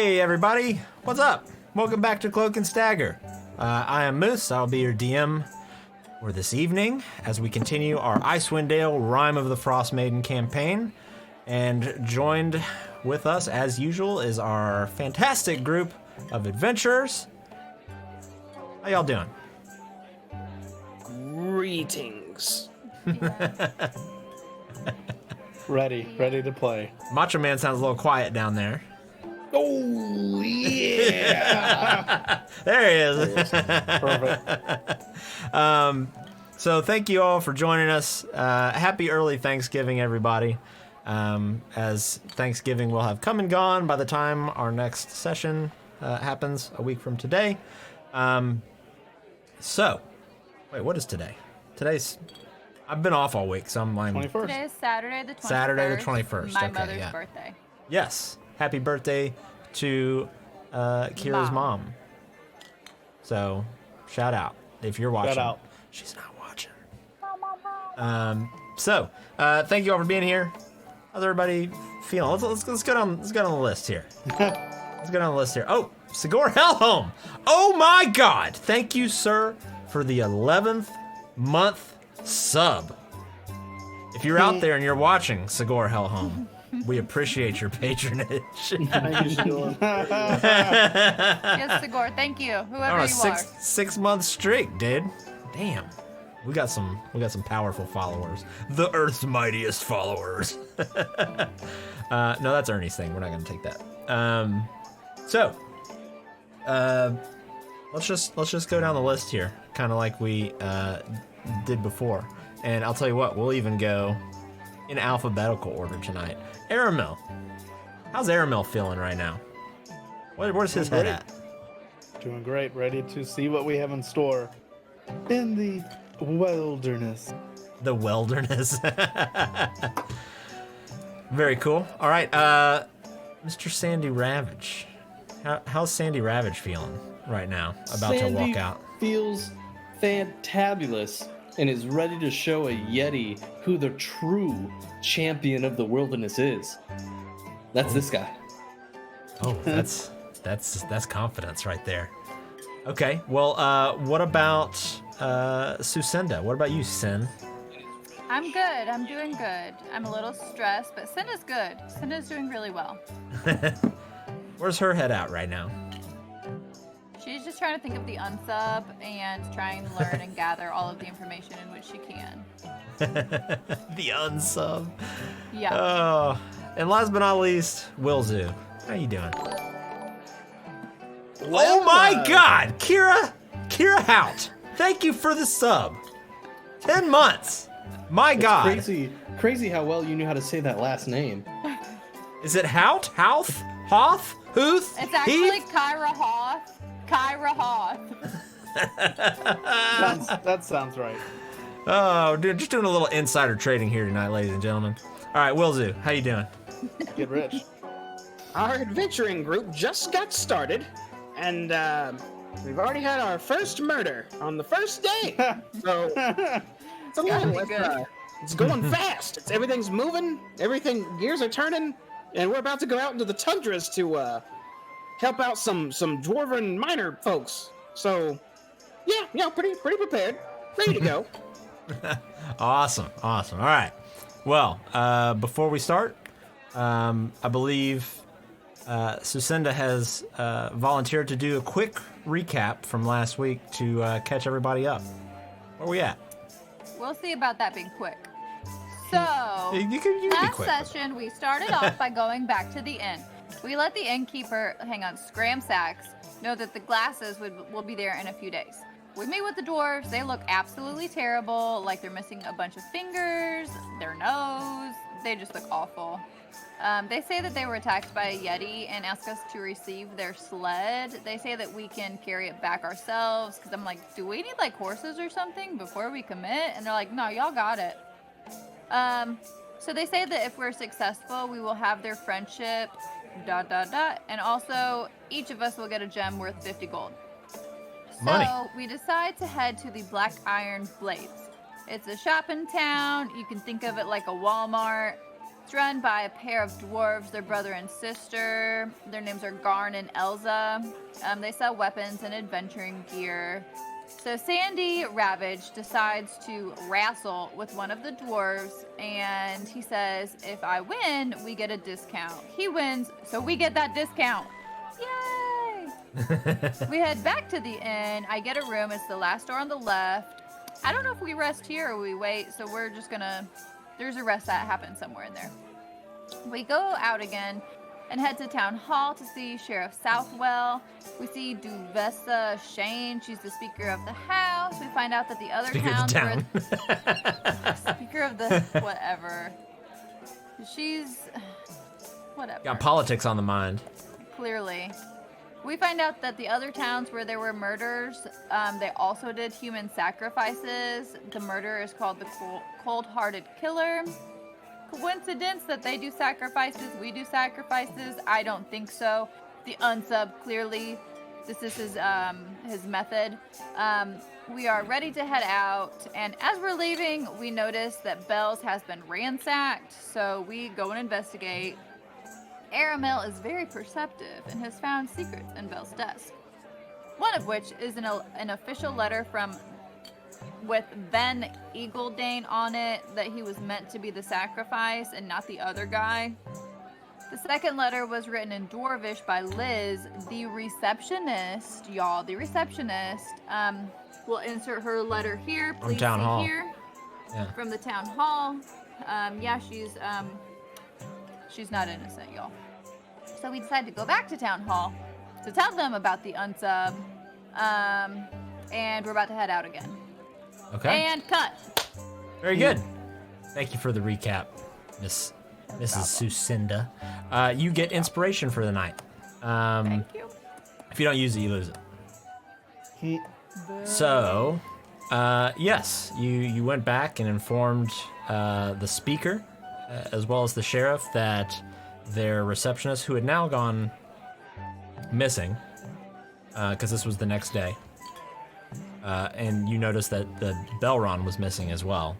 Hey everybody, what's up? Welcome back to Cloak and Stagger. I am Moose, I'll be your DM for this evening as we continue our Icewind Dale Rime of the Frostmaiden campaign. And joined with us, as usual, is our fantastic group of adventurers. How y'all doing? Greetings. Ready to play. Macho Man sounds a little quiet down there. Oh, yeah! There he is. Perfect. So thank you all for joining us. Happy early Thanksgiving, everybody. As Thanksgiving will have come and gone by the time our next session happens a week from today. So, wait, what is today? I've been off all week, so I'm like... 21st. Today is Saturday the 21st. Saturday the 21st. My Okay, mother's yeah. birthday. Yes. Happy birthday to Kira's mom. So, shout out if you're watching. Shout out. She's not watching. So, thank you all for being here. How's everybody feeling? Let's go down the list here. Let's go down the list here. Oh, Sigor Hellholm. Oh my God! Thank you, sir, for the 11th month sub. If you're out there and you're watching, Sigor Hellholm, we appreciate your patronage. Thank you, Sheila. Yes, Sigor, thank you. Whoever you are. 6 month streak, dude. Damn. We got some powerful followers. The Earth's mightiest followers. No, that's Ernie's thing. We're not gonna take that. Let's just go down the list here, kind of like we did before. And I'll tell you what, we'll even go in alphabetical order tonight. Aramil. How's Aramil feeling right now? Where's his head at? Doing great. Ready to see what we have in store in the wilderness. The wilderness. Very cool. All right, Mr. Sandy Ravage. How's Sandy Ravage feeling right now? About to walk out. Feels fantabulous and is ready to show a Yeti who the true champion of the wilderness is. That's this guy. Oh, that's confidence right there. Okay, well, what about Sucinda? What about you, Sin? I'm good. I'm doing good. I'm a little stressed, but Cinna's good. Cinna's doing really well. Where's her head out right now? She's just trying to think of the unsub and trying to learn and gather all of the information in which she can. The unsub. Yeah. Oh, and last but not least, Wilzu. How you doing? Oh my God, Kira Hout. Thank you for the sub. 10 months. My God. Crazy how well you knew how to say that last name. Is it Hout? Houth? Hoth? Huth? It's actually Heath? Kyra Hoth. Kyra Hoth. That sounds right. Oh, dude, just doing a little insider trading here tonight, ladies and gentlemen. All right, Wilzu, how you doing? Get rich. Our adventuring group just got started, and we've already had our first murder on the first day. So it's a little, it's going fast. Everything's moving. Gears are turning, and we're about to go out into the tundras to help out some dwarven miner folks. So yeah, pretty prepared, ready to go. Awesome. All right. Well, before we start, I believe Sucinda has volunteered to do a quick recap from last week to catch everybody up. Where we at? We'll see about that being quick. So, You can be last quick. session, we started off by going back to the inn. We let the innkeeper, Scram Sacks, know that the glasses will be there in a few days. We meet with the dwarves. They look absolutely terrible, like they're missing a bunch of fingers, their nose. They just look awful. They say that they were attacked by a Yeti and ask us to receive their sled. They say that we can carry it back ourselves, because I'm like, do we need like horses or something before we commit? And they're like, no, y'all got it. So they say that if we're successful, we will have their friendship, ... And also, each of us will get a gem worth 50 gold. Money. So we decide to head to the Black Iron Blades. It's a shopping town. You can think of it like a Walmart. It's run by a pair of dwarves, their brother and sister. Their names are Garn and Elza. They sell weapons and adventuring gear. So Sandy Ravage decides to wrestle with one of the dwarves, and he says, if I win, we get a discount. He wins, so we get that discount. Yay! We head back to the inn. I get a room. It's the last door on the left. I don't know if we rest here or we wait, so we're just gonna... There's a rest that happens somewhere in there. We go out again and head to town hall to see Sheriff Southwell. We see Duvessa Shane. She's the speaker of the house. We find out that the other towns were speaker of the whatever. She's whatever. Got politics on the mind. Clearly. We find out that the other towns where there were murders, they also did human sacrifices. The murderer is called the Cold-Hearted Killer. Coincidence that they do sacrifices, we do sacrifices? I don't think so. The unsub, clearly, this is his method. We are ready to head out, and as we're leaving, we notice that Bell's has been ransacked, so we go and investigate. Aramel is very perceptive and has found secrets in Bell's desk. One of which is an official letter with Ben Eagledane on it that he was meant to be the sacrifice and not the other guy. The second letter was written in Dwarvish by Liz, the receptionist, y'all. The receptionist. We'll insert her letter here. Please From town hall. Here. Yeah. From the town hall. Yeah, she's not innocent, y'all. So we decided to go back to town hall to tell them about the unsub. And we're about to head out again. Okay. And cut. Very good. Thank you for the recap, Mrs. Sucinda. You get inspiration for the night. Thank you. If you don't use it, you lose it. So, yes, you went back and informed the speaker, as well as the sheriff, that their receptionist, who had now gone missing, because this was the next day, and you noticed that the Belron was missing as well,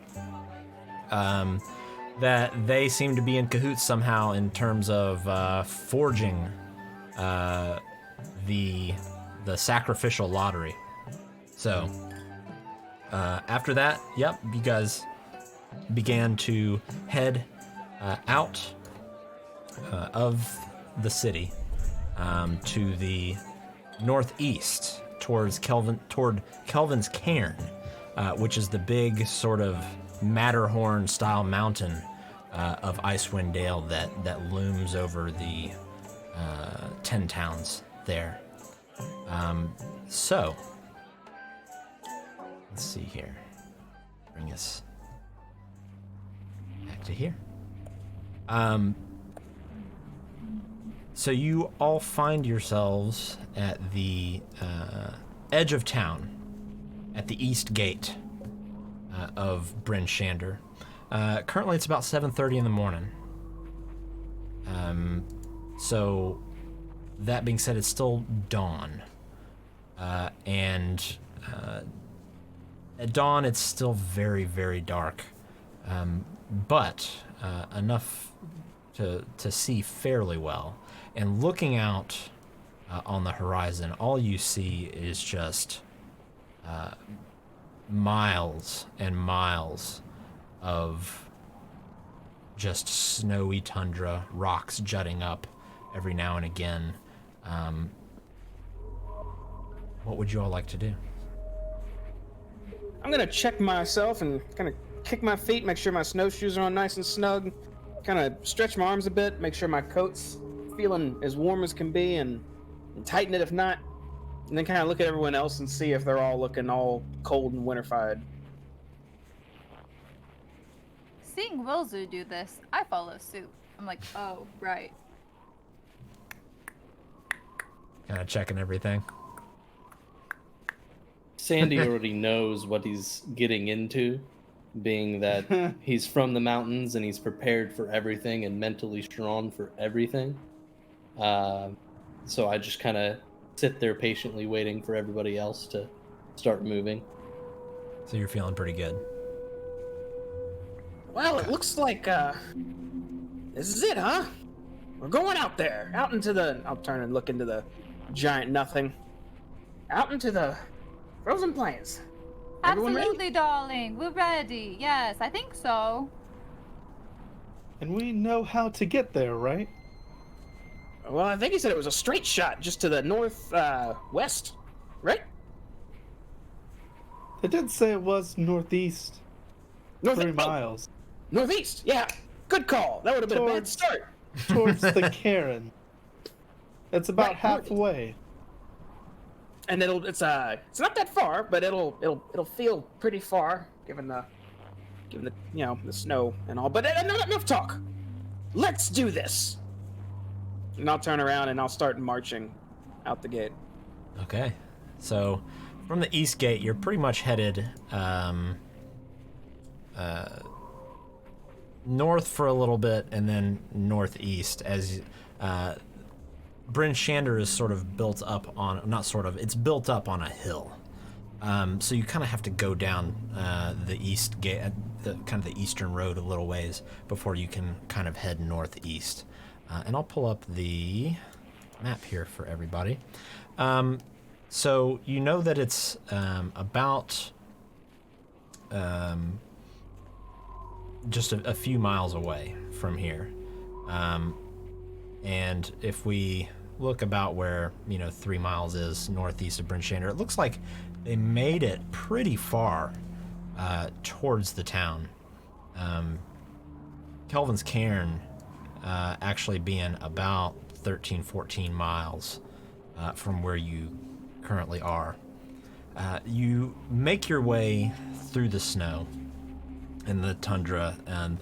that they seem to be in cahoots somehow in terms of forging the sacrificial lottery. So, after that, yep, you guys began to head out of the city to the northeast toward Kelvin's Cairn, which is the big sort of Matterhorn-style mountain of Icewind Dale that looms over the 10 towns there. So, let's see here. Bring us back to here. So you all find yourselves at the edge of town, at the east gate of Bryn Shander. Currently it's about 7:30 in the morning. So that being said, it's still dawn. And at dawn it's still very, very dark. But enough to see fairly well. And looking out on the horizon, all you see is just miles and miles of just snowy tundra, rocks jutting up every now and again. What would you all like to do? I'm gonna check myself and kind of kick my feet, make sure my snowshoes are on nice and snug, kind of stretch my arms a bit, make sure my coat's feeling as warm as can be, and tighten it if not, and then kind of look at everyone else and see if they're all looking all cold and winterfied. Seeing Wilzu do this, I follow suit. I'm like, oh, right. Kind of checking everything. Sandy already knows what he's getting into, being that he's from the mountains and he's prepared for everything and mentally strong for everything. So I just kind of sit there patiently waiting for everybody else to start moving. So you're feeling pretty good. Well, it looks like This is it, huh? We're going out there. Out into the... I'll turn and look into the giant nothing. Out into the frozen plains. Everyone ready? Absolutely, darling. We're ready. Yes, I think so. And we know how to get there, right? Well, I think he said it was a straight shot just to the north, west, right? They did say it was northeast. 3 miles. Northeast, yeah. Good call. That would have been a bad start. Towards the Cairn. It's about Right, halfway. And it's not that far, but it'll feel pretty far given the the snow and all. But enough talk. Let's do this. And I'll turn around and I'll start marching out the gate. Okay. So from the east gate, you're pretty much headed north for a little bit and then northeast as Bryn Shander is sort of built up on, not sort of, it's built up on a hill. So you kind of have to go down the east gate, kind of the eastern road a little ways before you can kind of head northeast. And I'll pull up the map here for everybody. So you know that it's about just a few miles away from here. And if we look about where 3 miles is northeast of Bryn Shander, it looks like they made it pretty far towards the town. Kelvin's Cairn actually being about 13-14 miles from where you currently are. You make your way through the snow and the tundra, and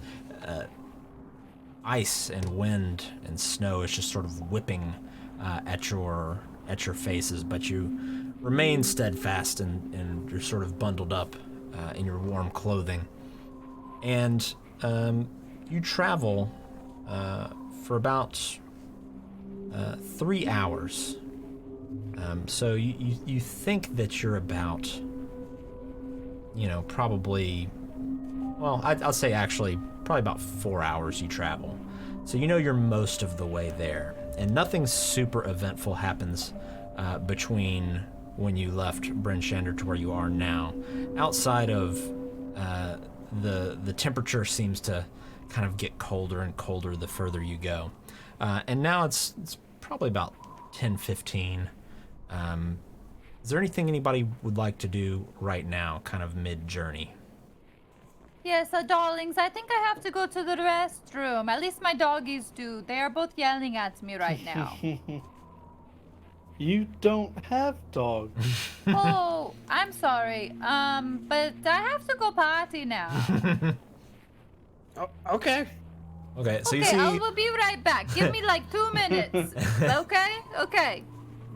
ice and wind and snow is just sort of whipping at your faces, but you remain steadfast and you're sort of bundled up in your warm clothing. And you travel for about 3 hours. So you think that you're about, probably, well, I'll say actually probably about 4 hours you travel. So you're most of the way there. And nothing super eventful happens between when you left Bryn Shander to where you are now. Outside of the temperature seems to kind of get colder and colder the further you go. And now it's probably about 10:15. Is there anything anybody would like to do right now, kind of mid-journey? Yes, darlings, I think I have to go to the restroom. At least my doggies do. They are both yelling at me right now. You don't have dogs. Oh, I'm sorry. But I have to go potty now. Oh, okay. Okay, so okay, you see... I will be right back. Give me like 2 minutes. Okay?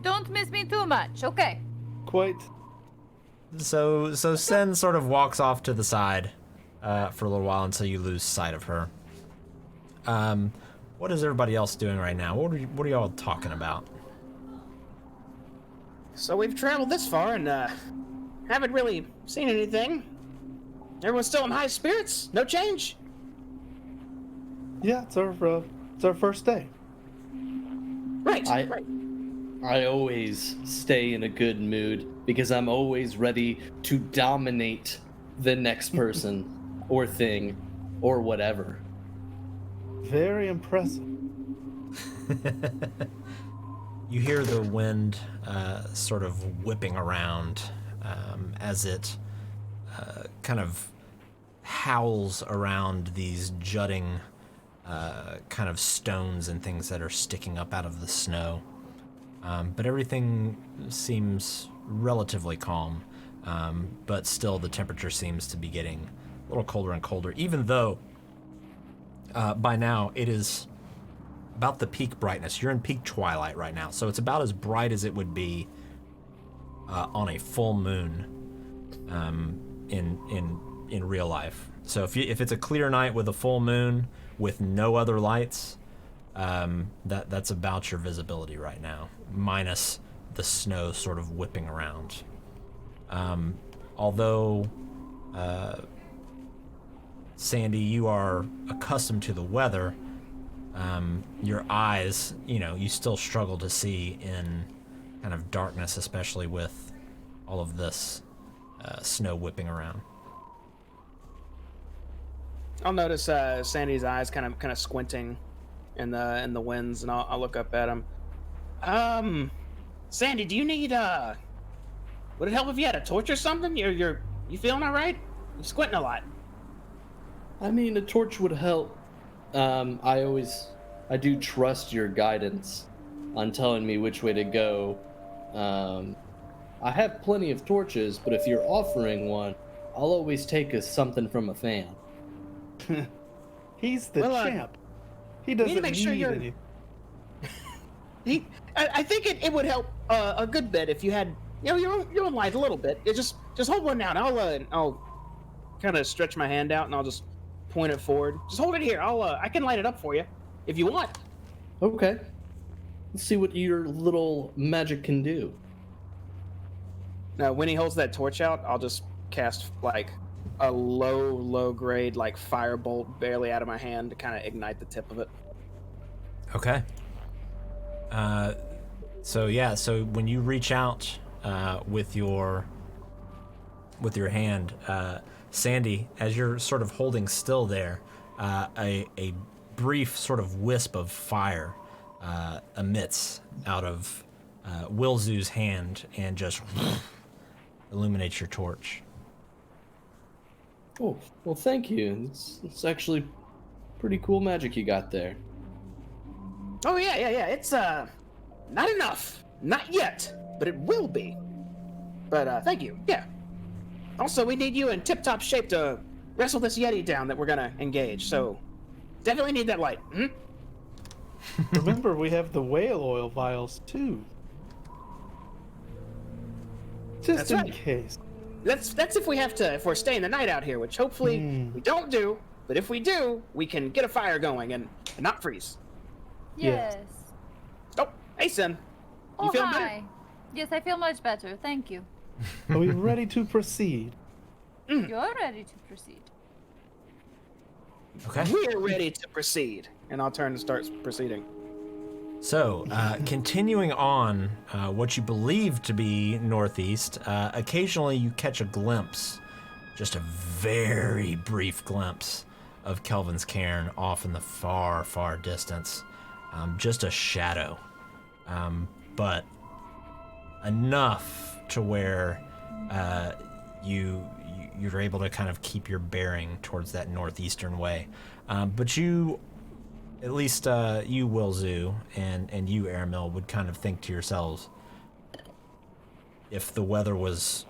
Don't miss me too much, okay? Quite. So Sen sort of walks off to the side for a little while until you lose sight of her. What is everybody else doing right now? What are y'all talking about? So we've traveled this far and haven't really seen anything. Everyone's still in high spirits? No change? Yeah, it's our first day. Right. I always stay in a good mood because I'm always ready to dominate the next person or thing or whatever. Very impressive. You hear the wind sort of whipping around as it kind of howls around these jutting kind of stones and things that are sticking up out of the snow. But everything seems relatively calm, but still the temperature seems to be getting a little colder and colder, even though by now it is about the peak brightness. You're in peak twilight right now, so it's about as bright as it would be on a full moon in real life. So if it's a clear night with a full moon with no other lights, that's about your visibility right now, minus the snow sort of whipping around. Although Sandy, you are accustomed to the weather, your eyes, you still struggle to see in kind of darkness, especially with all of this snow whipping around. I'll notice Sandy's eyes kind of squinting in the winds, and I'll look up at him. Sandy, do you need would it help if you had a torch or something? You feeling all right? You're squinting a lot. I mean, a torch would help. I do trust your guidance on telling me which way to go. I have plenty of torches, but if you're offering one, I'll always take something from a fan. He's the champ. He doesn't make sure need you're- any. I think it would help a good bit if you had your own light a little bit. Just hold one out. I'll kind of stretch my hand out and I'll just point it forward. Just hold it here. I can light it up for you if you want. Okay. Let's see what your little magic can do. Now, when he holds that torch out, I'll just cast like a low grade like firebolt barely out of my hand to kind of ignite the tip of it. Okay. So when you reach out with your hand, Sandy, as you're sort of holding still there, a brief sort of wisp of fire emits out of Wilzu's hand and just illuminates your torch. Oh, well, thank you. It's actually pretty cool magic you got there. Oh yeah. It's not enough, not yet, but it will be. But thank you. Yeah. Also, we need you in tip-top shape to wrestle this Yeti down that we're gonna engage. So definitely need that light. Remember, we have the whale oil vials too. Just That's in right. case. That's if we're staying the night out here, which hopefully we don't do. But if we do, we can get a fire going and not freeze. Yes. Yes. Oh, hey, son. You Oh, feel hi. better? Yes, I feel much better. Thank you. Are we ready to proceed? You're ready to proceed. Okay. We're ready to proceed. And I'll turn and start proceeding. So, continuing on what you believe to be northeast, occasionally you catch a glimpse, just a very brief glimpse, of Kelvin's cairn off in the far, far distance. Just a shadow, but enough to where you're able to kind of keep your bearing towards that northeastern way. But you, at least you, Wilzu, and you, Airmill, would kind of think to yourselves, if the weather was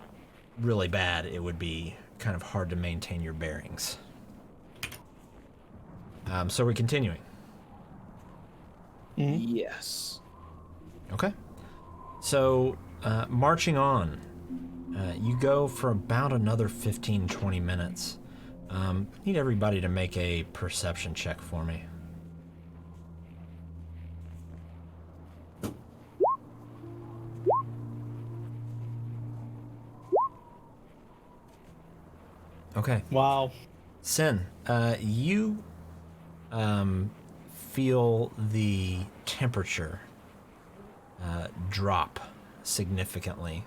really bad, it would be kind of hard to maintain your bearings. So we're continuing. Yes. Okay. So, marching on, you go for about another 15-20 minutes. Need everybody to make a perception check for me. Okay. Wow. Sin, you feel the temperature drop significantly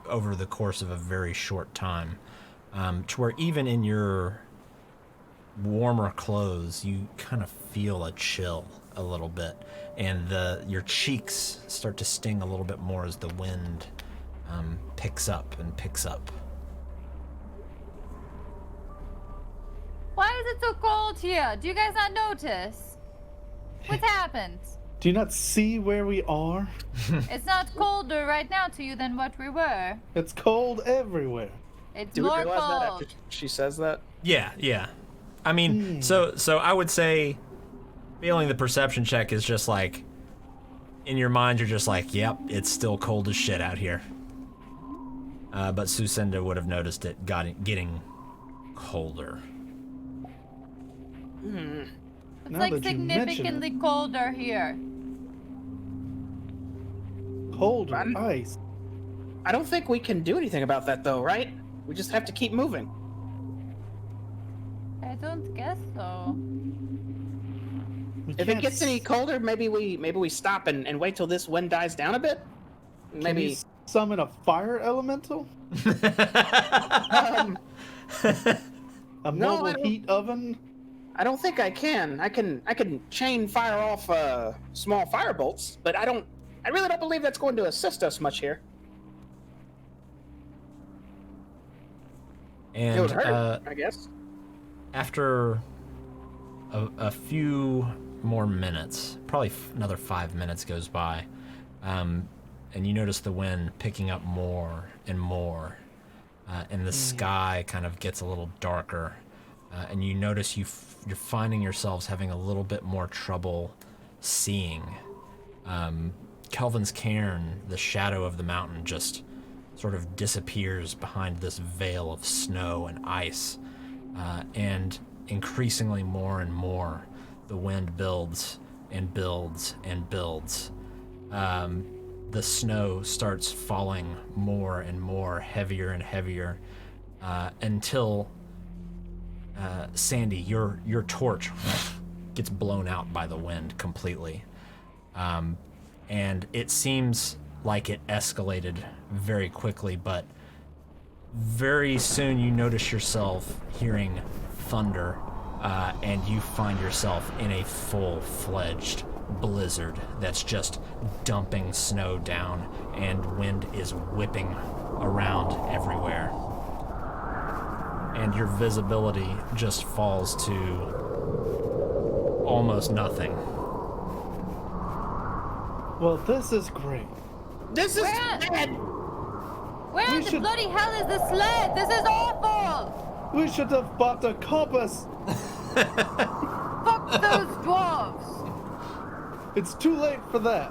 over the course of a very short time, to where even in your warmer clothes, you kind of feel a chill a little bit, and your cheeks start to sting a little bit more as the wind picks up and picks up. Why is it so cold here? Do you guys not notice? What's happened? Do you not see where we are? It's not colder right now to you than what we were. It's cold everywhere. It's Do we more realize that cold. after she says that? Yeah. I mean, so I would say failing the perception check is just like, in your mind, you're just like, yep, it's still cold as shit out here. But Sucinda would have noticed it getting colder. It's Now like that you mention significantly colder here. Cold or I'm- ice. I don't think we can do anything about that, though, right? We just have to keep moving. I don't guess so. If it gets any colder, maybe we stop and wait till this wind dies down a bit. Can Maybe you summon a fire elemental? um, A No, mobile I don't- heat oven? I don't think I can. I can chain fire off small fire bolts, but I really don't believe that's going to assist us much here. It would And hurt, I guess. after a few more minutes, probably another 5 minutes goes by, and you notice the wind picking up more and more, and the sky kind of gets a little darker, and you notice you're finding yourselves having a little bit more trouble seeing. Kelvin's cairn, the shadow of the mountain, just sort of disappears behind this veil of snow and ice, and increasingly more and more the wind builds and builds and builds. The snow starts falling more and more, heavier and heavier, until Sandy, your torch gets blown out by the wind completely, and it seems like it escalated very quickly, but very soon you notice yourself hearing thunder, and you find yourself in a full-fledged blizzard that's just dumping snow down, and wind is whipping around everywhere. And your visibility just falls to almost nothing. Well, this is great. This is Where- bad. Where We in the should- bloody hell is the sled? This is awful! We should have bought a compass. Fuck those dwarves! It's too late for that.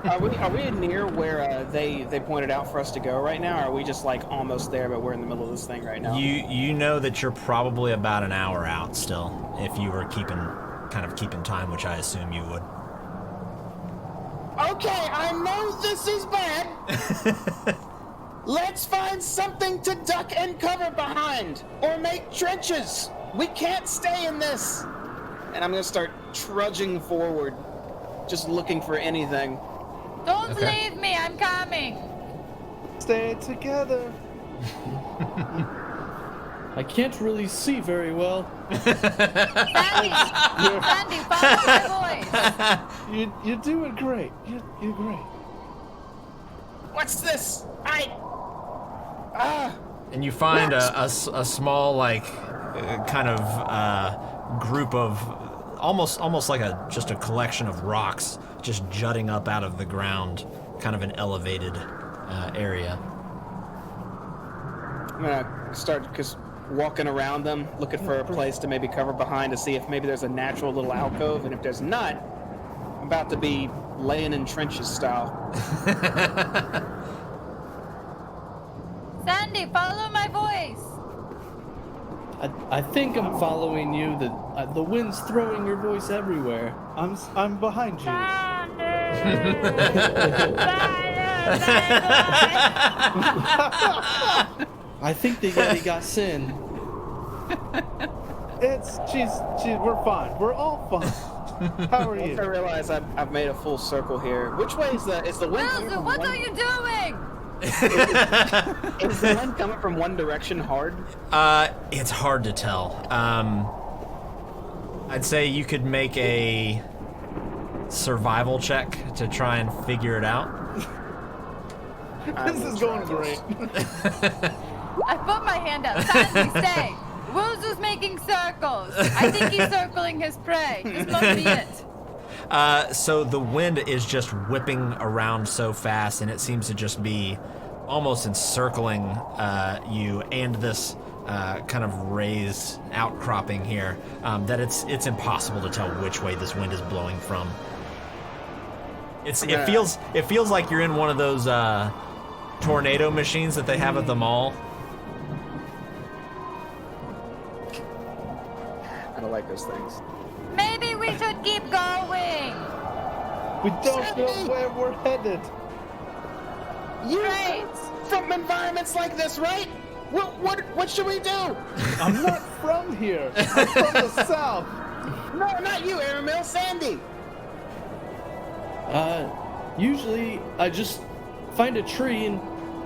Are we near where they pointed out for us to go right now? Or are we just like almost there, but we're in the middle of this thing right now? You know that you're probably about an hour out still, if you were keeping time, which I assume you would. Okay, I know this is bad. Let's find something to duck and cover behind, or make trenches. We can't stay in this. And I'm gonna start trudging forward, just looking for anything. Don't Okay. leave me, I'm coming! Stay together. I can't really see very well. Sandy! Sandy, follow my voice! You're doing great. You're great. What's this? And you find a small, like, kind of group of almost like just a collection of rocks just jutting up out of the ground, kind of an elevated area. I'm gonna start walking around them, looking for a place to maybe cover behind to see if maybe there's a natural little alcove, and if there's not, I'm about to be laying in trenches style. Sandy, follow my voice! I think I'm following you. The wind's throwing your voice everywhere. I'm behind you. Sandy! I think the Yeti got sin. We're fine. We're all fine. How are Once I you? realize I've made a full circle here. Which way is the wind coming Wilson, from? what are you doing? Is the wind coming from one direction hard? It's hard to tell. I'd say you could make a survival check to try and figure it out. This is going great. I put my hand out. Sandy, stay! Wooz is making circles. I think he's circling his prey. This must be it. So the wind is just whipping around so fast, and it seems to just be almost encircling you and this kind of raised outcropping here, that it's impossible to tell which way this wind is blowing from. It feels like you're in one of those tornado machines that they have at the mall. I don't like those things. Maybe we should keep going. We don't know where we're headed. You Right. from environments like this, right? What should we do? I'm not from here. I'm from the south. No, not you, Aramil, Sandy. Usually I just find a tree and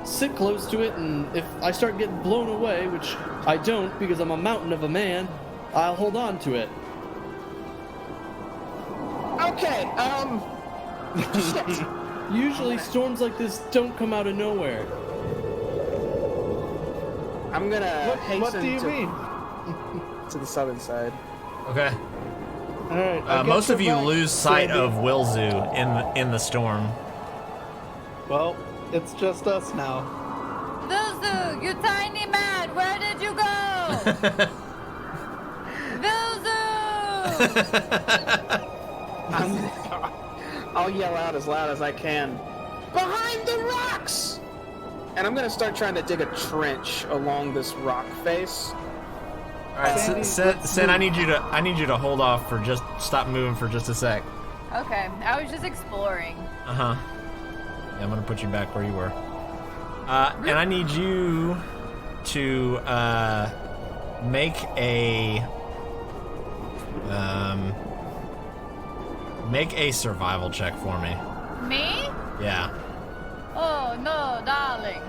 sit close to it, and if I start getting blown away, which I don't because I'm a mountain of a man, I'll hold on to it. Okay, shit. Usually storms like this don't come out of nowhere. I'm gonna hasten What do you mean? to the southern side. Okay. All right. I Most guess of you we're back, lose sight Sandy. of Wilzu in the storm. Well, it's just us now. Vilzu, you tiny man, where did you go? Vilzu! I'll yell out as loud as I can. Behind the rocks! And I'm gonna start trying to dig a trench along this rock face. All right, Sandy, Sin, I need you to hold off for stop moving for just a sec. Okay, I was just exploring. Yeah, I'm gonna put you back where you were. And I need you to make a survival check for me. Me? Yeah. Oh no, darling.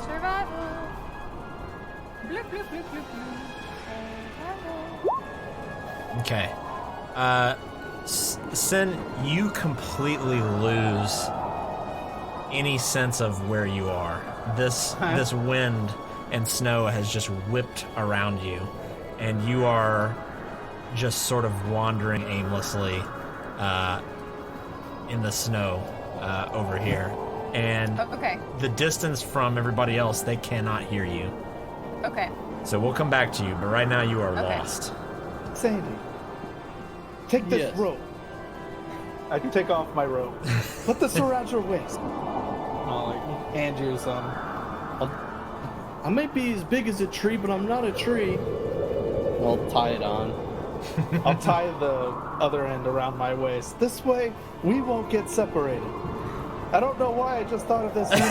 Survival. Bloop, bloop, bloop, bloop, bloop. Survival. Okay. Sin, you completely lose any sense of where you are. This wind and snow has just whipped around you, and you are just sort of wandering aimlessly in the snow over here. And Okay. the distance from everybody else, they cannot hear you. Okay. So we'll come back to you, but right now you are Okay. lost. Sandy, take this Yes. rope. I can take off my rope. Put this around your waist. I'll like hand you some. I might be as big as a tree, but I'm not a tree. I'll tie it on. I'll tie the other end around my waist. This way, we won't get separated. I don't know why I just thought of this now,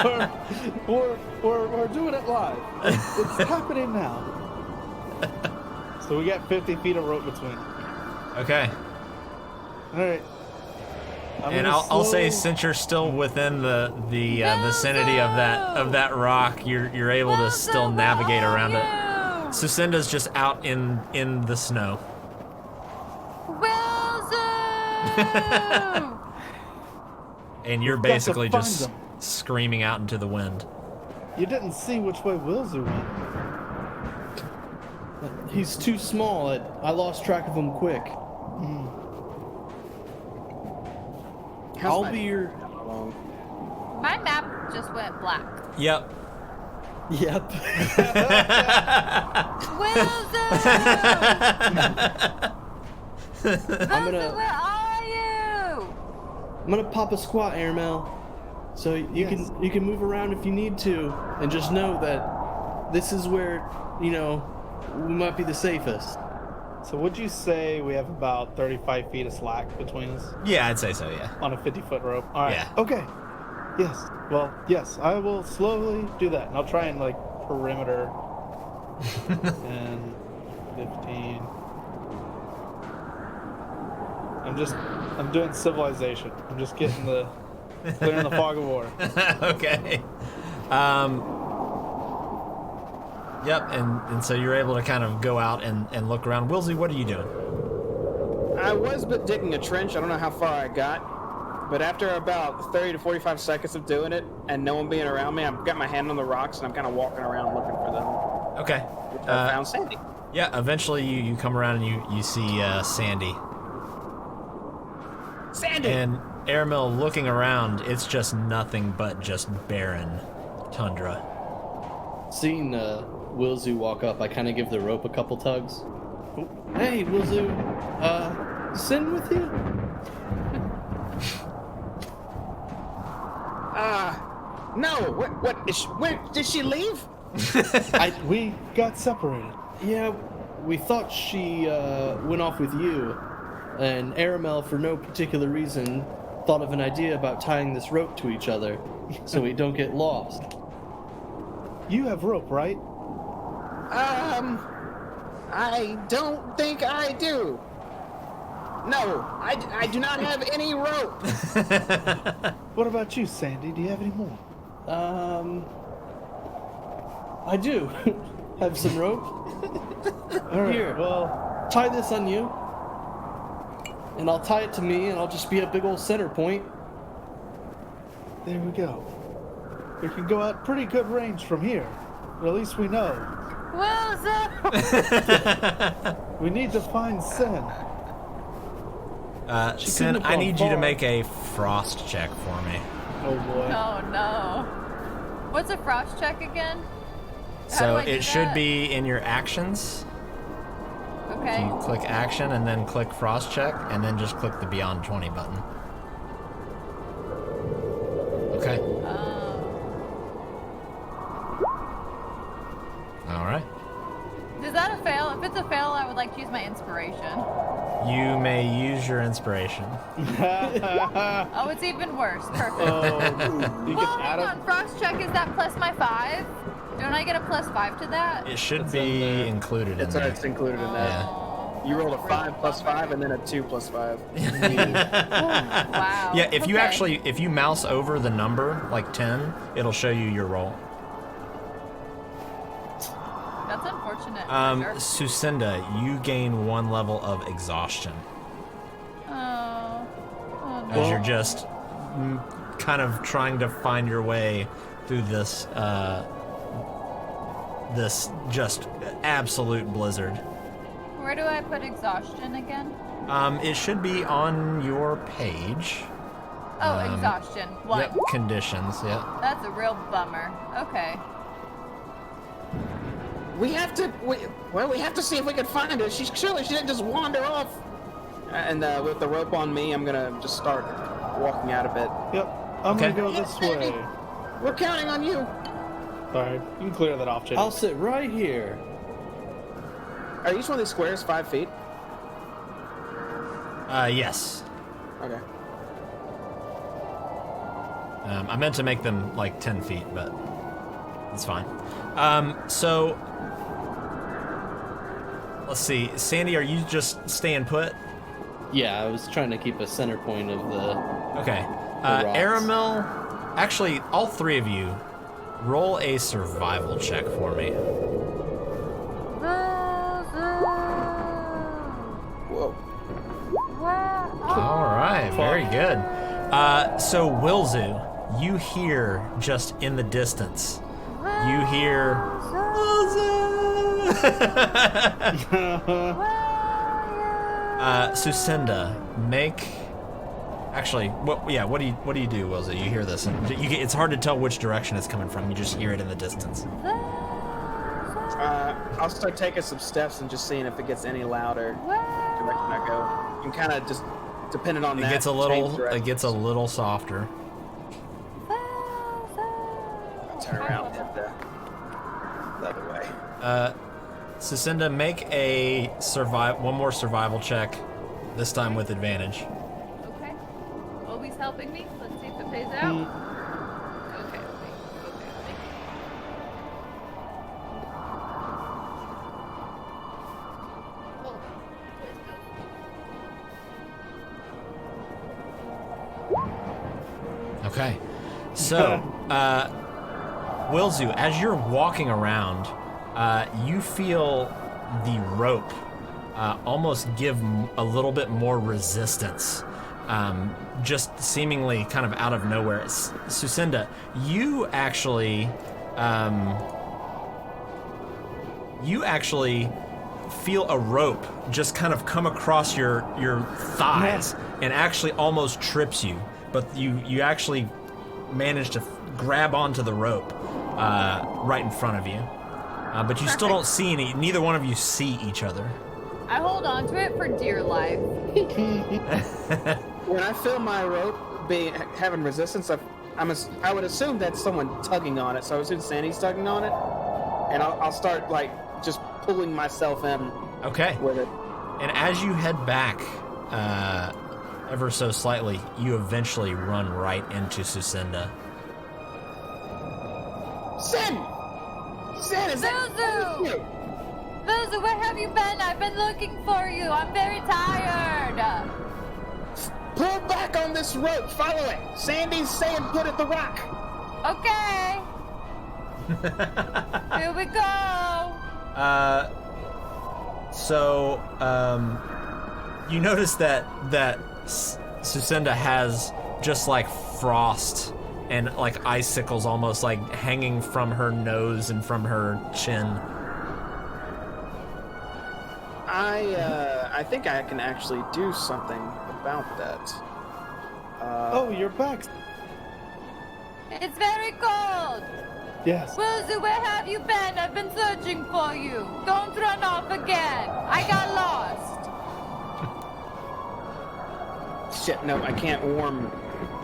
but we're doing it live. It's happening now. So we got 50 feet of rope between. Okay. All right. And I'll say, since you're still within the vicinity of that rock, you're able to still navigate around it. Sucinda's just out in the snow. Wilzu! And you're We've got to basically find just them. screaming out into the wind. You didn't see which way Wilzu went. He's too small. I lost track of him quick. I'll be your... My map just went black. Yep. Yep. Wilzu! I'm Wilzu, where are you? I'm gonna pop a squat, Airmail, so you can move around if you need to, and just know that this is where we might be the safest. So would you say we have about 35 feet of slack between us Yeah, I'd say so, yeah. on a 50-foot rope? All right. Yeah. Okay. Yes. Well, yes, I will slowly do that, and I'll try and perimeter. 10, 15. I'm doing civilization. I'm just getting clearing the fog of war. Okay. Yep, and so you're able to kind of go out and look around. Wilsey, what are you doing? I was but digging a trench. I don't know how far I got, but after about 30 to 45 seconds of doing it and no one being around me, I've got my hand on the rocks and I'm kind of walking around looking for them. Okay. I found Sandy. Yeah, eventually you come around and you see Sandy. Sandy! And Airmill looking around, it's just nothing but just barren tundra. Seeing Wilzu walk up, I kind of give the rope a couple tugs. Hey, Wilzu, Sin with you? No. What is she, where did she leave? We got separated. Yeah, we thought she went off with you, and Aramel, for no particular reason, thought of an idea about tying this rope to each other so we don't get lost. You have rope, right? I don't think I do. No, I do not have any rope. What about you, Sandy? Do you have any more? I do have some rope. All right, Here. well, Tie this on you, and I'll tie it to me, and I'll just be a big old center point. there we go. We can go out pretty good range from here. Or at least we know. Wilson! We need to find Sin. Sin, couldn't have I gone need you to far. make a frost check for me. Oh boy. Oh no. What's a frost check again? How So do I do it should that? be in your actions. Okay. You click action and then click frost check and then just click the beyond 20 button. Okay. All right. Is that a fail? If it's a fail, I would like to use my inspiration. You may use your inspiration. Oh, it's even worse. Perfect. Oh, you Well, can add hold a on. Frost check, is that plus my 5? Don't I get a plus 5 to that? It should It's be in there. included in It's there. included in that. Yeah. You rolled a 5 plus Bummer. 5 and then a 2 plus 5. Wow. Yeah, if you Okay. actually, if you mouse over the number, like 10, it'll show you your roll. That's unfortunate. Sure. Sucinda, you gain 1 level of exhaustion Oh. Oh no. as you're just kind of trying to find your way through this, this just absolute blizzard. Where do I put exhaustion again? It should be on your page. Oh, exhaustion. 1. Yep, conditions, yep. That's a real bummer. Okay. We have to see if we can find her. She didn't just wander off. And with the rope on me, I'm gonna just start walking out a bit. Yep, I'm Okay. gonna go this way. We're counting on you. Alright, you can clear that off, Jimmy. I'll sit right here. Are each one of these squares 5 feet? Yes. Okay. I meant to make them like 10 feet, but it's fine. So, let's see. Sandy, are you just staying put? Yeah, I was trying to keep a center point of the. Okay. rocks. Aramil, actually, all 3 of you, roll a survival check for me. Whoa. All right, very good. So, Wilzu, you hear just in the distance, you hear. Sucinda, make. Actually, what do you do, Wilza? You hear this, and it's hard to tell which direction it's coming from. You just hear it in the distance. I'll start taking some steps and just seeing if it gets any louder. Direction I go. You can kind of just depending on It that. gets a change little. It directions. gets a little softer. I'll turn around and head the other way. Sucinda, make a one more survival check, this time with advantage. Okay. Obi's helping me. Let's see if it pays out. Okay, Obi. Okay. Oh, Okay. So, Wilzu, as you're walking around, you feel the rope almost give a little bit more resistance, just seemingly kind of out of nowhere. Sucinda, you actually feel a rope just kind of come across your thighs and actually almost trips you, but you actually manage to grab onto the rope right in front of you. But you still don't see neither one of you see each other. I hold on to it for dear life. When I feel my rope having resistance, I would assume that's someone tugging on it. So I would assume Sandy's tugging on it, and I'll start like just pulling myself in Okay. with it. And as you head back ever so slightly, you eventually run right into Sucinda. Sin, is that Zuzu! you? Boozer, where have you been? I've been looking for you. I'm very tired. Pull back on this rope. Follow it. Sandy's saying put at the rock. Okay. Here we go. So, you notice that Sucinda has just like frost and like icicles almost like hanging from her nose and from her chin. I think I can actually do something about that. Oh, you're back. It's very cold. Yes. Boozer, where have you been? I've been searching for you. Don't run off again. I got lost. Shit, no, I can't warm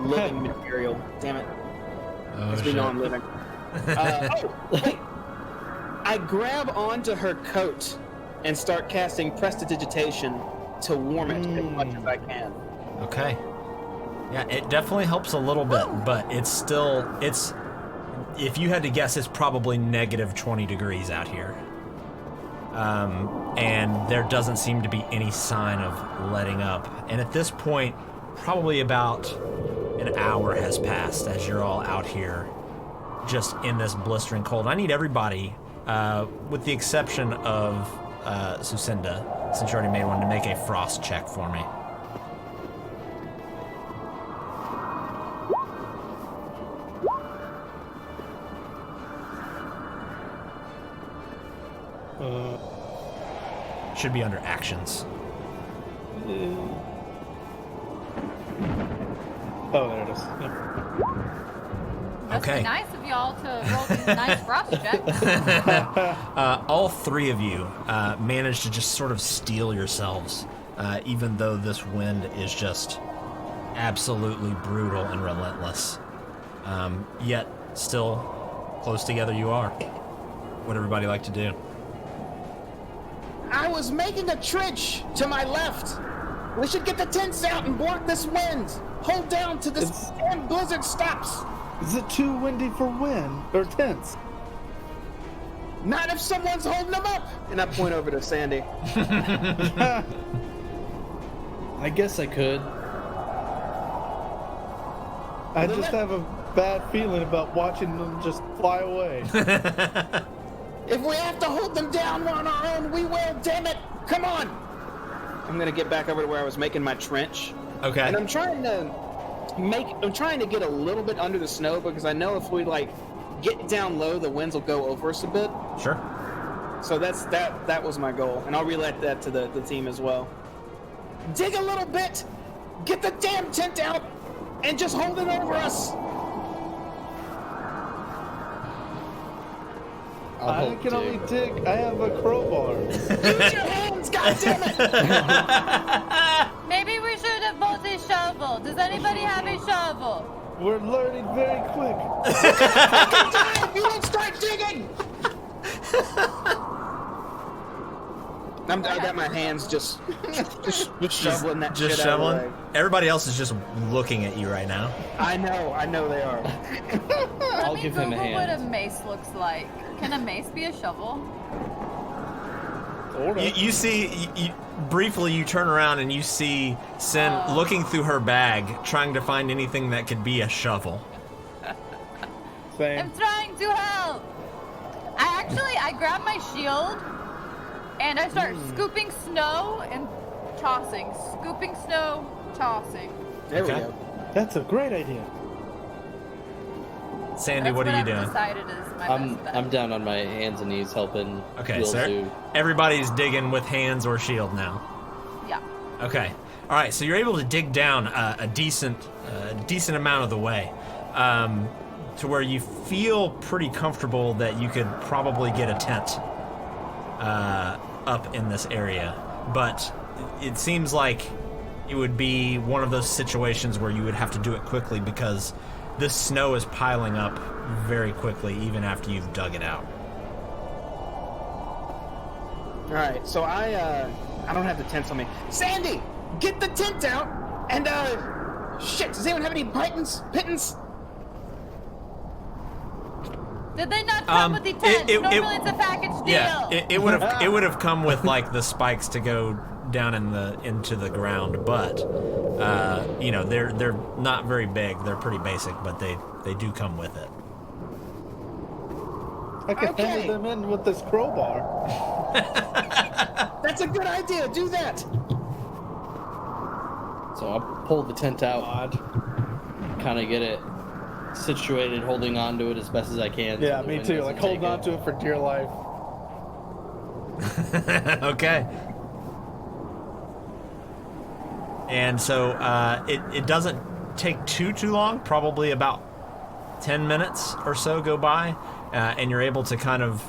living material. Damn it. Oh, Because we know I'm living. Wait. I grab onto her coat and start casting prestidigitation to warm it as much as I can. Okay. Yeah, it definitely helps a little bit, but it's if you had to guess, it's probably negative 20 degrees out here. And there doesn't seem to be any sign of letting up. And at this point, probably about an hour has passed as you're all out here just in this blistering cold. I need everybody, with the exception of Sucinda, since you already made one, to make a frost check for me. Should be under actions. Oh, there it is. Yep. Must Okay. be nice of y'all to roll these nice frost checks. All three of you managed to just sort of steel yourselves, even though this wind is just absolutely brutal and relentless. Yet, still, close together you are. What'd everybody like to do? I was making a trench to my left. We should get the tents out and block this wind. Hold down till this damn blizzard stops. Is it too windy for wind or tents? Not if someone's holding them up. And I point over to Sandy. I guess I could. I just have a bad feeling about watching them just fly away. If we have to hold them down on our own, we will, damn it! Come on! I'm gonna get back over to where I was making my trench. Okay. And I'm trying to get a little bit under the snow because I know if we like get down low, the winds will go over us a bit. Sure. So that was my goal. And I'll relay that to the team as well. Dig a little bit, get the damn tent out, and just hold it over us. I can only dig. I have a crowbar. Use your hands, goddammit! Maybe we should have both a shovel. Does anybody have a shovel? We're learning very quick. If you don't start digging! I got my hands just shoveling that Just shit shoveling. out of the way. Everybody else is just looking at you right now. I know they are. Let I'll me give him a Google what a hand. mace looks like. Can a mace be a shovel? Sort of. You see, briefly you turn around and you see Sin looking through her bag, trying to find anything that could be a shovel. Same. I'm trying to help. I grab my shield and I start scooping snow and tossing. Scooping snow, tossing. There we Okay. go. That's a great idea. Sandy, That's what are you I've doing? decided is my I'm best bet. I'm down on my hands and knees helping. Okay, Will so do. everybody's digging with hands or shield now. Yeah. Okay. All right. So you're able to dig down a decent amount of the way, to where you feel pretty comfortable that you could probably get a tent up in this area. But it seems like it would be one of those situations where you would have to do it quickly because this snow is piling up very quickly, even after you've dug it out. All right, so I don't have the tents on me. Sandy, get the tent out, and shit. Does anyone have any pittance? Did they not come with the tent? Normally it's a package deal. Yeah, it would have come with like the spikes to go down into the ground, but you know, they're not very big. They're pretty basic, but they do come with it. I can hammer them in with this crowbar. That's a good idea. Do that. So I'll pull the tent out, kind of get it situated, holding on to it as best as I can. Yeah, so me too. Like holding on to it for dear life. Okay. And so it doesn't take too long. Probably about 10 minutes or so go by, and you're able to kind of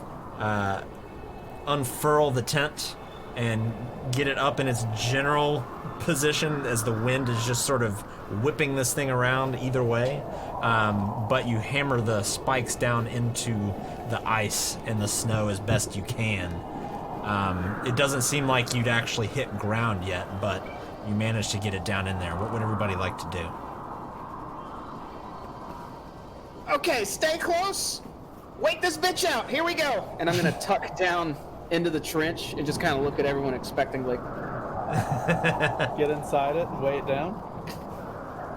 unfurl the tent and get it up in its general position as the wind is just sort of whipping this thing around either way. But you hammer the spikes down into the ice and the snow as best you can. It doesn't seem like you'd actually hit ground yet, but you managed to get it down in there. What would everybody like to do? Okay, stay close. Wait this bitch out. Here we go. And I'm gonna tuck down into the trench and just kind of look at everyone expectantly. Get inside it and weigh it down.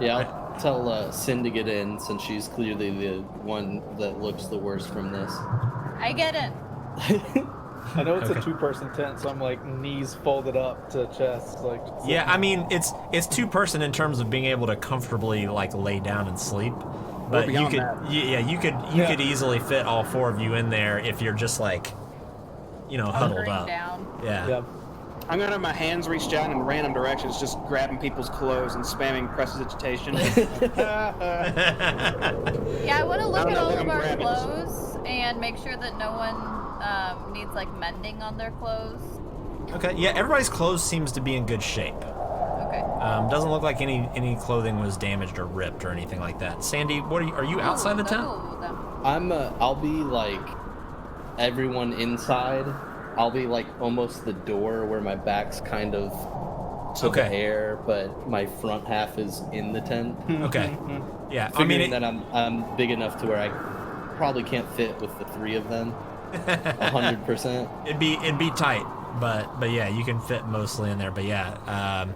Yeah, I'll tell Sin to get in since she's clearly the one that looks the worst from this. I get it. I know it's Okay. a 2-person tent, so I'm like knees folded up to chest, like. Yeah, I mean it's 2-person in terms of being able to comfortably like lay down and sleep. But you beyond could, that. you could easily fit all 4 of you in there if you're just like, you know, huddled Hunkering up. down. Yeah. Yeah. I'm gonna have my hands reached out in random directions, just grabbing people's clothes and spamming prestidigitation. Yeah, I want to look I don't at know all what of I'm our grabbing. clothes and make sure that no one needs like mending on their clothes. Okay. Yeah, everybody's clothes seems to be in good shape. Okay. Doesn't look like any clothing was damaged or ripped or anything like that. Sandy, are you outside the tent? I'll be like everyone inside. I'll be like almost the door where my back's kind of to the Okay. air, but my front half is in the tent. Okay. Yeah. I Figuring mean, that I'm big enough to where I probably can't fit with the 3 of them. 100%. it'd be tight, but yeah, you can fit mostly in there. But yeah,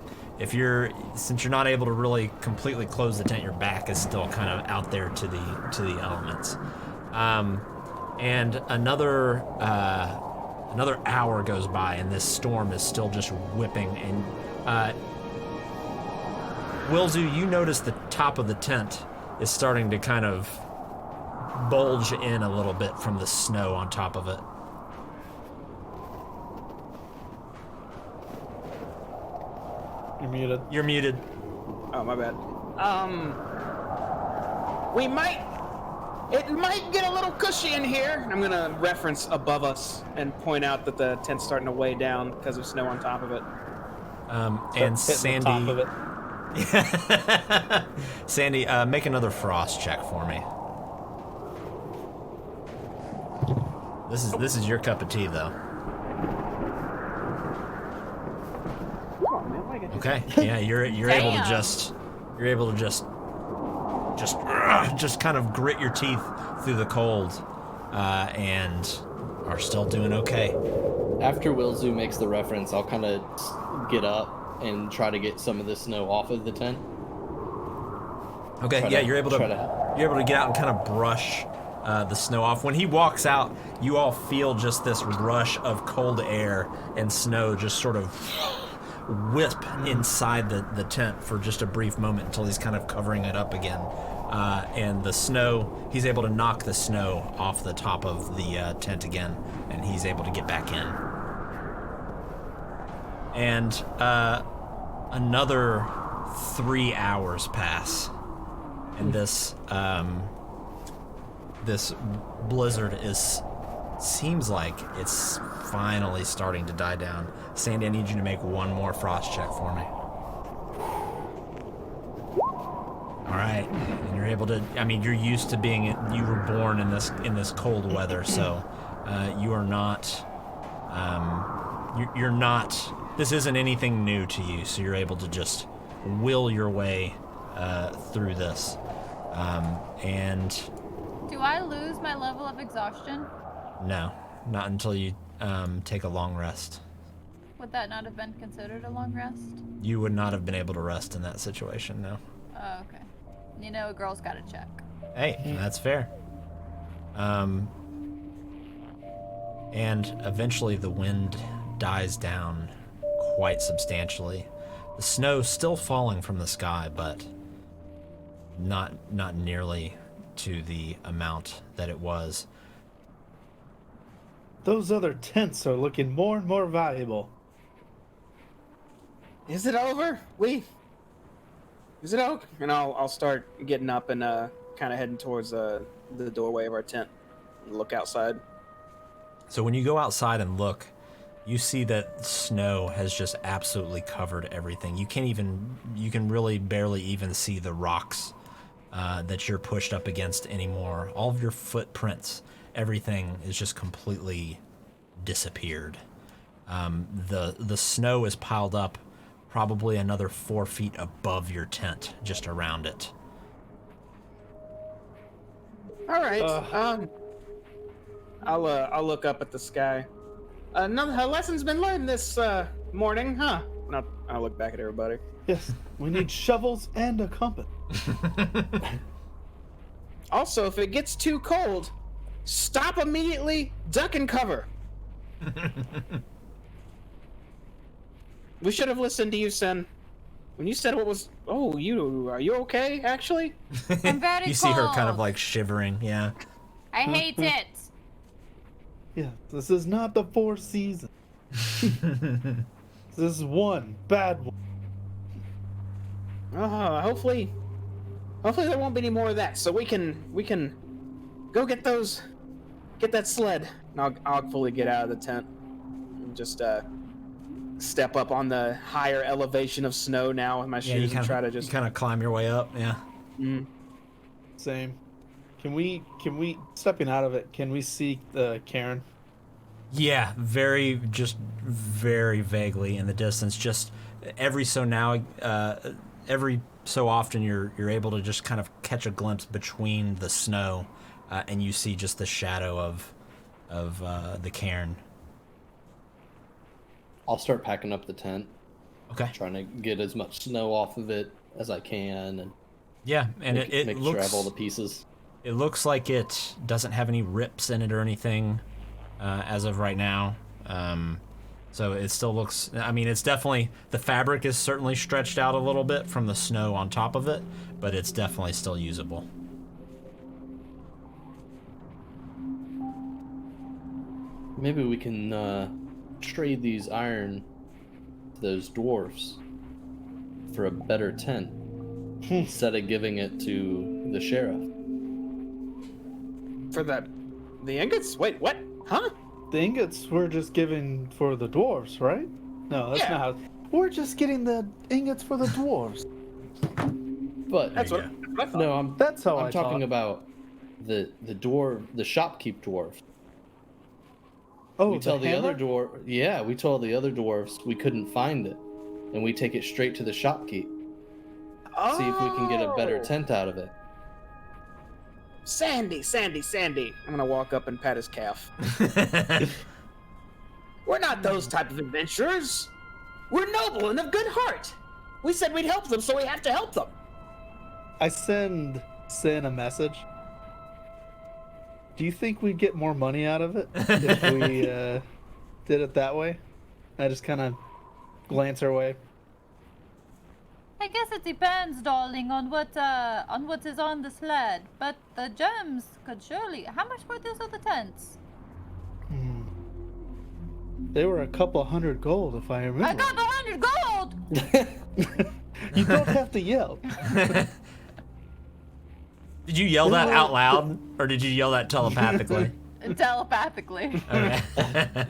since you're not able to really completely close the tent, your back is still kind of out there to the elements. And another hour goes by, and this storm is still just whipping. And Wilzu, you notice the top of the tent is starting to kind of bulge in a little bit from the snow on top of it. You're muted. You're muted. Oh, my bad. It might get a little cushy in here. I'm gonna reference above us and point out that the tent's starting to weigh down because of snow on top of it. And Hitting Sandy, the top of it. Sandy, make another frost check for me. This is your cup of tea, though. Okay. Yeah, you're able to just kind of grit your teeth through the cold, and are still doing okay. After Wilzu makes the reference, I'll kind of get up and try to get some of the snow off of the tent. Okay. You're able to get out and kind of brush the snow off. When he walks out, you all feel just this rush of cold air and snow just sort of whip inside the tent for just a brief moment until he's kind of covering it up again. And the snow, he's able to knock the snow off the top of the tent again, and he's able to get back in. And another 3 hours pass, and this blizzard seems like it's finally starting to die down. Sandy, I need you to make one more frost check for me. All right, and you're able to. I mean, you're used to being. You were born in this cold weather, so you are not. You're not. This isn't anything new to you, so you're able to just will your way through this, and Do I lose my level of exhaustion? No, not until you take a long rest. Would that not have been considered a long rest? You would not have been able to rest in that situation, no. Oh, okay. You know, a girl's got to check. Hey, that's fair. And eventually the wind dies down quite substantially. The snow's still falling from the sky, but not nearly to the amount that it was. Those other tents are looking more and more valuable. Is it over? Is it over? And I'll start getting up and kind of heading towards the doorway of our tent. Look outside. So when you go outside and look, you see that snow has just absolutely covered everything. You can really barely even see the rocks that you're pushed up against anymore. All of your footprints, everything is just completely disappeared. The snow is piled up probably another 4 feet above your tent, just around it. All right. I'll look up at the sky. Another lesson's been learned this morning, huh? And I'll look back at everybody. Yes, we need shovels and a compass. Also, if it gets too cold, stop immediately, duck and cover. We should have listened to you, Sen. When you said what was... Oh, are you okay, actually? I'm very You see her cold. kind of like shivering, yeah. I hate it. Yeah, this is not the Four Seasons. This is one bad one. Hopefully there won't be any more of that. So we can go get that sled. And I'll fully get out of the tent and just step up on the higher elevation of snow now with my shoes and try to just you kind of climb your way up, yeah. Same. Can we stepping out of it? Can we see the cairn? Yeah, very vaguely in the distance. Just every so often, you're able to just kind of catch a glimpse between the snow, and you see just the shadow of the cairn. I'll start packing up the tent, Okay. trying to get as much snow off of it as I can, and Yeah, and make it sure I looks have all the pieces. it looks like it doesn't have any rips in it or anything as of right now. So it still looks, I mean, it's definitely, the fabric is certainly stretched out a little bit from the snow on top of it, but it's definitely still usable. Maybe we can trade these iron to those dwarfs for a better tent instead of giving it to the sheriff. for the ingots. Wait, what? Huh? The ingots we're just giving for the dwarves, right? No, that's Yeah. not how. We're just getting the ingots for the dwarves. But That's what I thought. no, That's how I'm I talking thought. about the shopkeep dwarf. Oh, We tell the other hammer? dwarf, yeah, we told the other dwarves we couldn't find it, and we take it straight to the shopkeep. See if we can get a better Oh. tent out of it. Sandy. I'm gonna walk up and pat his calf. We're not those type of adventurers. We're noble and of good heart. We said we'd help them, so we have to help them. I send Sin a message. Do you think we'd get more money out of it if we did it that way? I just kind of glance our way. I guess it depends, darling, on what is on the sled. But the gems could surely. How much were those other tents? They were a couple hundred gold, if I remember. I got 100 gold. You don't have to yell. Did you yell that out loud, or did you yell that telepathically? Telepathically. Okay.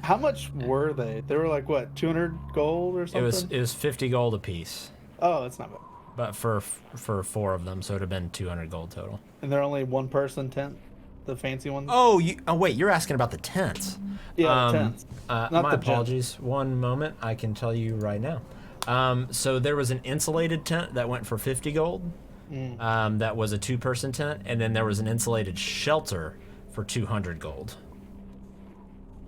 How much were they? They were like what, 200 gold or something? It was 50 gold apiece, Oh, that's not bad. but for 4 of them, so it'd have been 200 gold total. And they're only one person tent, the fancy ones. Oh, wait, you're asking about the tents. Yeah, the tents. Not My the gem. apologies. One moment, I can tell you right now. So there was an insulated tent that went for 50 gold. that was a 2-person tent, and then there was an insulated shelter for 200 gold.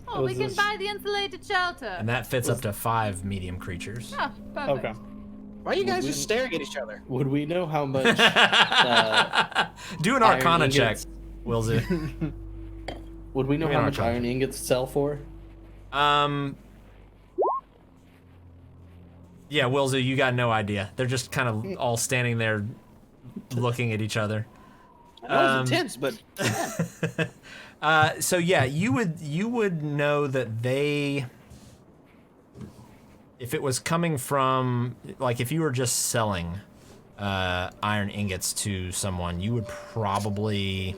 Oh, we can buy the insulated shelter. And that fits up to 5 medium creatures. Oh, perfect. Okay. Why are you guys just staring at each other? Would we know how much? Do an Iron Arcana check, ingots. Wilzu. Would we know Give me how an much Arcana. iron ingots sell for? Yeah, Wilzu, you got no idea. They're just kind of all standing there looking at each other. That was intense, but So yeah, you would know that they, if it was coming from, like, if you were just selling iron ingots to someone, you would probably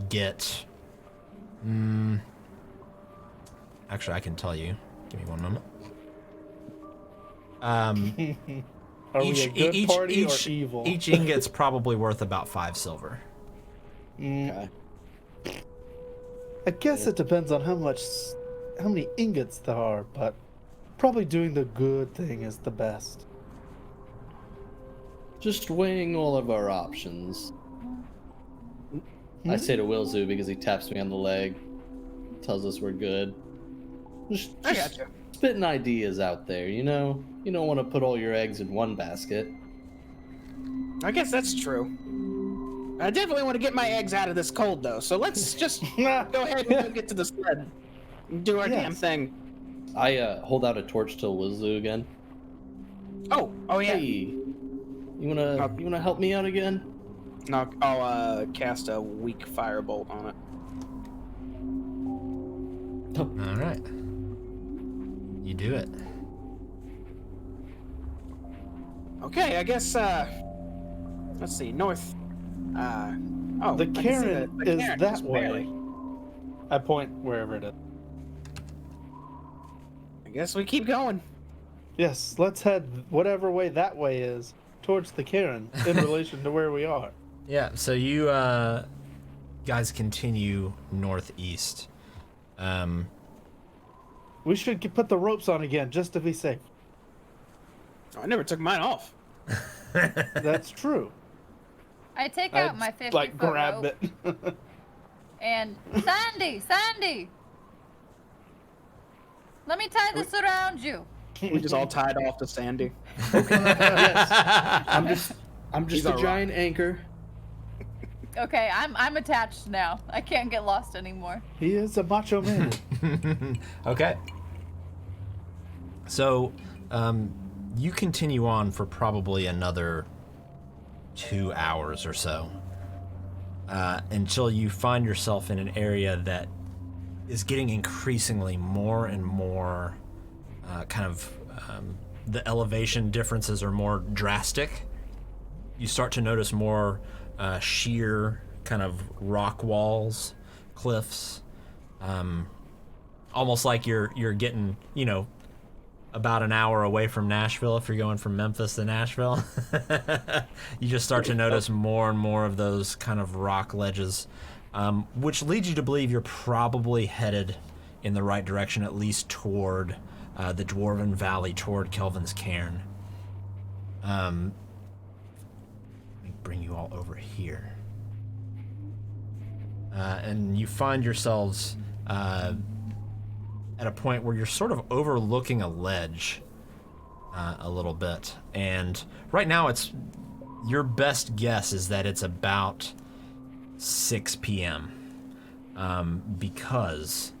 get. Actually, I can tell you. Give me one moment. Are we a good party or evil? Each ingot's probably worth about 5 silver. Okay. I guess it depends on how many ingots there are, but probably doing the good thing is the best. Just weighing all of our options. I say to Wilzu because he taps me on the leg, tells us we're good. Just I gotcha. spitting ideas out there, you know? You don't want to put all your eggs in one basket. I guess that's true. I definitely want to get my eggs out of this cold, though. So let's just go ahead and get to the sled and do our damn thing. I hold out a torch to Wilzu again. Oh yeah. Hey, you wanna help me out again? No, I'll cast a weak firebolt on it. All right. You do it. Okay, I guess. Let's see, north. The I can see cairn the is cairn that just way. barely. I point wherever it is. I guess we keep going. Yes, let's head whatever way that way is towards the cairn in relation to where we are. Yeah, so you guys continue northeast. We should put the ropes on again just to be safe. Oh, I never took mine off. That's true. I take out my 50 like foot grab rope it. and Sandy, let me tie this around you. We just all tied off to Sandy. I'm just He's a all giant anchor. Okay, I'm attached now. I can't get lost anymore. He is a macho man. Okay. So, you continue on for probably another 2 hours or so, until you find yourself in an area that is getting increasingly more and more the elevation differences are more drastic. You start to notice more sheer kind of rock walls, cliffs, almost like you're getting, about an hour away from Nashville if you're going from Memphis to Nashville. You just start to notice more and more of those kind of rock ledges, which leads you to believe you're probably headed in the right direction, at least toward the Dwarven Valley, toward Kelvin's Cairn. Let me bring you all over here. And you find yourselves at a point where you're sort of overlooking a ledge a little bit. And right now your best guess is that it's about 6 p.m. Because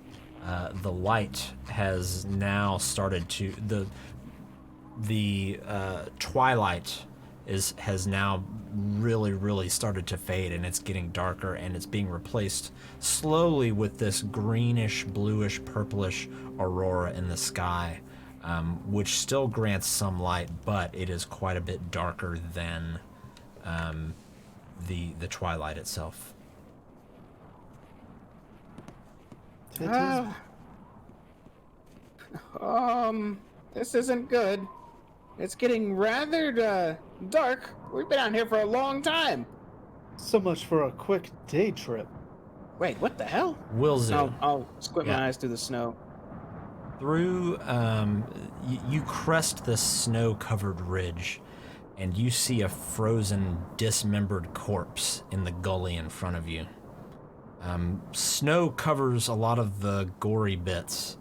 the light has now started to, the twilight has now really started to fade, and it's getting darker, and it's being replaced slowly with this greenish, bluish, purplish aurora in the sky, which still grants some light, but it is quite a bit darker than the twilight itself. This isn't good. It's getting rather dark. We've been out here for a long time. So much for a quick day trip. Wait, what the hell? Wilzu. I'll squint Yeah. my eyes through the snow. Through, you crest this snow-covered ridge, and you see a frozen, dismembered corpse in the gully in front of you. Snow covers a lot of the gory bits,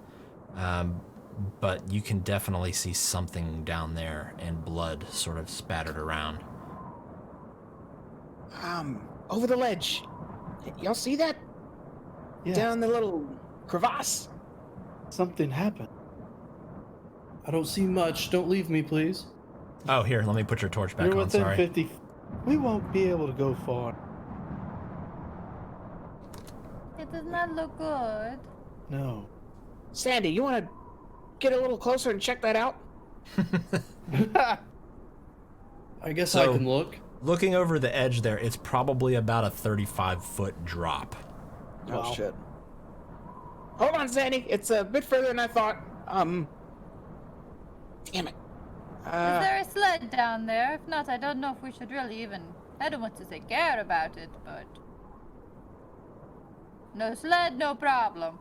but you can definitely see something down there and blood sort of spattered around. Over the ledge. Y'all see that? Yes. Down the little crevasse. Something happened. I don't see much. Don't leave me, please. Oh, here, let me put your torch back You're on, within sorry. 50. We won't be able to go far. It does not look good. No. Sandy, you want to get a little closer and check that out? I guess So- I can look. Looking over the edge there, it's probably about a 35-foot drop. Wow. Oh, shit. Hold on, Sandy. It's a bit further than I thought. Damn it. Is there a sled down there? If not, I don't know if we should really even... I don't want to say care about it, but... No sled, no problem.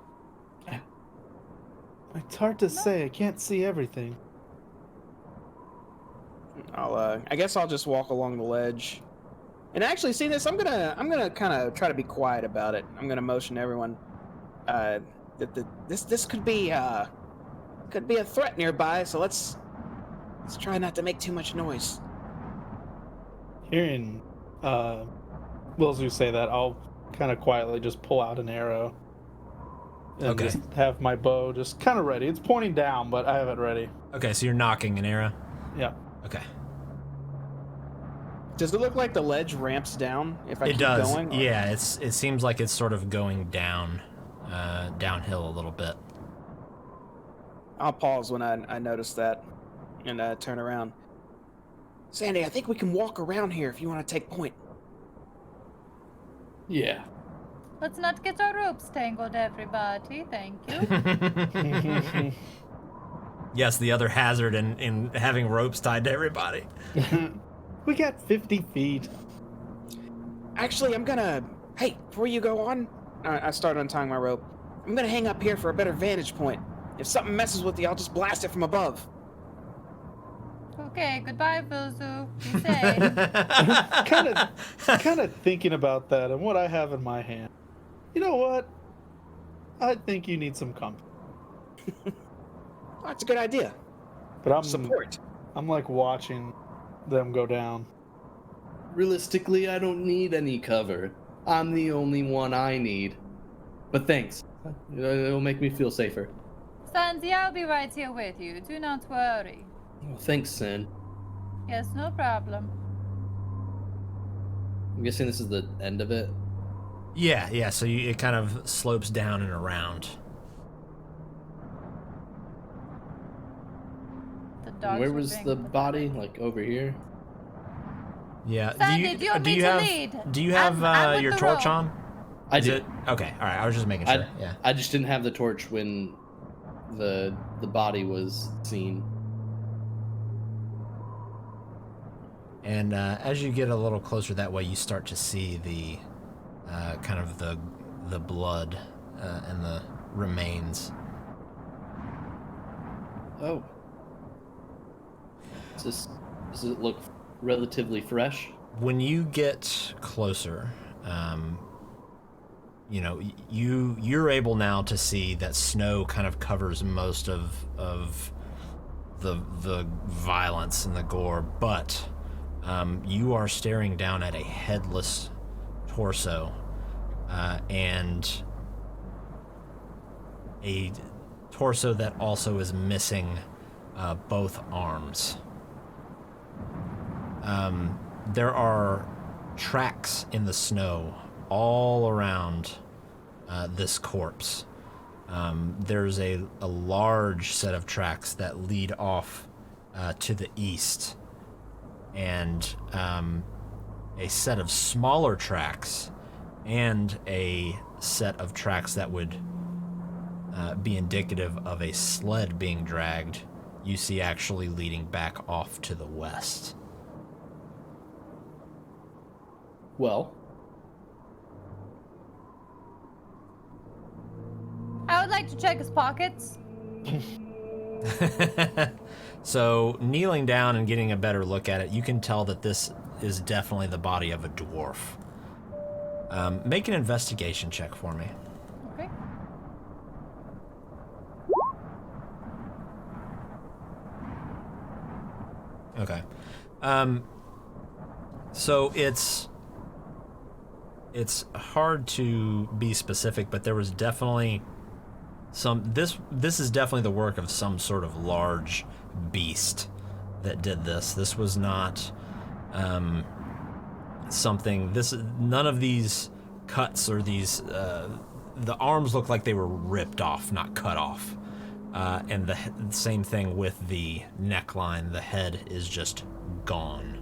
It's hard to say. I can't see everything. I guess I'll just walk along the ledge. And actually, see this? I'm gonna kind of try to be quiet about it. I'm gonna motion to everyone that this could be a threat nearby. So let's try not to make too much noise. Hearing Wilzu say that, I'll kind of quietly just pull out an arrow. And Okay. just have my bow just kind of ready. It's pointing down, but I have it ready. Okay, so you're knocking an arrow? Yeah. Okay. Does it look like the ledge ramps down if I It keep does. going? or- Yeah, it seems like it's sort of going down, downhill a little bit. I'll pause when I notice that and turn around. Sandy, I think we can walk around here if you want to take point. Yeah. Let's not get our ropes tangled, everybody. Thank you. Yes, the other hazard in having ropes tied to everybody. We got 50 feet. Actually, I'm gonna... Hey, before you go on, I start untying my rope. I'm gonna hang up here for a better vantage point. If something messes with you, I'll just blast it from above. Okay, goodbye, Vilzu. Be safe. kind of thinking about that and what I have in my hand. You know what? I think you need some company. Oh, that's a good idea. But Support. I'm like watching them go down. Realistically, I don't need any cover. I'm the only one I need. But thanks. It'll make me feel safer. Sandy, I'll be right here with you. Do not worry. Oh, thanks, Sin. Yes, no problem. I'm guessing this is the end of it. Yeah, so it kind of slopes down and around. The dogs Where are was being the pathetic. body? Like over here? Yeah. Sandy, do you want me to have, lead? Do you have I'm with your the torch rope. on? I Is do. it? Okay, alright, I was just making sure. Yeah. I just didn't have the torch when the body was seen. And as you get a little closer that way, you start to see the kind of the blood and the remains. Oh. Does it look relatively fresh? When you get closer, you're able now to see that snow kind of covers most of the violence and the gore, but you are staring down at a headless torso and a torso that also is missing both arms. There are tracks in the snow all around this corpse. There's a large set of tracks that lead off to the east, and a set of smaller tracks, and a set of tracks that would be indicative of a sled being dragged, you see actually leading back off to the west. Well, I would like to check his pockets. So, kneeling down and getting a better look at it, you can tell that this is definitely the body of a dwarf. Make an investigation check for me. Okay. Okay. So it's hard to be specific, but there was definitely this is definitely the work of some sort of large beast that did this. This was not none of these cuts or these the arms look like they were ripped off, not cut off. And the same thing with the neckline. The head is just gone.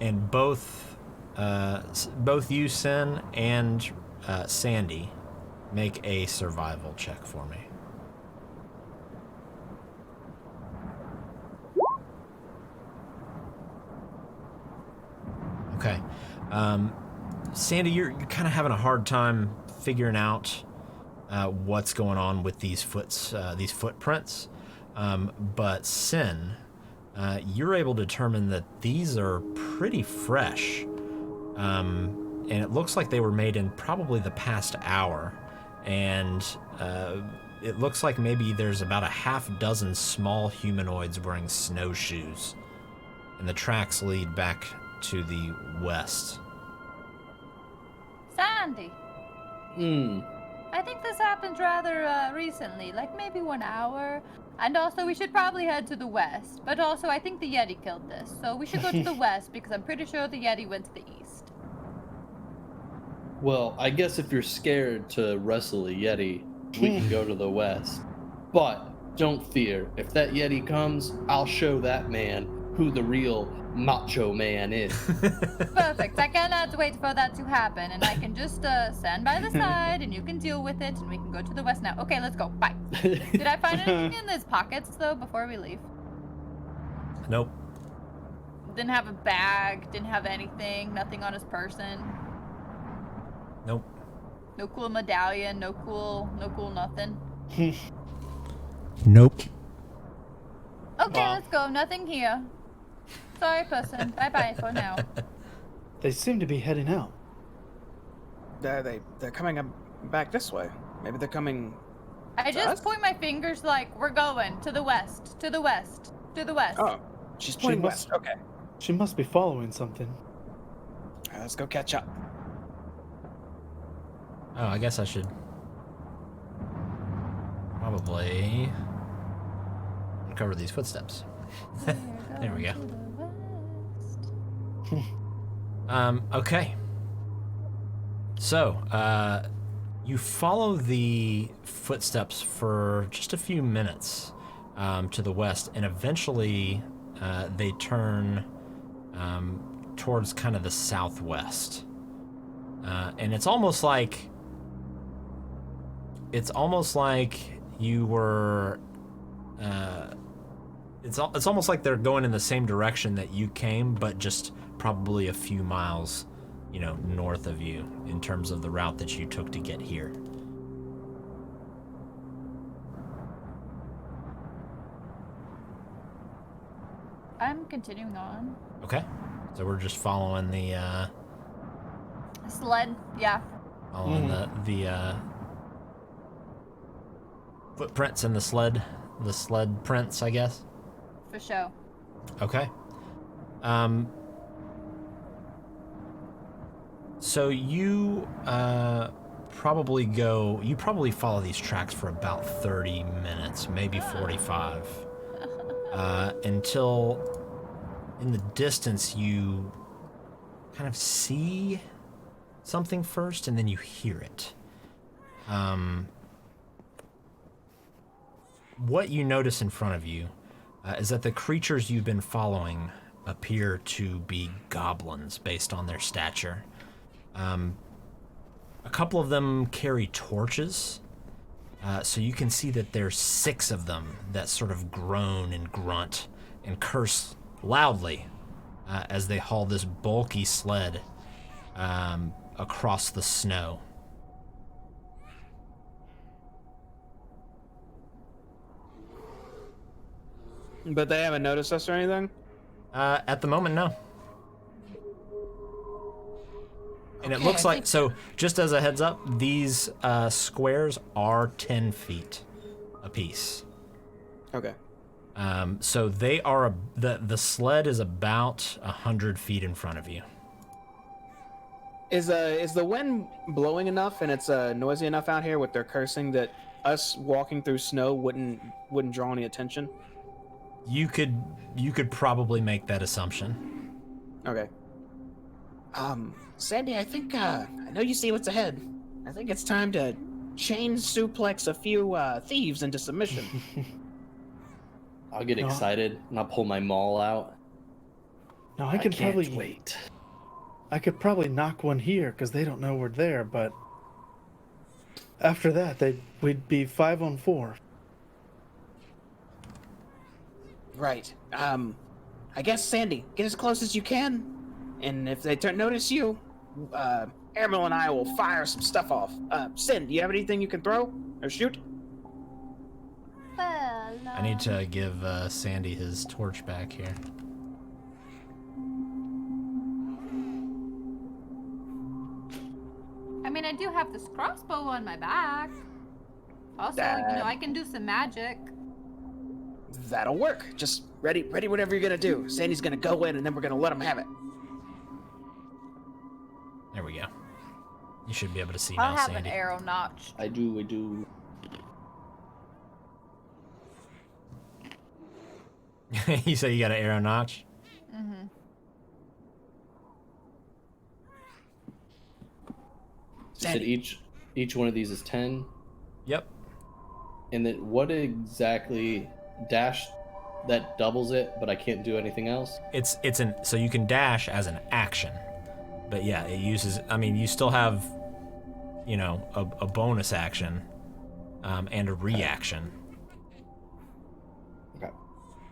And both you, Sin, and Sandy, make a survival check for me. Okay. Sandy, you're kind of having a hard time figuring out what's going on with these footprints. But Sin, you're able to determine that these are pretty fresh. And it looks like they were made in probably the past hour. And it looks like maybe there's about a half dozen small humanoids wearing snowshoes. And the tracks lead back to the west. Sandy. I think this happened rather recently, like maybe 1 hour. And also, we should probably head to the west. But also, I think the Yeti killed this, so we should go to the west because I'm pretty sure the Yeti went to the east. Well, I guess if you're scared to wrestle a Yeti, we can go to the west. But don't fear. If that Yeti comes, I'll show that man who the real macho man is. Perfect. I cannot wait for that to happen, and I can just stand by the side, and you can deal with it, and we can go to the west now. Okay, let's go. Bye. Did I find anything in his pockets, though, before we leave? Nope. Didn't have a bag, didn't have anything, nothing on his person. Nope. No cool medallion, no cool nothing. Nope. Okay, Wow. let's go. Nothing here. Sorry, person. Bye-bye for now. They seem to be heading out. They're coming back this way. Maybe they're coming. I To us? just point my fingers like, we're going to the west, to the west, to the west. Oh, she's pointing must- west. Okay. She must be following something. All right, let's go catch up. Oh, I guess I should probably uncover these footsteps. There we go. To the west. Okay. So, you follow the footsteps for just a few minutes to the west, and eventually they turn towards kind of the southwest. And it's almost like you were. It's almost like they're going in the same direction that you came, but just probably a few miles, north of you in terms of the route that you took to get here. I'm continuing on. Okay, so we're just following the Sled, yeah. the footprints and the sled prints, I guess. For sure. Okay. So you probably follow these tracks for about 30 minutes, maybe 45, until in the distance you kind of see something first, and then you hear it. What you notice in front of you is that the creatures you've been following appear to be goblins based on their stature. A couple of them carry torches, so you can see that there's 6 of them that sort of groan and grunt and curse loudly as they haul this bulky sled across the snow. But they haven't noticed us or anything? At the moment, no. And it Okay, looks I like, think- so just as a heads up, these squares are 10 feet apiece. Okay. So they are, the sled is about 100 feet in front of you. Is the wind blowing enough and it's noisy enough out here with their cursing that us walking through snow wouldn't draw any attention? You could probably make that assumption. Okay. Sandy, I think I know you see what's ahead. I think it's time to chain suplex a few thieves into submission. I'll get excited and I'll pull my maul out. No, I could can't probably wait. I could probably knock one here because they don't know we're there. But after that, we'd be 5 on 4. Right. I guess Sandy, get as close as you can, and if they notice you, Airmill and I will fire some stuff off. Sin, do you have anything you can throw or shoot? Well, I need to give Sandy his torch back here. I mean, I do have this crossbow on my back. Also, I can do some magic. That'll work. Just ready whatever you're gonna do. Sandy's gonna go in, and then we're gonna let him have it. There we go. You should be able to see I'll now, have Sandy. an arrow notched. I do. You say you got an arrow notch? Mm-hmm. You said each one of these is 10. Yep. And then what exactly dash that doubles it, but I can't do anything else? So you can dash as an action. But yeah, it uses, I mean, you still have, a bonus action and a reaction. Okay.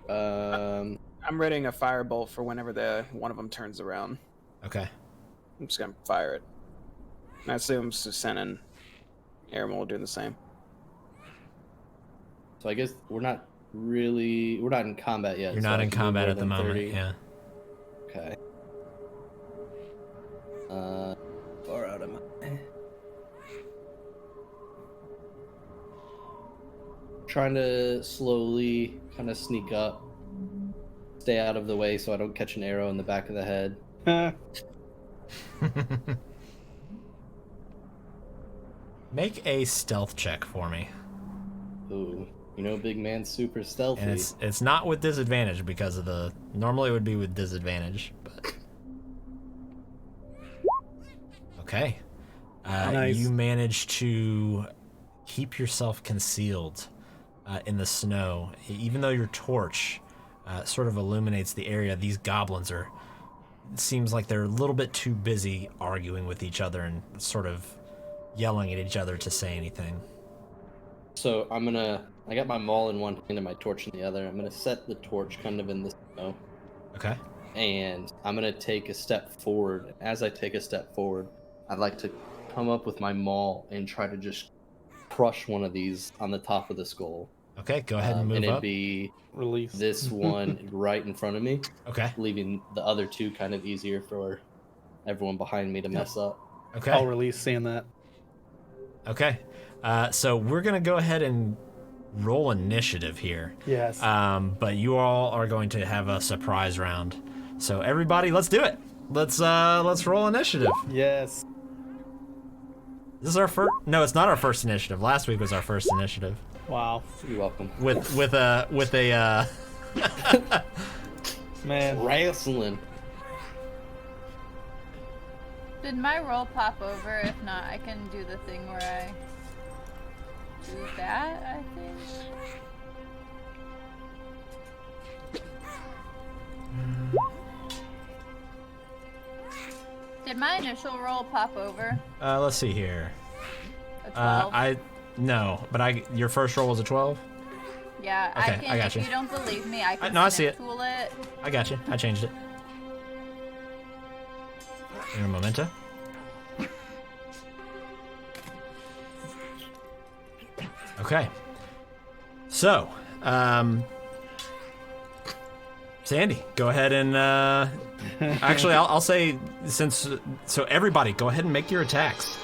I'm readying a firebolt for whenever one of them turns around. Okay. I'm just gonna fire it. I assume Susan and Airmill will do the same. So I guess we're not in combat yet. You're so not I in can do combat more at the than moment, 30. yeah. Okay. Far out of my... Trying to slowly kind of sneak up, stay out of the way so I don't catch an arrow in the back of the head. Make a stealth check for me. Ooh, big man's super stealthy. And it's not with disadvantage because of normally it would be with disadvantage, but okay. Nice. You manage to keep yourself concealed in the snow, even though your torch sort of illuminates the area. These goblins it seems like they're a little bit too busy arguing with each other and sort of yelling at each other to say anything. So I got my maul in one hand and my torch in the other. I'm gonna set the torch kind of in the snow. Okay. And I'm gonna take a step forward. As I take a step forward, I'd like to come up with my maul and try to just crush one of these on the top of the skull. Okay, go ahead and move and it'd up. be Release. this one right in front of me, Okay. leaving the other two kind of easier for everyone behind me to mess up. Okay. I'll release seeing that. Okay. So we're going to go ahead and roll initiative here. Yes. But you all are going to have a surprise round. So everybody, let's do it. Let's roll initiative. Yes. This is our first. No, it's not our first initiative. Last week was our first initiative. Wow. You're welcome. With a Man. Wrestling. Did my roll pop over? If not, I can do the thing where I do that, I think. Did my initial roll pop over? let's see here. A 12? No, but your first roll was a 12? Yeah, Okay, I can. I got If you. you don't believe me, I can no, I see snip it. tool it. I got you. I changed it. In a memento. Okay. So, Sandy, go ahead and actually, I'll say so everybody, go ahead and make your attacks.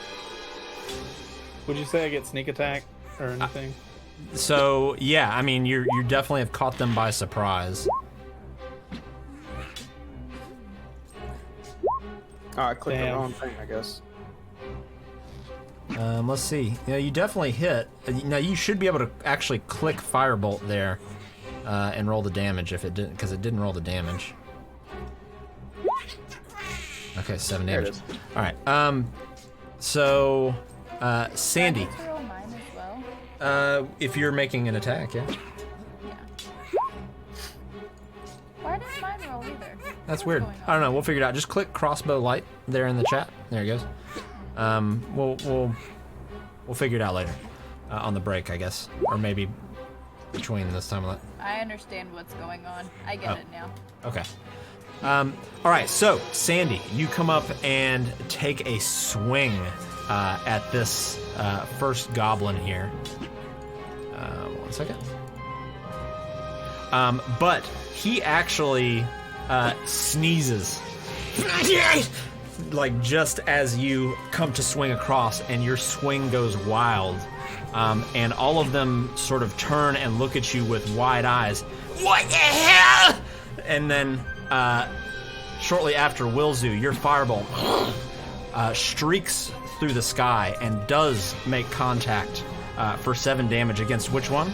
Would you say I get sneak attack or anything? So yeah, I mean you definitely have caught them by surprise. Oh, I clicked the Damn. wrong thing, I guess. Let's see. Yeah, you definitely hit. Now you should be able to actually click Firebolt there and roll the damage if it didn't, because it didn't roll the damage. Okay, 7 There it damage. is. All right. So Sandy, Do I need to roll mine as well? if you're making an attack, yeah. Yeah. Why didn't mine roll either? That's What's weird. going I on? don't know. We'll figure it out. Just click crossbow light there in the chat. There it goes. We'll figure it out later on the break, I guess, or maybe between this time and that. I understand what's going on. I get it now. Okay. All right. So Sandy, you come up and take a swing at this first goblin here. 1 second. But he actually sneezes. Like just as you come to swing across and your swing goes wild, and all of them sort of turn and look at you with wide eyes. What the hell? And then shortly after, Wilzu, your fireball streaks through the sky and does make contact for 7 damage against which one?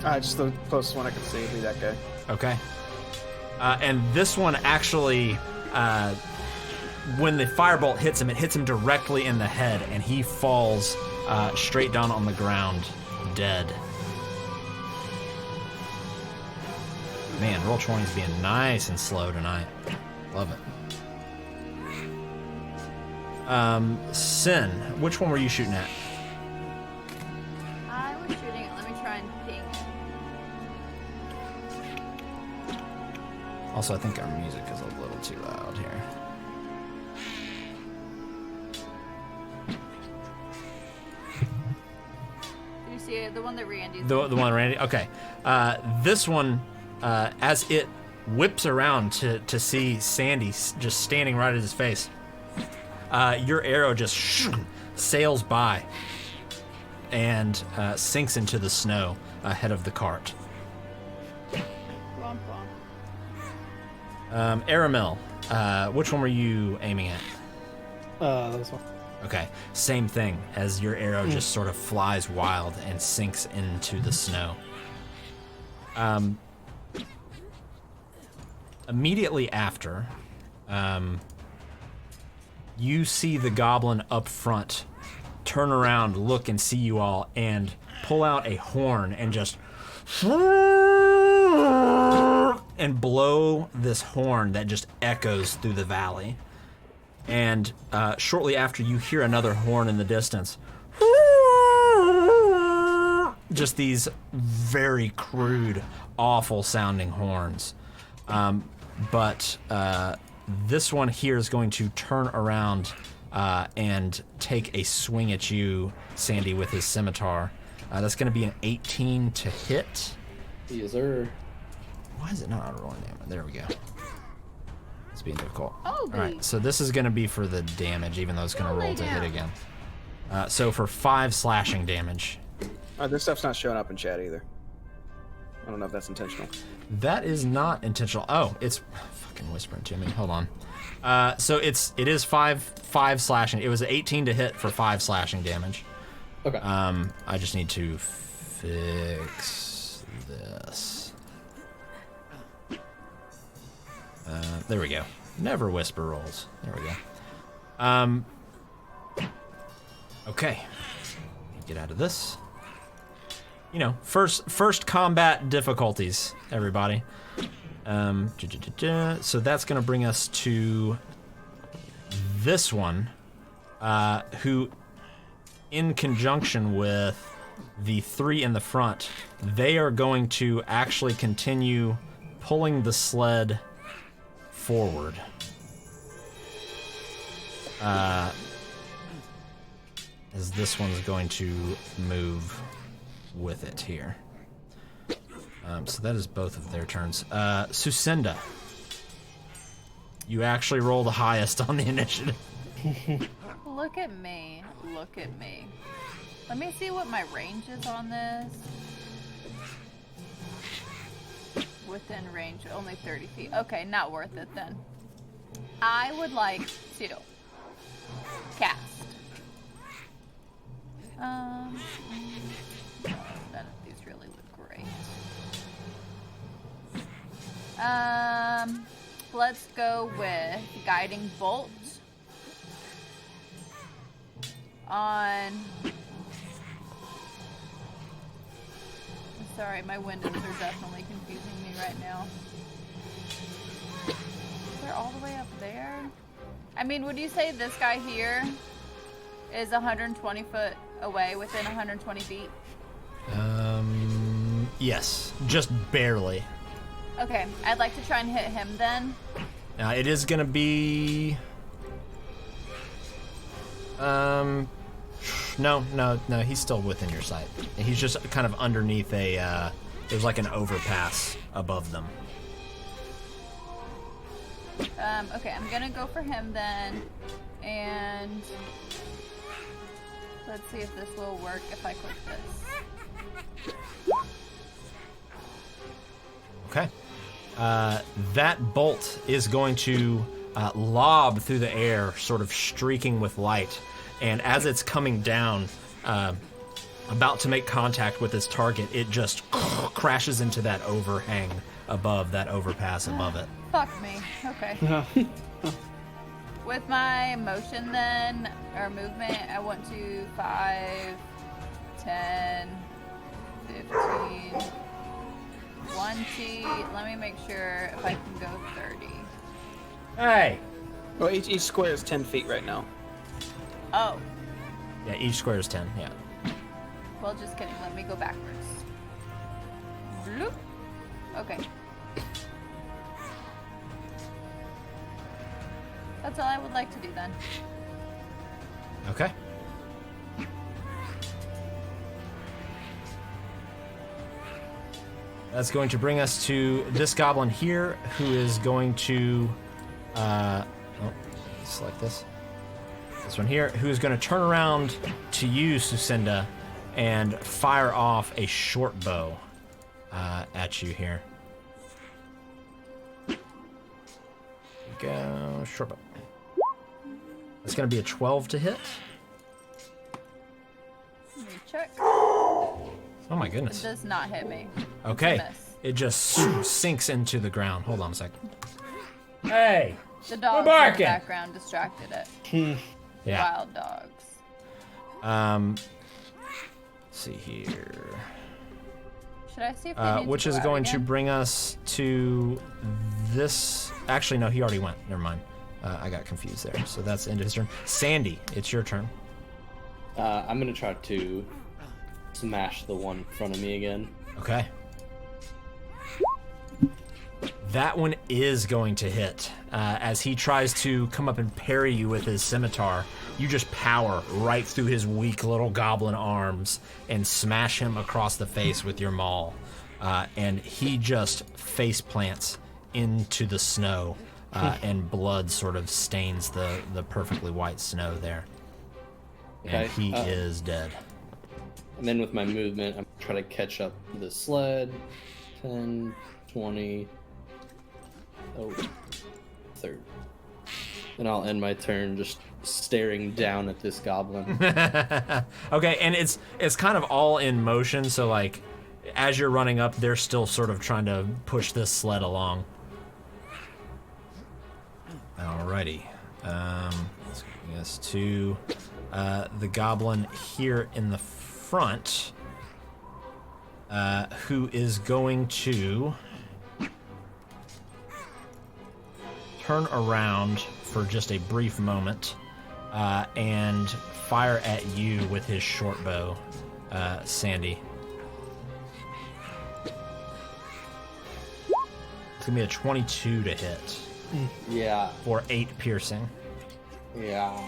Just the closest one I can see would be that guy. Okay. And this one actually, when the firebolt hits him, it hits him directly in the head, and he falls straight down on the ground, dead. Man, Roll20's being nice and slow tonight. Love it. Sin, which one were you shooting at? I was shooting it. Let me try and ping. Also, I think our music is a little too loud here. Do you see it? The one that Randy's The one Randy? Okay. This one, as it whips around to see Sandy just standing right at his face, your arrow just sails by and sinks into the snow ahead of the cart. Womp womp. Aramil, which one were you aiming at? This one. Okay, same thing, as your arrow just sort of flies wild and sinks into the snow. Immediately after, you see the goblin up front turn around, look, and see you all, and pull out a horn and just and blow this horn that just echoes through the valley. And shortly after, you hear another horn in the distance. Just these very crude, awful sounding horns. But this one here is going to turn around and take a swing at you, Sandy, with his scimitar. That's going to be an 18 to hit. Yes, sir. Why is it not auto-rolling damage? There we go. It's being difficult. Oh, All right, so this is going to be for the damage, even though it's going to roll to hit again. So for 5 slashing damage. This stuff's not showing up in chat either. I don't know if that's intentional. That is not intentional. Oh, it's fucking whispering to me. Hold on. So it is 5 slashing. It was 18 to hit for 5 slashing damage. Okay. I just need to fix this. There we go. Never whisper rolls. There we go. Okay. Get out of this. You know, first combat difficulties, everybody. So that's gonna bring us to this one, who, in conjunction with the 3 in the front, they are going to actually continue pulling the sled forward. As this one's going to move with it here. So that is both of their turns. Sucinda. You actually roll the highest on the initiative. Look at me. Look at me. Let me see what my range is on this. Within range, only 30 feet. Okay, not worth it then. I would like to cast. None of these really look great. Let's go with Guiding Bolt on... Sorry, my windows are definitely confusing me right now. They're all the way up there? I mean, would you say this guy here is 120 foot away, within 120 feet? Yes, just barely. Okay, I'd like to try and hit him then. It is gonna be... No, he's still within your sight. He's just kind of underneath a, there's like an overpass above them. Okay, I'm gonna go for him then, and let's see if this will work if I click this. Okay. That bolt is going to lob through the air, sort of streaking with light. And as it's coming down, about to make contact with its target, it just crashes into that overhang above, that overpass above it. Fuck me. Okay. With my motion then, or movement, I want to 5, 10, 15, 20. Let me make sure if I can go 30. Hey! Well, each square is 10 feet right now. Oh. Yeah, each square is 10, yeah. Well, just kidding. Let me go backwards. Bloop. Okay. That's all I would like to do then. Okay. That's going to bring us to this goblin here, who is going to, select this. This one here, who is going to turn around to you, Sucinda, and fire off a short bow at you here. There we go, short bow. It's going to be a 12 to hit. Let me check. Oh my It goodness. does not hit me. Okay, It's a miss. it just sinks into the ground. Hold on a second. Hey! The dogs in the barking. background distracted it. Yeah. Wild dogs. Let's see here. Should I see if they need Which to is go out going to again? bring us to this. Actually, no, he already went. Never mind. I got confused there. So that's the end of his turn. Sandy, it's your turn. I'm gonna try to smash the one in front of me again. Okay. That one is going to hit. As he tries to come up and parry you with his scimitar, you just power right through his weak little goblin arms and smash him across the face with your maul. And he just face plants into the snow, and blood sort of stains the perfectly white snow there. And Okay, he is dead. And then with my movement, I'm trying to catch up the sled. 10, 20, 30. And I'll end my turn just staring down at this goblin. Okay, and it's kind of all in motion, so like as you're running up, they're still sort of trying to push this sled along. Alrighty. Let's bring us to the goblin here in the front, who is going to turn around for just a brief moment and fire at you with his short bow, Sandy. It's gonna be a 22 to hit Yeah, for 8 piercing. yeah.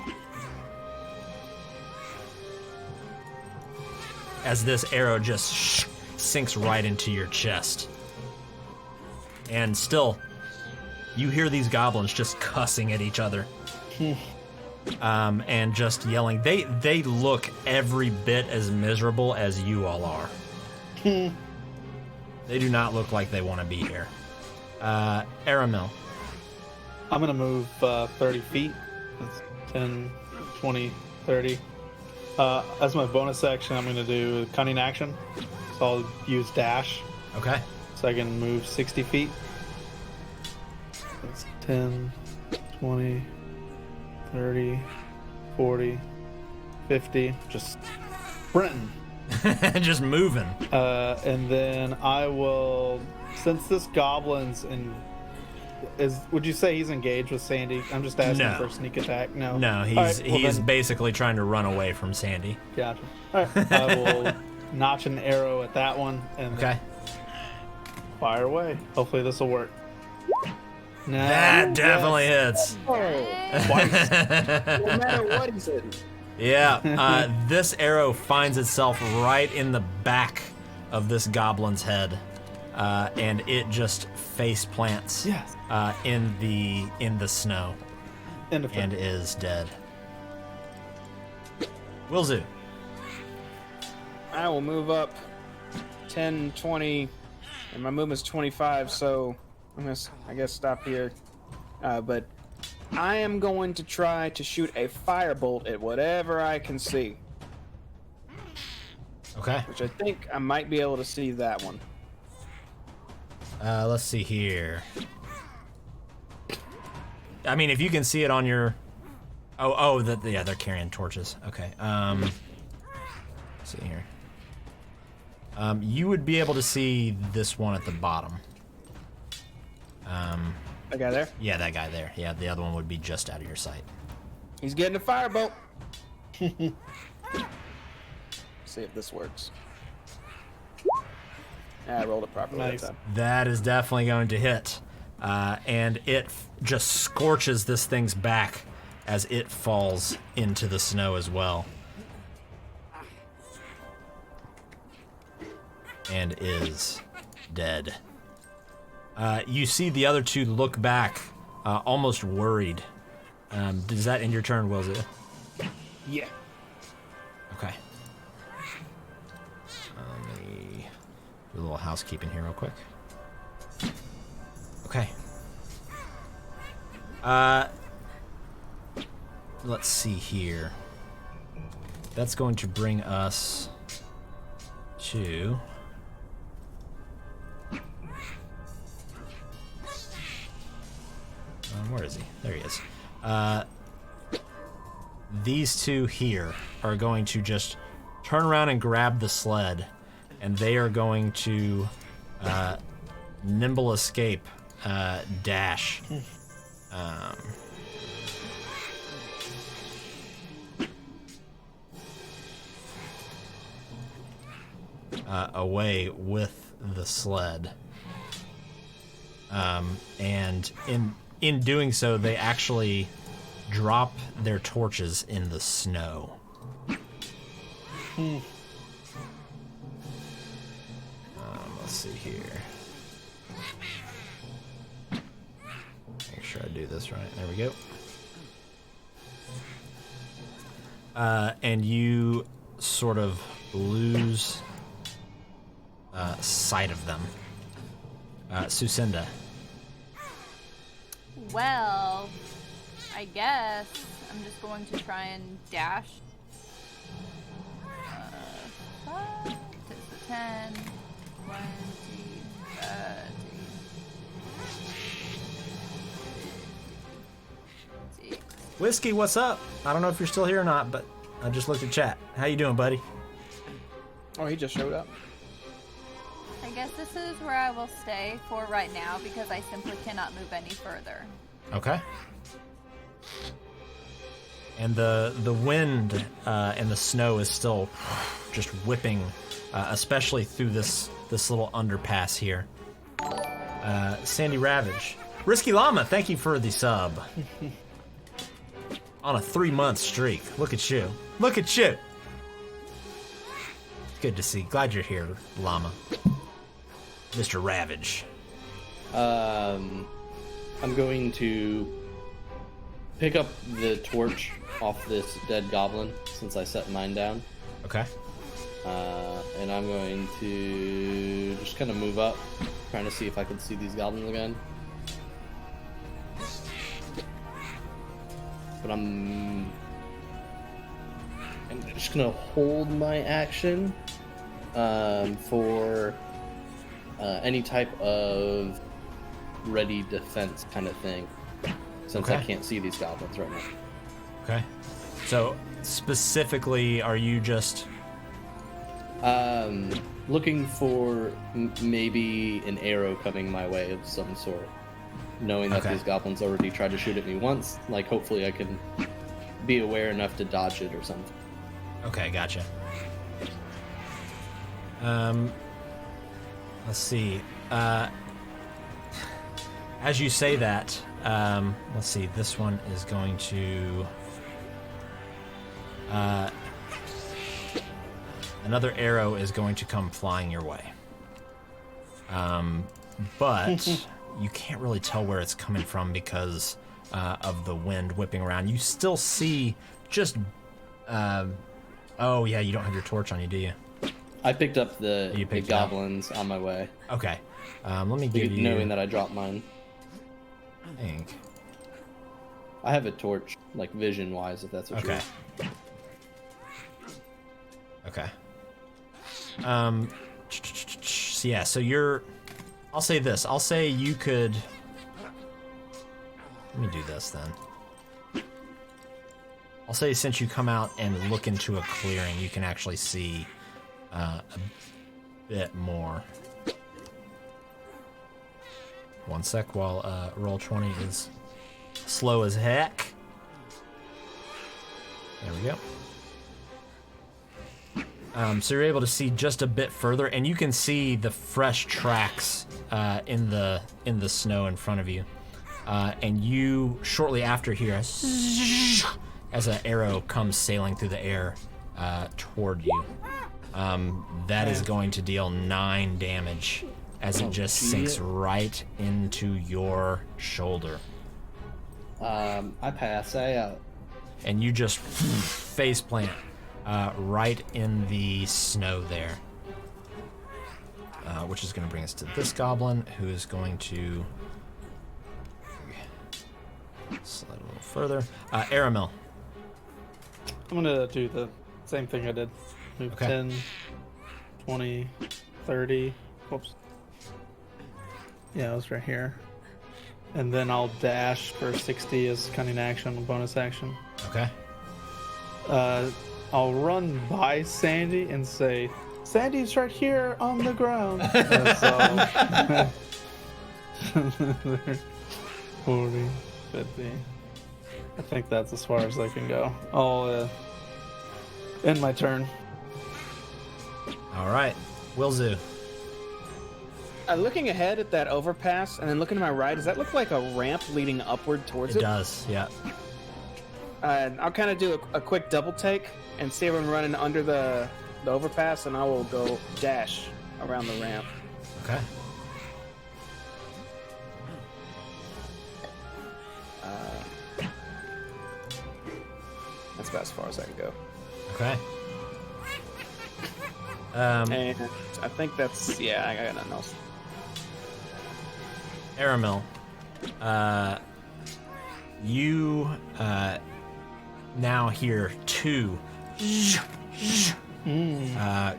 As this arrow just sinks right into your chest. And still, you hear these goblins just cussing at each other. And just yelling. They look every bit as miserable as you all are. They do not look like they want to be here. Aramil. I'm going to move 30 feet. That's 10, 20, 30. As my bonus action, I'm going to do cunning action. So I'll use dash. Okay. So I can move 60 feet. That's 10, 20, 30, 40, 50. Just sprinting. Just moving. And then I will, since this goblin's in, would you say he's engaged with Sandy? I'm just asking No. for a sneak attack. No. No, he's All right, well he's then- basically trying to run away from Sandy. Gotcha. All right. I will notch an arrow at that one and Okay. fire away. Hopefully this will work. Nah, That definitely hits. Oh, Twice. no matter what he's in. Yeah, this arrow finds itself right in the back of this goblin's head, and it just face plants Yes. in the snow End of and turn. is dead. Wilzu. I will move up 10, 20, and my movement's 25, so I'm gonna, I guess, stop here. But I am going to try to shoot a firebolt at whatever I can see, Okay. which I think I might be able to see that one. Let's see here. I mean, if you can see it on your... Oh, yeah, they're carrying torches. Okay. Let's see here. You would be able to see this one at the bottom. That guy there? Yeah, that guy there. Yeah, the other one would be just out of your sight. He's getting a firebolt. See if this works. I rolled it properly Nice. that time. That is definitely going to hit. And it just scorches this thing's back as it falls into the snow as well. And is dead. You see the other two look back, almost worried. Does that end your turn, Wills it? Yeah. Okay. Let me do a little housekeeping here real quick. Okay. Let's see here. That's going to bring us to... where is he? There he is. These two here are going to just turn around and grab the sled, and they are going to nimble escape dash. Away with the sled. And in doing so, they actually drop their torches in the snow. Let's see here. Make sure I do this right. There we go. And you sort of lose sight of them. Sucinda. Well, I guess I'm just going to try and dash. 5, 10, 20, 30. Whiskey, what's up? I don't know if you're still here or not, but I just looked at chat. How you doing, buddy? Oh, he just showed up. I guess this is where I will stay for right now because I simply cannot move any further. Okay. And the wind and the snow is still just whipping, especially through this little underpass here. Sandy Ravage. Risky Llama, thank you for the sub. On a 3-month streak. Look at you. Look at you. Good to see. Glad you're here, Llama. Mr. Ravage. I'm going to pick up the torch off this dead goblin since I set mine down. Okay. And I'm going to just kind of move up, trying to see if I can see these goblins again. But I'm just gonna hold my action for any type of ready defense kind of thing, since I Okay. can't see these goblins right now. Okay. So, specifically, are you just... Looking for maybe an arrow coming my way of some sort, knowing that Okay. these goblins already tried to shoot at me once. Like, hopefully I can be aware enough to dodge it or something. Okay, gotcha. Let's see. As you say that, let's see. This one is going to. Another arrow is going to come flying your way. But you can't really tell where it's coming from because of the wind whipping around. You still see just. Oh yeah, you don't have your torch on you, do you? I picked up the picked it up. goblins on my way, Okay. Let me give you. knowing that I dropped mine. I think. I have a torch, like vision-wise, if that's what Okay. you Okay. So yeah, so you're. I'll say this. I'll say you could. Let me do this then. I'll say since you come out and look into a clearing, you can actually see a bit more. One sec while roll 20 is slow as heck. There we go. So you're able to see just a bit further, and you can see the fresh tracks in the snow in front of you. And you shortly after hear as an arrow comes sailing through the air toward you. That is going to deal 9 damage as it just sinks right into your shoulder. I pass out. And you just face plant right in the snow there. Which is going to bring us to this goblin, who is going to slide a little further. Aramil. I'm gonna do the same thing I did. Move Okay. 10, 20, 30. Whoops. Yeah, it was right here. And then I'll dash for 60 as cunning action, bonus action. Okay. I'll run by Sandy and say, Sandy's right here on the ground. That's all. 40, 50. I think that's as far as I can go. I'll end my turn. All right. Wilzu. Looking ahead at that overpass and then looking to my right, does that look like a ramp leading upward towards It it? does, yeah. I'll kind of do a quick double take and see if I'm running under the overpass, and I will go dash around the ramp. Okay. That's about as far as I can go. Okay. And I think that's, yeah, I got nothing else. Aramil, you now hear 2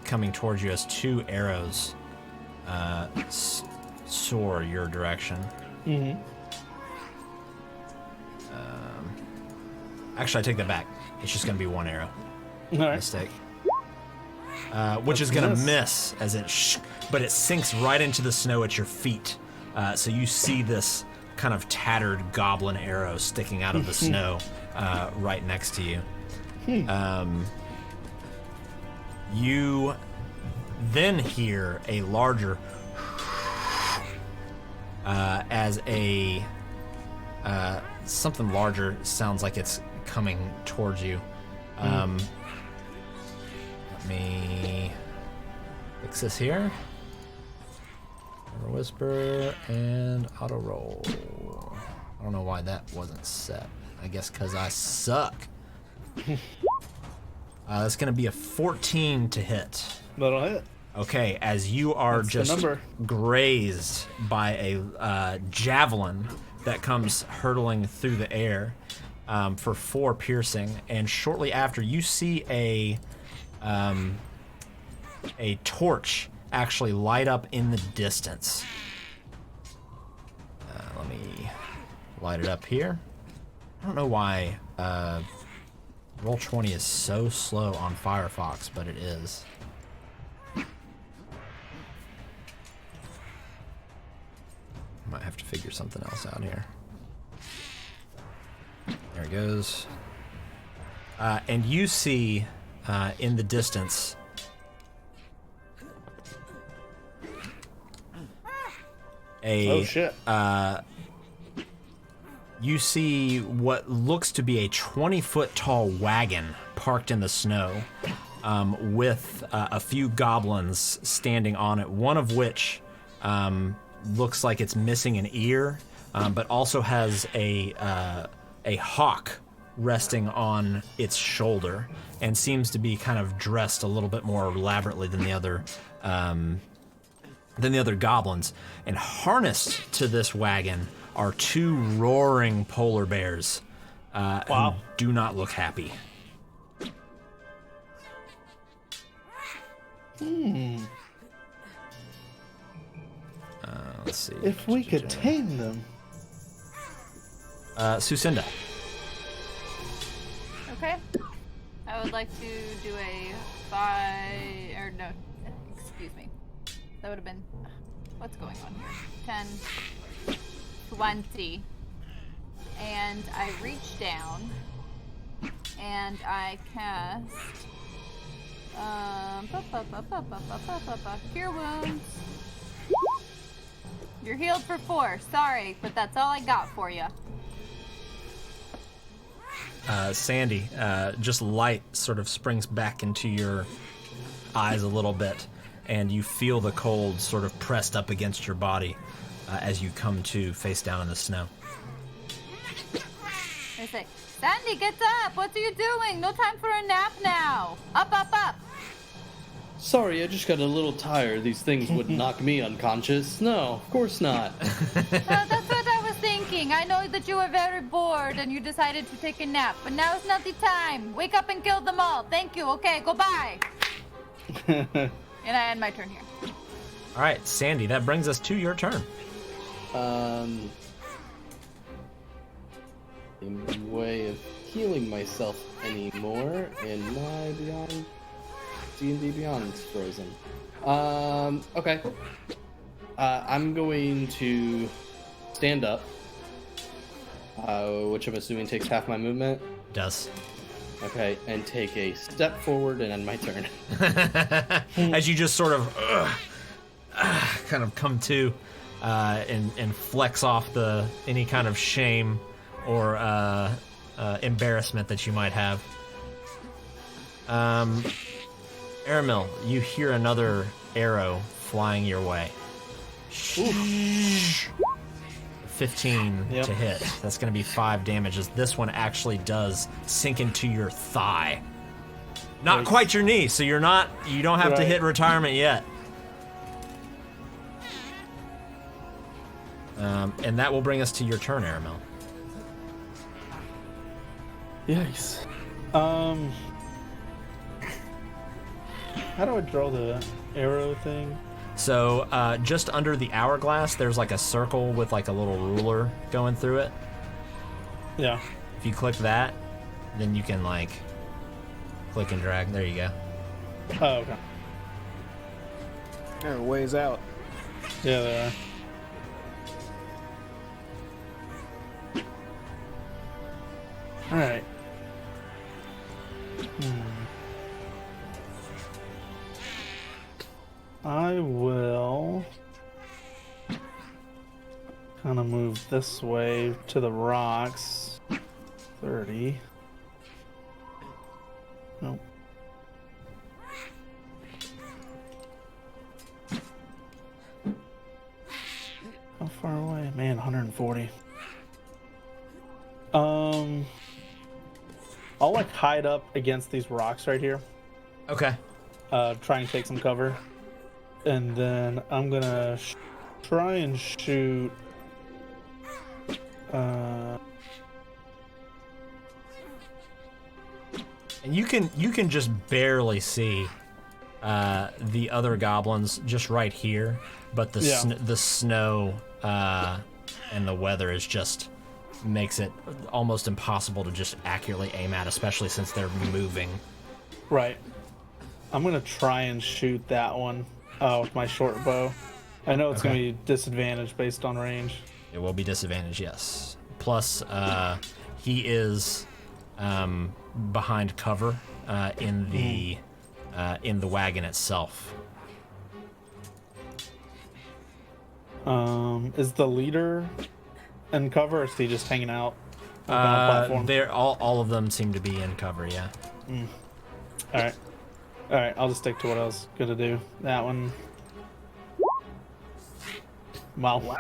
coming towards you as 2 arrows soar your direction. Mm-hmm. Actually, I take that back. It's just going to be 1 arrow. All right. Mistake. Which is going to miss as it, but it sinks right into the snow at your feet. So you see this kind of tattered goblin arrow sticking out of the snow right next to you. You then hear a larger as a something larger sounds like it's coming towards you. Let me Fix this here. Whisper and auto roll. I don't know why that wasn't set. I guess because I suck. That's going to be a 14 to hit. That'll hit. Okay, as you are That's the just number. grazed by a javelin that comes hurtling through the air for 4 piercing, and shortly after you see a torch actually light up in the distance. Let me light it up here. I don't know why Roll20 is so slow on Firefox, but it is. Might have to figure something else out here. There it goes. And you see in the distance Oh shit. you see what looks to be a 20-foot tall wagon parked in the snow with a few goblins standing on it, one of which looks like it's missing an ear, but also has a hawk resting on its shoulder and seems to be kind of dressed a little bit more elaborately than the other goblins. And harnessed to this wagon are 2 roaring polar bears who do not look happy. Let's see. If we could tame them. Sucinda. Okay. I would like to do a excuse me. That would have been, what's going on here? 10, 20. And I reach down and I cast Cure Wounds. You're healed for 4. Sorry, but that's all I got for you. Sandy, just light sort of springs back into your eyes a little bit, and you feel the cold sort of pressed up against your body as you come to face down in the snow. I say, Sandy, get up! What are you doing? No time for a nap now! Up, up, up! Sorry, I just got a little tired. These things would knock me unconscious. No, of course not. That's what I was thinking. I know that you were very bored and you decided to take a nap, but now is not the time. Wake up and kill them all. Thank you. Okay, goodbye. And I end my turn here. All right, Sandy, that brings us to your turn. In way of healing myself anymore, and my Beyond D&D Beyond's frozen. Okay. I'm going to stand up, which I'm assuming takes half my movement. Does. Okay, and take a step forward and end my turn. As you just sort of kind of come to and flex off any kind of shame or embarrassment that you might have. Aramil, you hear another arrow flying your way. 15 to hit. That's going to be 5 damage, as this one actually does sink into your thigh. Not quite your knee, so you don't have to hit retirement yet. And that will bring us to your turn, Aramil. Yikes. How do I draw the arrow thing? So, just under the hourglass, there's like a circle with like a little ruler going through it. Yeah. If you click that, then you can like click and drag. There you go. Oh, okay. They're ways out. Yeah, they are. Alright. I will kind of move this way to the rocks. 30. Nope. man, 140. I'll like hide up against these rocks right here. Okay. Try and take some cover, and then I'm gonna try and shoot. And you can just barely see the other goblins just right here, but the snow and the weather is just makes it almost impossible to just accurately aim at, especially since they're moving. Right. I'm gonna try and shoot that one with my short bow. I know it's gonna be disadvantaged based on range. It will be disadvantaged, yes. Plus, he is behind cover in the wagon itself. Is the leader in cover, or is he just hanging out on the platform? They're all of them seem to be in cover, yeah. All right. I'll just stick to what I was gonna do. That one. Wow.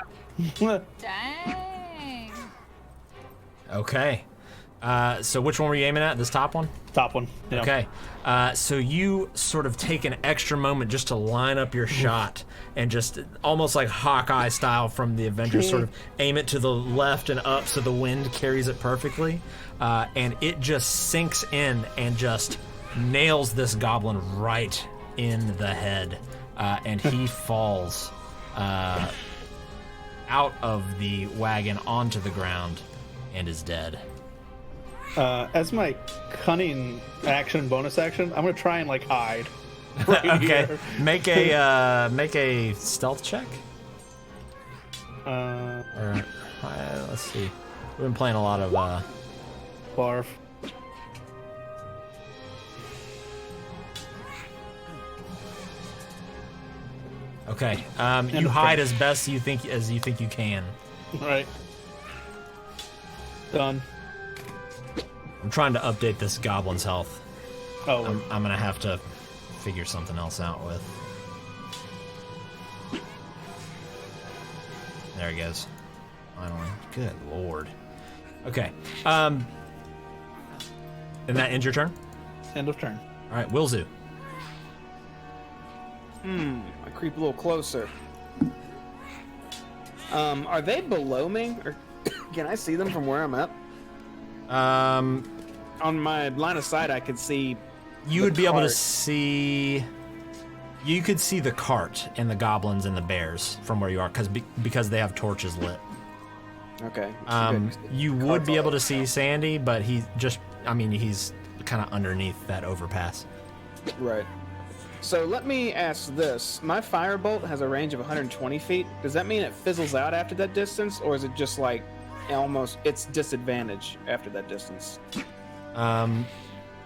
Dang. Okay. So which one were you aiming at? This top one? Top one. Yeah. Okay. So you sort of take an extra moment just to line up your shot and just almost like Hawkeye style from the Avengers, sort of aim it to the left and up so the wind carries it perfectly. And it just sinks in and just nails this goblin right in the head. And he falls out of the wagon onto the ground and is dead. As my cunning action bonus action, I'm gonna try and like hide. Right Okay. here. Make a stealth check. Or let's see. We've been playing a lot of Barf. Okay. You hide as best you think you can. Right. Done. I'm trying to update this goblin's health. Oh, I'm gonna have to figure something else out with. There he goes. Finally. Good lord. Okay. And that ends your turn? end of turn. All right, Wilzu. I creep a little closer. Are they below me, or can I see them from where I'm at? On my line of sight, I could see. You the would be able to cart. see. You could see the cart and the goblins and the bears from where you are, because they have torches lit. Okay. You would be able to see Sandy, but he's kind of underneath that overpass. Right. So let me ask this: my firebolt has a range of 120 feet. Does that mean it fizzles out after that distance, or is it just like almost it's disadvantage after that distance?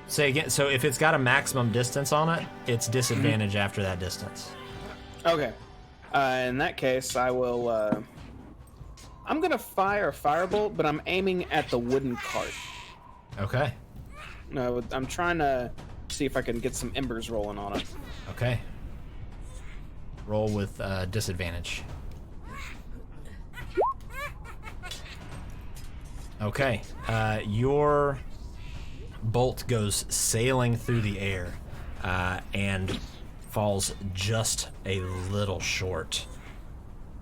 Say again. So if it's got a maximum distance on it, it's disadvantage after that distance. Okay. In that case, I will. I'm gonna fire a firebolt, but I'm aiming at the wooden cart. Okay. No, I'm trying to see if I can get some embers rolling on it. Okay. Roll with disadvantage. Okay. Your bolt goes sailing through the air and falls just a little short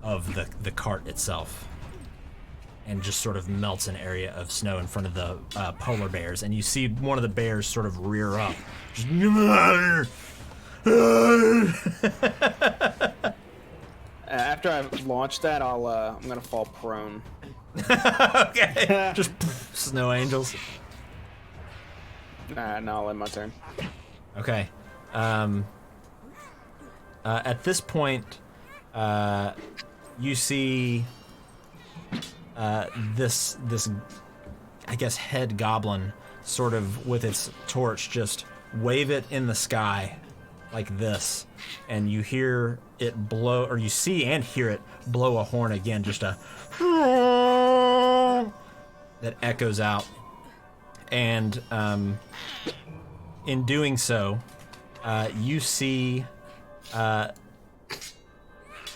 of the cart itself, and just sort of melts an area of snow in front of the polar bears, and you see one of the bears sort of rear up. Just, After I've launched that, I'm gonna fall prone. okay. Just snow angels. No, I'll end my turn. Okay. At this point, you see this I guess head goblin sort of with its torch just wave it in the sky like this, and you hear it blow, or you see and hear it blow a horn again, just a that echoes out, and in doing so, you see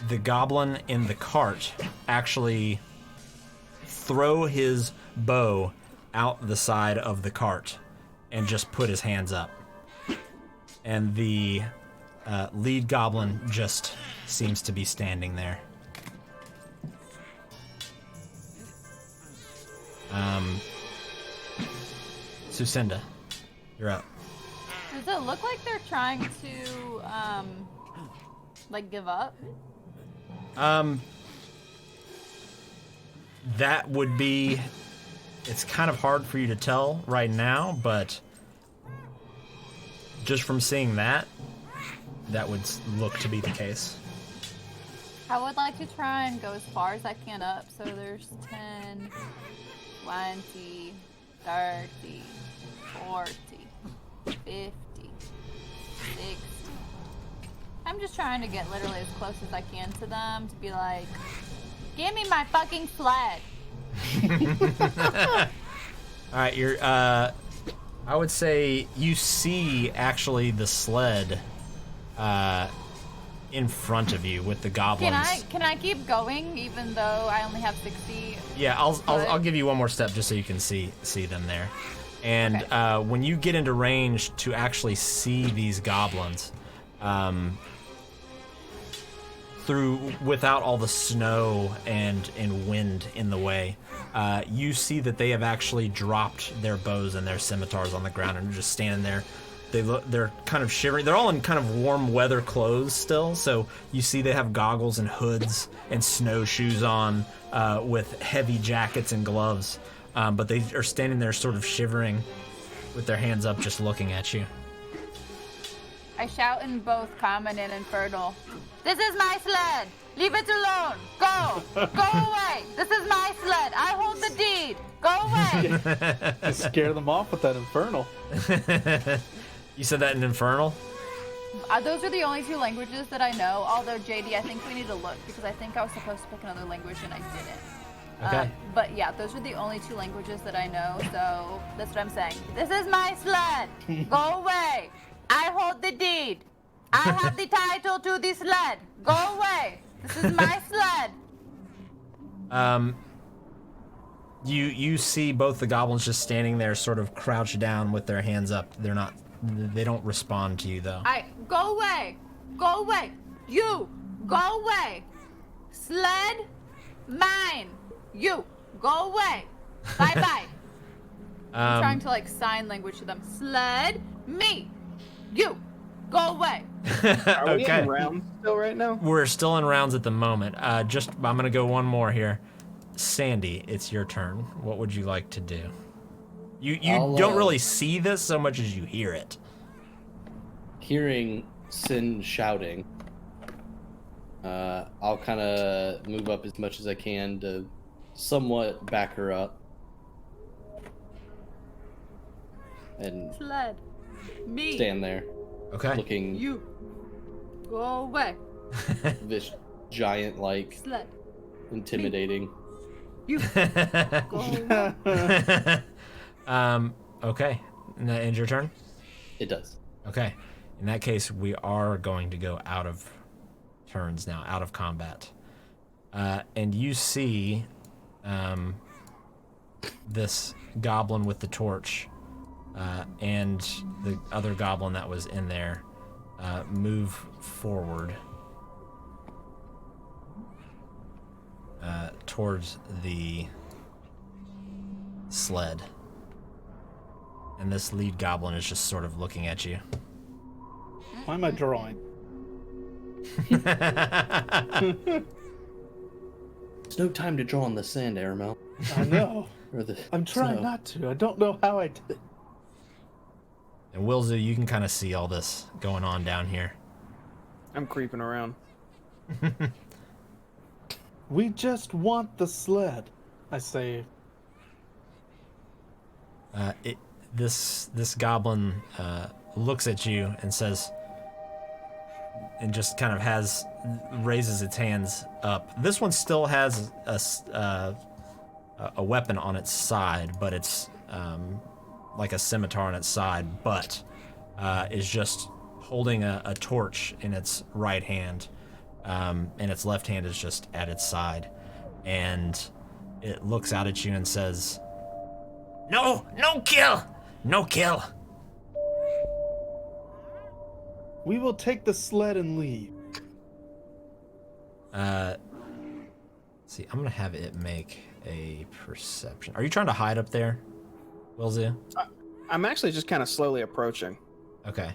the goblin in the cart actually throw his bow out the side of the cart and just put his hands up. And the lead goblin just seems to be standing there. Sucinda, you're up. Does it look like they're trying to, like, give up? That would be... It's kind of hard for you to tell right now, but just from seeing that, that would look to be the case. I would like to try and go as far as I can up. So there's 10, 20, 30, 40, 50, 60. I'm just trying to get literally as close as I can to them to be like, give me my fucking sled. All right, you're. I would say you see actually the sled in front of you with the goblins. Can I keep going even though I only have 60? Yeah, I'll give you one more step just so you can see them there. And Okay. When you get into range to actually see these goblins, without all the snow and wind in the way, you see that they have actually dropped their bows and their scimitars on the ground and are just standing there. They're kind of shivering. They're all in kind of warm weather clothes still, so you see they have goggles and hoods and snowshoes on with heavy jackets and gloves, but they are standing there sort of shivering with their hands up just looking at you. I shout in both common and infernal. This is my sled! Leave it alone! Go! Go away! This is my sled! I hold the deed! Go away! Just scare them off with that infernal. You said that in Infernal? Those are the only two languages that I know, although JD, I think we need to look because I think I was supposed to pick another language and I didn't. Okay. But yeah, those are the only two languages that I know, so that's what I'm saying. This is my sled! Go away! I hold the deed! I have the title to the sled! Go away! This is my sled! You see both the goblins just standing there sort of crouched down with their hands up. They don't respond to you though. Go away! Go away! You! Go away! Sled! Mine! You! Go away! Bye-bye! I'm trying to like sign language to them. Sled! Me! You! Go away! Are we Okay. in rounds still right now? We're still in rounds at the moment. I'm gonna go one more here. Sandy, it's your turn. What would you like to do? You don't really see this so much as you hear it. Hearing Sin shouting, I'll kind of move up as much as I can to somewhat back her up. And Sled! Me! stand there, Okay. looking You! Go away! this giant-like, Sled! intimidating. You! Go away! Okay. And that ends your turn? It does. Okay. In that case, we are going to go out of turns now, out of combat. And you see this goblin with the torch and the other goblin that was in there move forward towards the sled. And this lead goblin is just sort of looking at you. Why am I drawing? It's no time to draw on the sand, Aramel. I know. Or the I'm trying snow. not to. I don't know how I did it. And Wilzu, you can kind of see all this going on down here. I'm creeping around. We just want the sled. I say, This goblin looks at you and says, and just kind of raises its hands up. This one still has a weapon on its side, but it's like a scimitar on its side, but is just holding a torch in its right hand, and its left hand is just at its side, and it looks out at you and says, "No, no kill, no kill." We will take the sled and leave. See, I'm gonna have it make a perception. Are you trying to hide up there, Wilzu? I'm actually just kind of slowly approaching. Okay.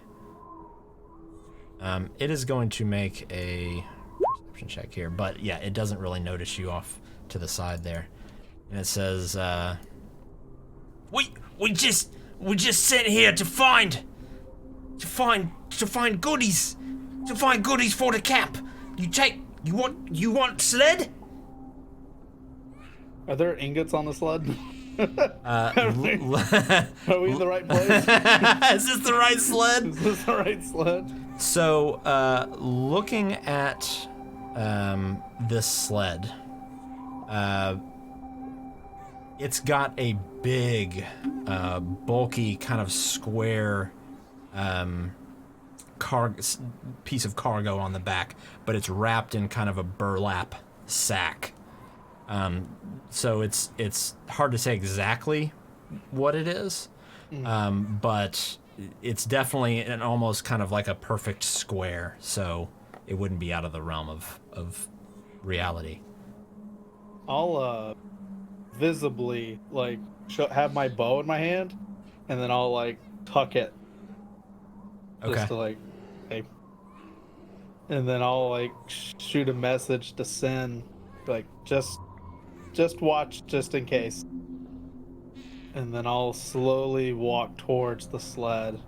It is going to make a perception check here, but yeah, it doesn't really notice you off to the side there. And it says, we just sent here to find goodies, for the camp. You want sled? Are there ingots on the sled? Are Are we in the right place? Is this the right sled? Is this the right sled? So, looking at this sled, it's got a big, bulky, kind of square piece of cargo on the back, but it's wrapped in kind of a burlap sack. So it's hard to say exactly what it is, but it's definitely an almost kind of like a perfect square, so it wouldn't be out of the realm of reality. I'll visibly like have my bow in my hand, and then I'll like tuck it. Okay. Just to like, hey. And then I'll like shoot a message to Sin, like just watch just in case. And then I'll slowly walk towards the sled.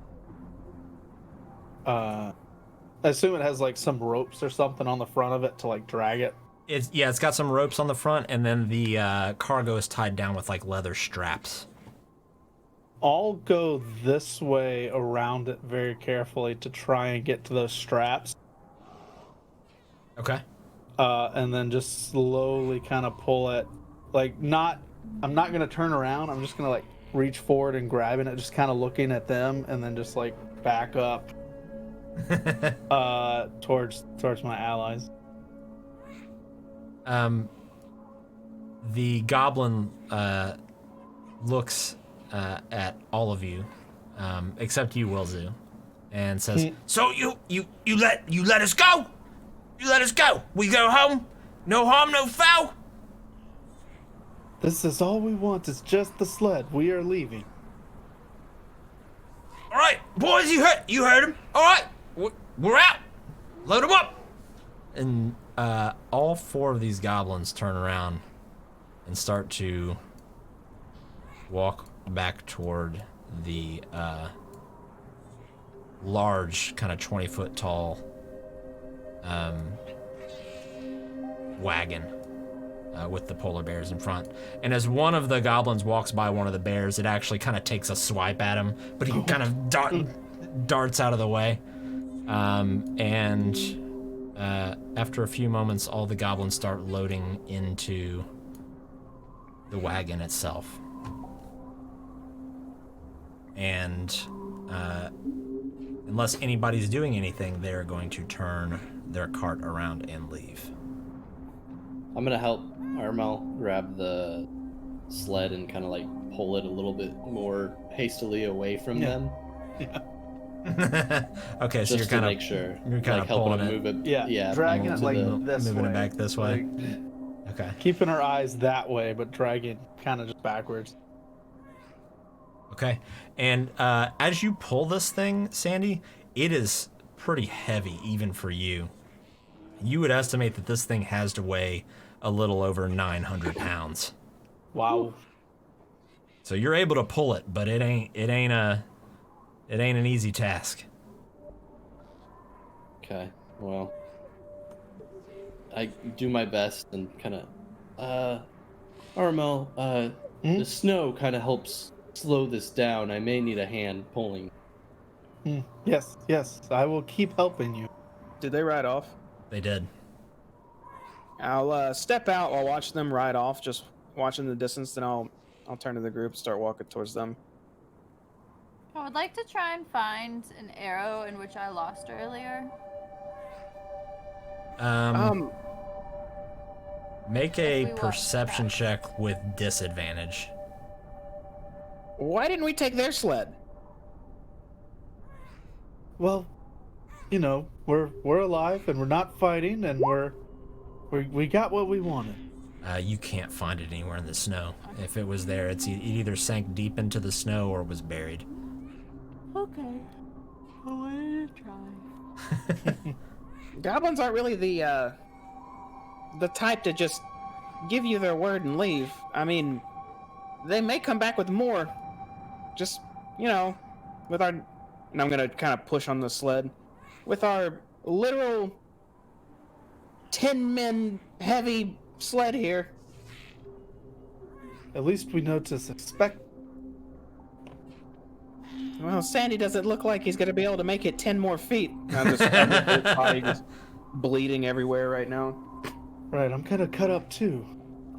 I assume it has like some ropes or something on the front of it to like drag it. It's got some ropes on the front, and then the cargo is tied down with like leather straps. I'll go this way around it very carefully to try and get to those straps. Okay. And then just slowly kind of pull it. Like I'm not going to turn around. I'm just going to like reach forward and grabbing it, just kind of looking at them, and then just like back up towards my allies. The goblin looks at all of you, except you, Wilzu, and says, "So you let us go? You let us go? We go home? No harm, no foul?" This is all we want. Is just the sled. We are leaving. All right, boys, you heard him. All right, we're out. Load them up. And all four of these goblins turn around and start to walk back toward the large, kind of 20-foot tall wagon with the polar bears in front. And as one of the goblins walks by one of the bears, it actually kind of takes a swipe at him, but he kind of darts out of the way. After a few moments, all the goblins start loading into the wagon itself. And unless anybody's doing anything, they're going to turn their cart around and leave. I'm gonna help Armel grab the sled and kind of like pull it a little bit more hastily away from them. Yeah. Okay, so Just you're kind to of make sure, you're kind like of pulling helping it. him move it. Yeah, dragging it to like the- this moving way. it back this way. Like, Okay. keeping our eyes that way, but dragging kind of just backwards. Okay. And as you pull this thing, Sandy, it is pretty heavy even for you. You would estimate that this thing has to weigh a little over 900 pounds. Wow. So you're able to pull it, but it ain't an easy task. Okay, well, I do my best and kind of, Armel, the snow kind of helps slow this down. I may need a hand pulling. Yes, I will keep helping you. Did they ride off? They did. I'll step out while watching them ride off, just watching the distance, then I'll turn to the group and start walking towards them. I would like to try and find an arrow in which I lost earlier. Make If a we want perception that. check with disadvantage. Why didn't we take their sled? Well, you know, we're alive and we're not fighting and we got what we wanted. You can't find it anywhere in the snow. If it was there, it either sank deep into the snow or was buried. Okay. I wanted to try. Goblins aren't really the type to just give you their word and leave. I mean, they may come back with more. Just, you know, with our... And I'm gonna kind of push on the sled. With our literal 10 men heavy sled here. At least we know to suspect. Well, Sandy doesn't look like he's gonna be able to make it 10 more feet. I'm just body just bleeding everywhere right now. Right, I'm kind of cut up too.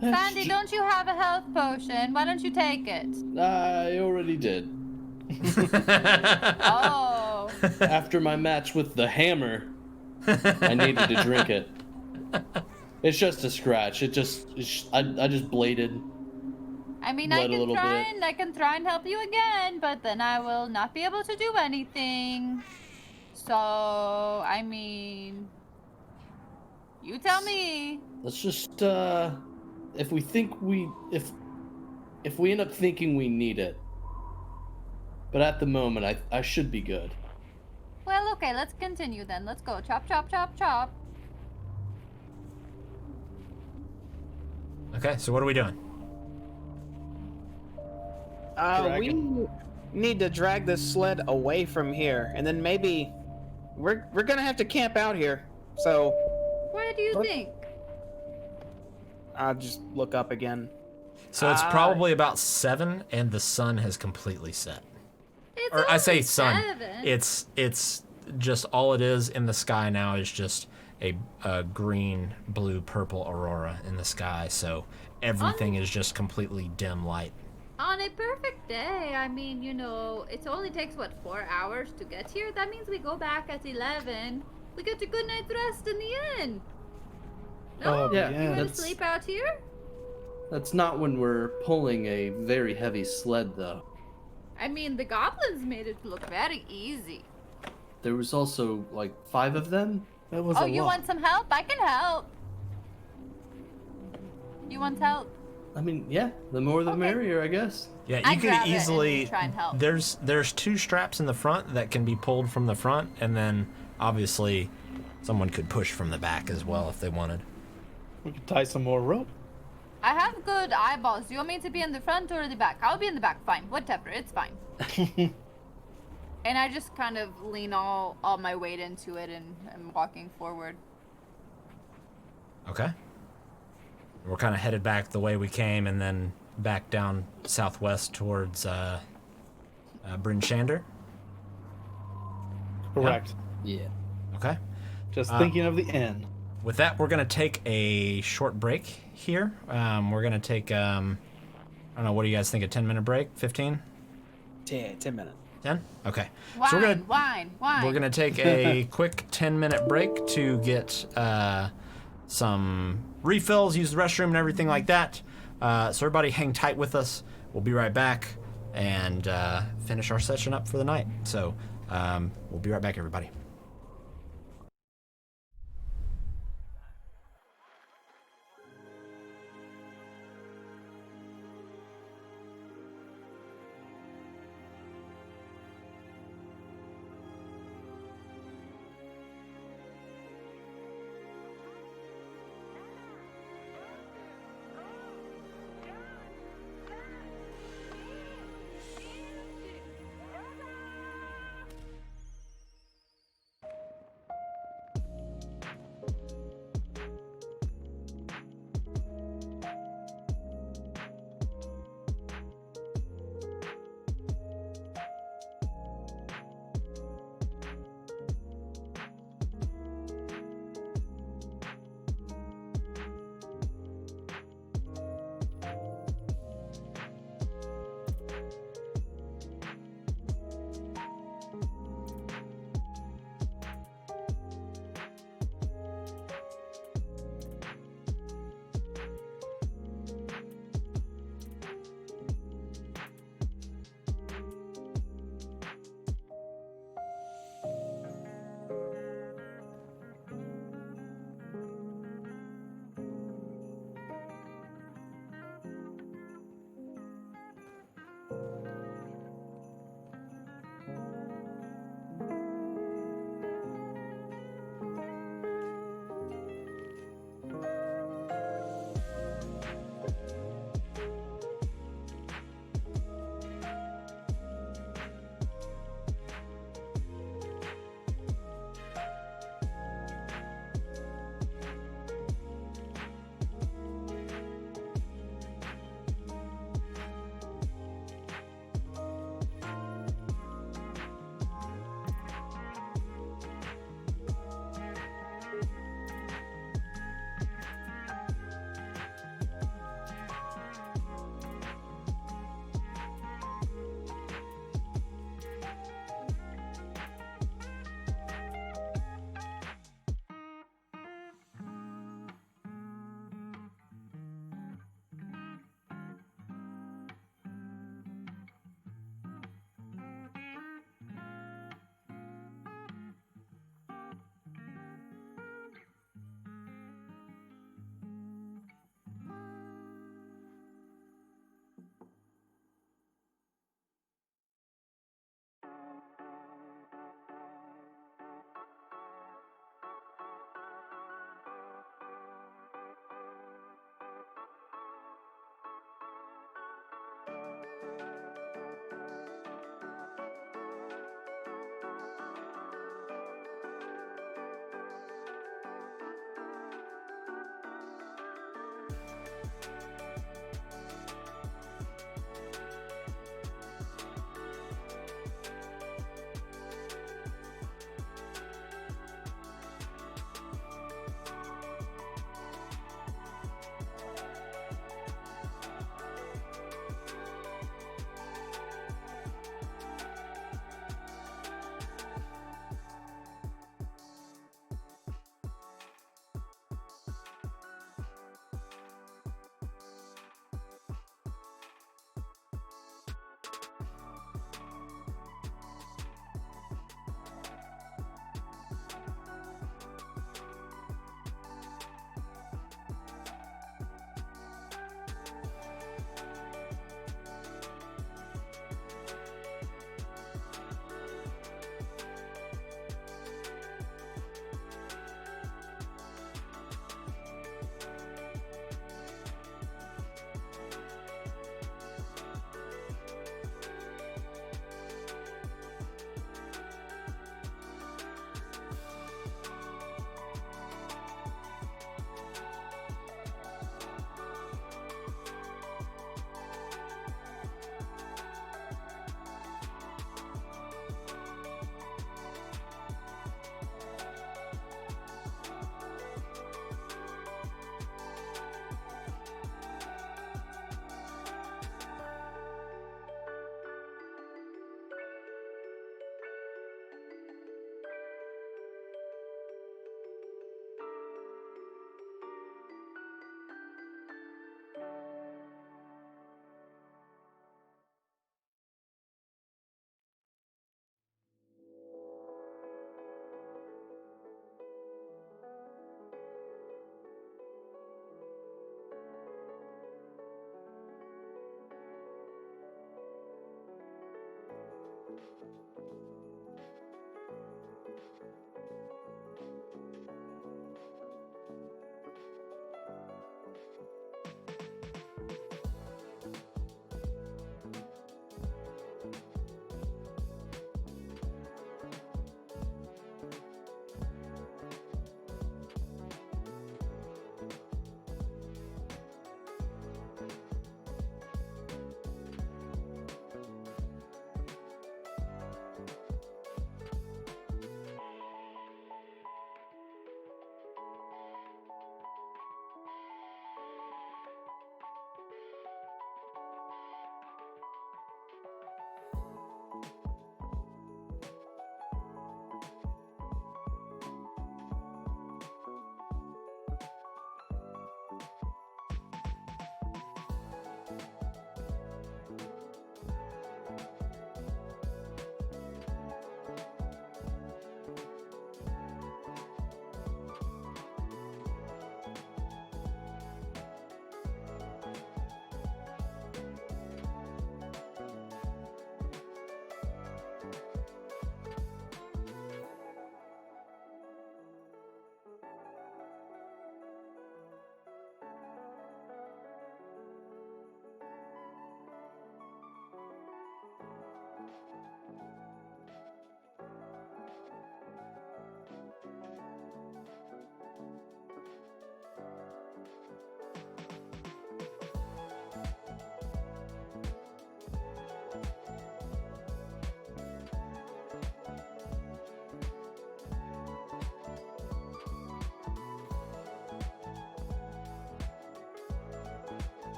Sandy, don't you have a health potion? Why don't you take it? I already did. Oh. After my match with the hammer, I needed to drink it. It's just a scratch. I just bladed. I mean, Blood a little bit. I can try and help you again, but then I will not be able to do anything. So, I mean, you tell me. Let's just if we end up thinking we need it. But at the moment I should be good. Well, okay, let's continue then. Let's go. Chop, chop, chop, chop. Okay, so what are we doing? We need to drag this sled away from here, and then maybe we're gonna have to camp out here. So What do you think? I'll just look up again. So it's probably about 7, and the sun has completely set. It's Or I say only sun. 7. It's just all it is in the sky now is just a green, blue, purple aurora in the sky. So everything is just completely dim light. On a perfect day, I mean, you know, it only takes, what, 4 hours to get here? That means we go back at 11. We get a good night's rest in the inn. No? Oh, yeah, You want to that's- sleep out here? That's not when we're pulling a very heavy sled, though. I mean, the goblins made it look very easy. There was also, like, 5 of them? That was Oh, a you lot. want some help? I can help. You want help? I mean, yeah, the more the Okay. merrier, I guess. Yeah, I you could grab it and easily. try and help. There's 2 straps in the front that can be pulled from the front, and then obviously someone could push from the back as well if they wanted. We could tie some more rope. I have good eyeballs. Do you want me to be in the front or the back? I'll be in the back. Fine. Whatever. It's fine. And I just kind of lean all my weight into it and I'm walking forward. Okay. We're kind of headed back the way we came, and then back down southwest towards Bryn Shander. Correct. Yeah. Okay. Just thinking of the inn. With that, we're gonna take a short break here. We're gonna take I don't know. What do you guys think? A 10-minute break? 15? 10 minutes. 10? Okay. Wine, So we're wine. gonna take a quick 10-minute break to get some refills, use the restroom, and everything like that. So everybody, hang tight with us. We'll be right back and finish our session up for the night. So we'll be right back, everybody.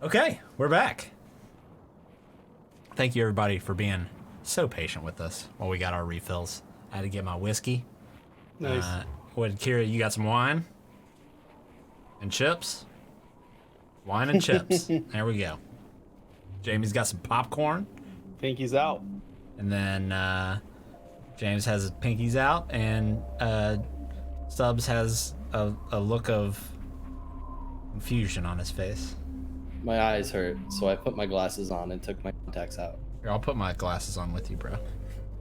Okay, we're back. Thank you everybody for being so patient with us while we got our refills. I had to get my whiskey. Nice. What, Kira, you got some wine? And chips? Wine and chips. There we go. Jamie's got some popcorn. Pinky's out. And then James has his pinkies out, and Stubbs has a look of confusion on his face. My eyes hurt, so I put my glasses on and took my contacts out. Here, I'll put my glasses on with you, bro.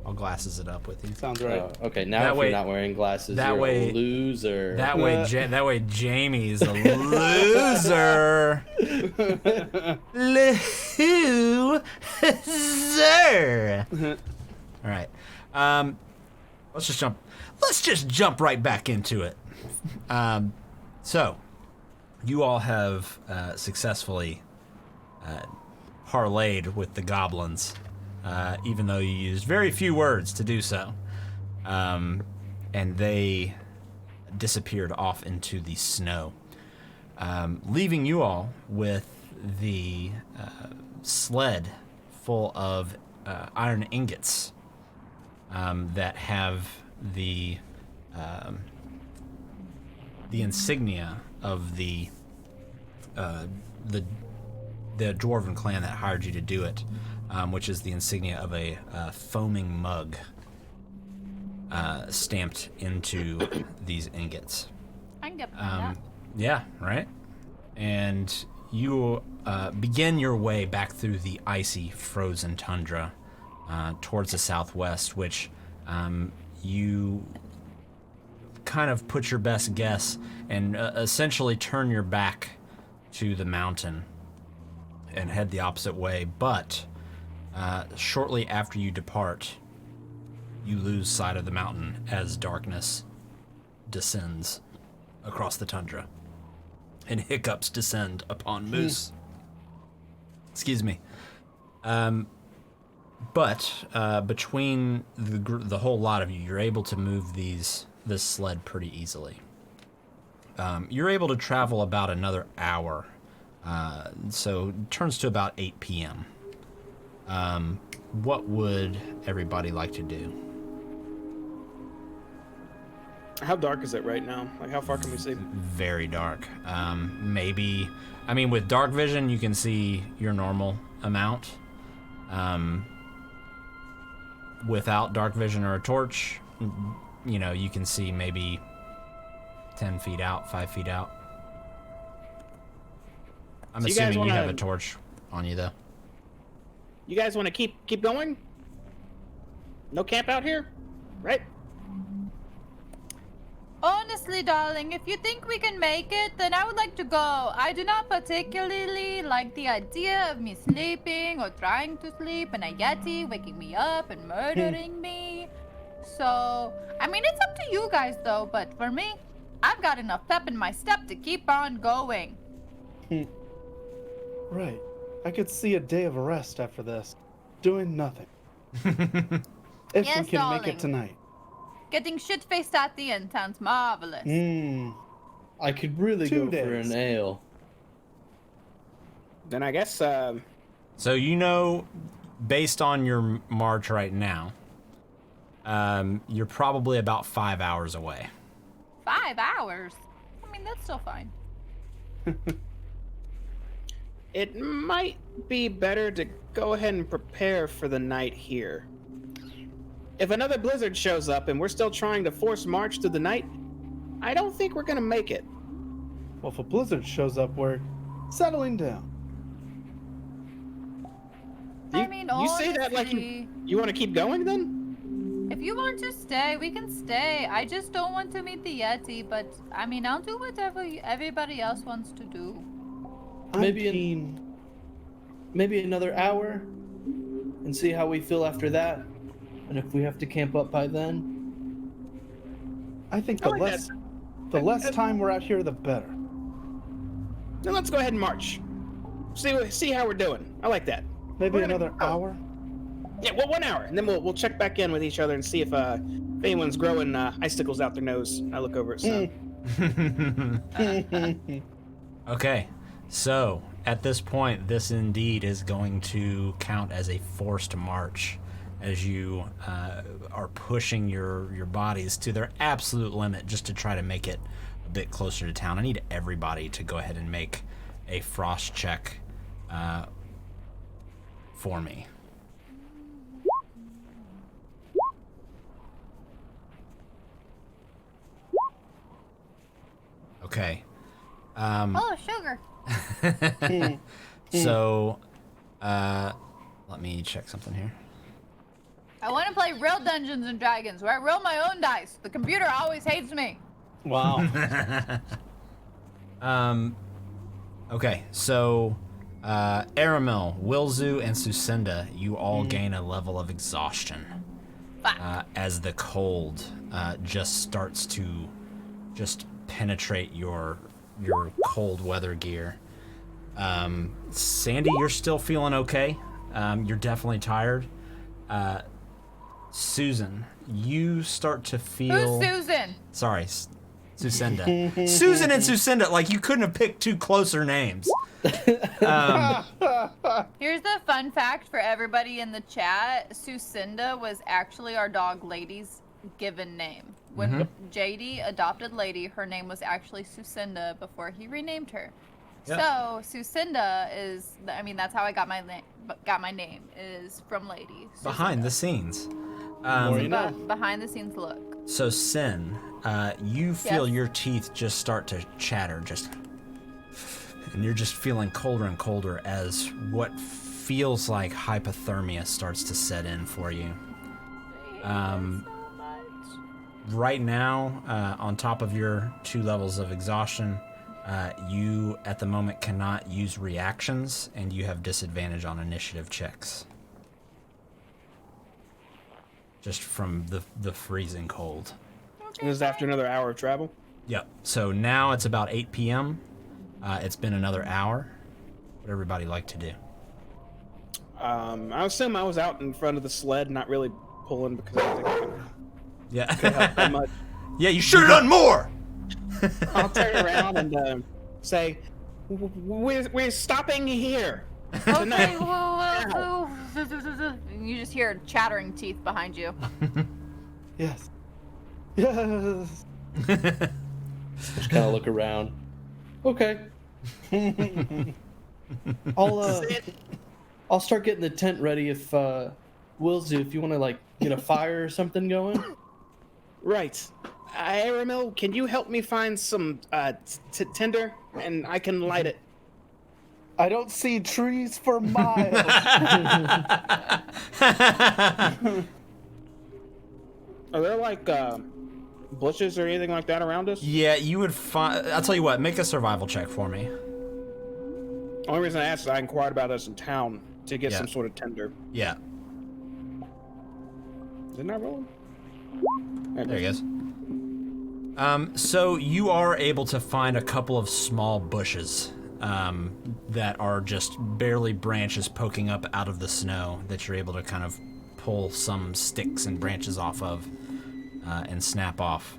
I'll glasses it up with you. Sounds right. Oh, okay, now That if way- you're not wearing glasses, that you're way- a loser. That way Jamie's a loser. Loser. All right. Let's just jump right back into it. So, you all have successfly parlayed with the goblins, even though you used very few words to do so. And they disappeared off into the snow, leaving you all with the sled full of iron ingots that have the insignia of the dwarven clan that hired you to do it, which is the insignia of a foaming mug stamped into these ingots. I can get behind that. Yeah, right? And you begin your way back through the icy, frozen tundra towards the southwest, which you kind of put your best guess and essentially turn your back to the mountain and head the opposite way. But shortly after you depart, you lose sight of the mountain as darkness descends across the tundra and hiccups descend upon Moose. Excuse me. But between the whole lot of you, you're able to move this sled pretty easily. You're able to travel about another hour, so it turns to about 8 p.m. What would everybody like to do? How dark is it right now? Like, how far can we see? Very dark. Maybe, I mean, with dark vision, you can see your normal amount. Without dark vision or a torch, you know, you can see maybe 10 feet out, 5 feet out. I'm So you guys assuming you have wanna- a torch on you, though. You guys want to keep going? No camp out here, right? Honestly, darling, if you think we can make it, then I would like to go. I do not particularly like the idea of me sleeping or trying to sleep and a yeti waking me up and murdering me. So, I mean, it's up to you guys though, but for me, I've got enough pep in my step to keep on going. Right. I could see a day of rest after this. Doing nothing. If Yes, we can make darling. it tonight. Getting shit-faced at the end sounds marvelous. I could really 2 go for days. an ale. Then I guess So you know, based on your march right now, you're probably about 5 hours away. 5 hours? I mean, that's still fine. it might be better to go ahead and prepare for the night here. If another blizzard shows up and we're still trying to force march through the night, I don't think we're gonna make it. Well, if a blizzard shows up, we're settling down. I mean, you say that like honestly, you want to keep going then? if you want to stay, we can stay. I just don't want to meet the Yeti, but I mean, I'll do whatever everybody else wants to do. I'm Maybe keen. Maybe another hour, and see how we feel after that. And if we have to camp up by then, I think I like the less time we're out here, the better. Then let's go ahead and march. See how we're doing. I like that. Maybe We're gonna another go. hour. Yeah, well, 1 hour, and then we'll check back in with each other and see if anyone's growing icicles out their nose. I look over at Sam. Okay, so at this point, this indeed is going to count as a forced march as you are pushing your bodies to their absolute limit just to try to make it a bit closer to town. I need everybody to go ahead and make a frost check for me. Okay. Oh, sugar. So, let me check something here. I want to play real Dungeons and Dragons where I roll my own dice. The computer always hates me. Wow. Okay, so Aramil, Wilzu, and Sucinda, you all gain a level of exhaustion as the cold just starts to just penetrate your cold weather gear. Sandy, you're still feeling okay. You're definitely tired. Susan, you start to feel... Who's Susan? Sorry, Sucinda. Susan and Sucinda, like you couldn't have picked two closer names. Here's the fun fact for everybody in the chat. Sucinda was actually our dog Lady's given name. When JD adopted Lady, her name was actually Sucinda before he renamed her. Yep. So Sucinda is, I mean, that's how I got my name is from Lady. Sucinda. Behind the scenes. More you know. Behind the scenes look. So Sin, you feel Yes. your teeth just start to chatter, and you're just feeling colder and colder as what feels like hypothermia starts to set in for you. Right now, on top of your 2 levels of exhaustion, you at the moment cannot use reactions, and you have disadvantage on initiative checks. Just from the freezing cold. This is after another hour of travel. Yep. So now it's about 8 p.m. It's been another hour. What everybody like to do? I assume I was out in front of the sled, not really pulling because I think I could Yeah. help that much. Yeah, you should have done more. I'll turn around and say, "We're stopping here." Okay, you just hear chattering teeth behind you. Yes. Yes. Just kind of look around. Okay. I'll start getting the tent ready if Wilzu, if you want to like get a fire or something going. Right. Aramil, can you help me find some tinder, and I can light it? I don't see trees for miles. Are there like bushes or anything like that around us? Yeah, you would find. I'll tell you what. Make a survival check for me. Only reason I asked is I inquired about us in town to get Yeah. some sort of tinder. Yeah. Is it not rolling? There he goes. So you are able to find a couple of small bushes that are just barely branches poking up out of the snow that you're able to kind of pull some sticks and branches off of and snap off.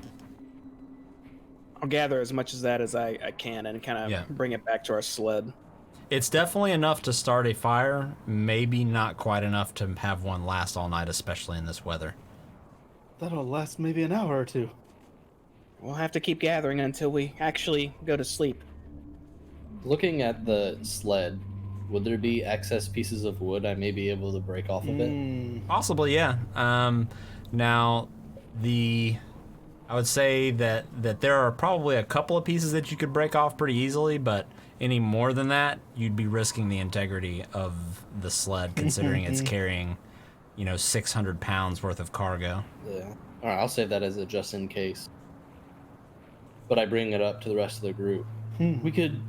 I'll gather as much as that as I can and kind of Yeah. bring it back to our sled. It's definitely enough to start a fire, maybe not quite enough to have one last all night, especially in this weather. That'll last maybe an hour or two. We'll have to keep gathering until we actually go to sleep. Looking at the sled, would there be excess pieces of wood I may be able to break off of it? Possibly, yeah. Now, I would say that there are probably a couple of pieces that you could break off pretty easily, but any more than that, you'd be risking the integrity of the sled, considering it's carrying, 600 pounds worth of cargo. Yeah. All right, I'll save that as a just in case. But I bring it up to the rest of the group. We could,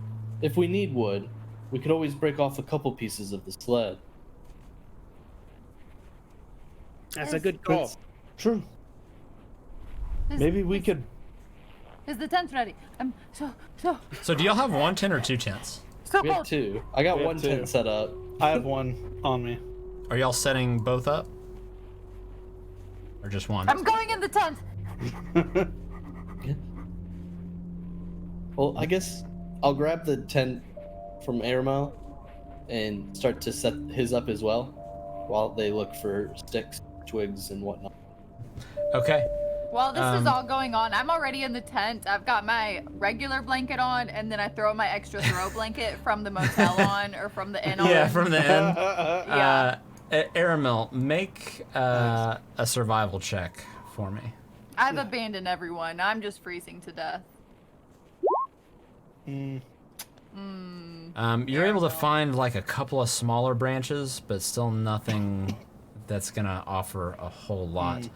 if we need wood, we could always break off a couple pieces of the sled. That's a good call. That's true. Maybe we could. Is the tent ready? So do y'all have one tent or 2 tents? So We have cold. 2. I got We have one 2. tent set up. I have one on me. Are y'all setting both up? Or just one? I'm going in the tent. Well, I guess I'll grab the tent from Airmo and start to set his up as well, while they look for sticks, twigs, and whatnot. Okay. While this is all going on, I'm already in the tent. I've got my regular blanket on, and then I throw my extra throw blanket from the motel on, or from the inn on. Yeah, from the end. Yeah. Aramil, make a survival check for me. I've abandoned everyone. I'm just freezing to death. You're able to find like a couple of smaller branches, but still nothing that's gonna offer a whole lot.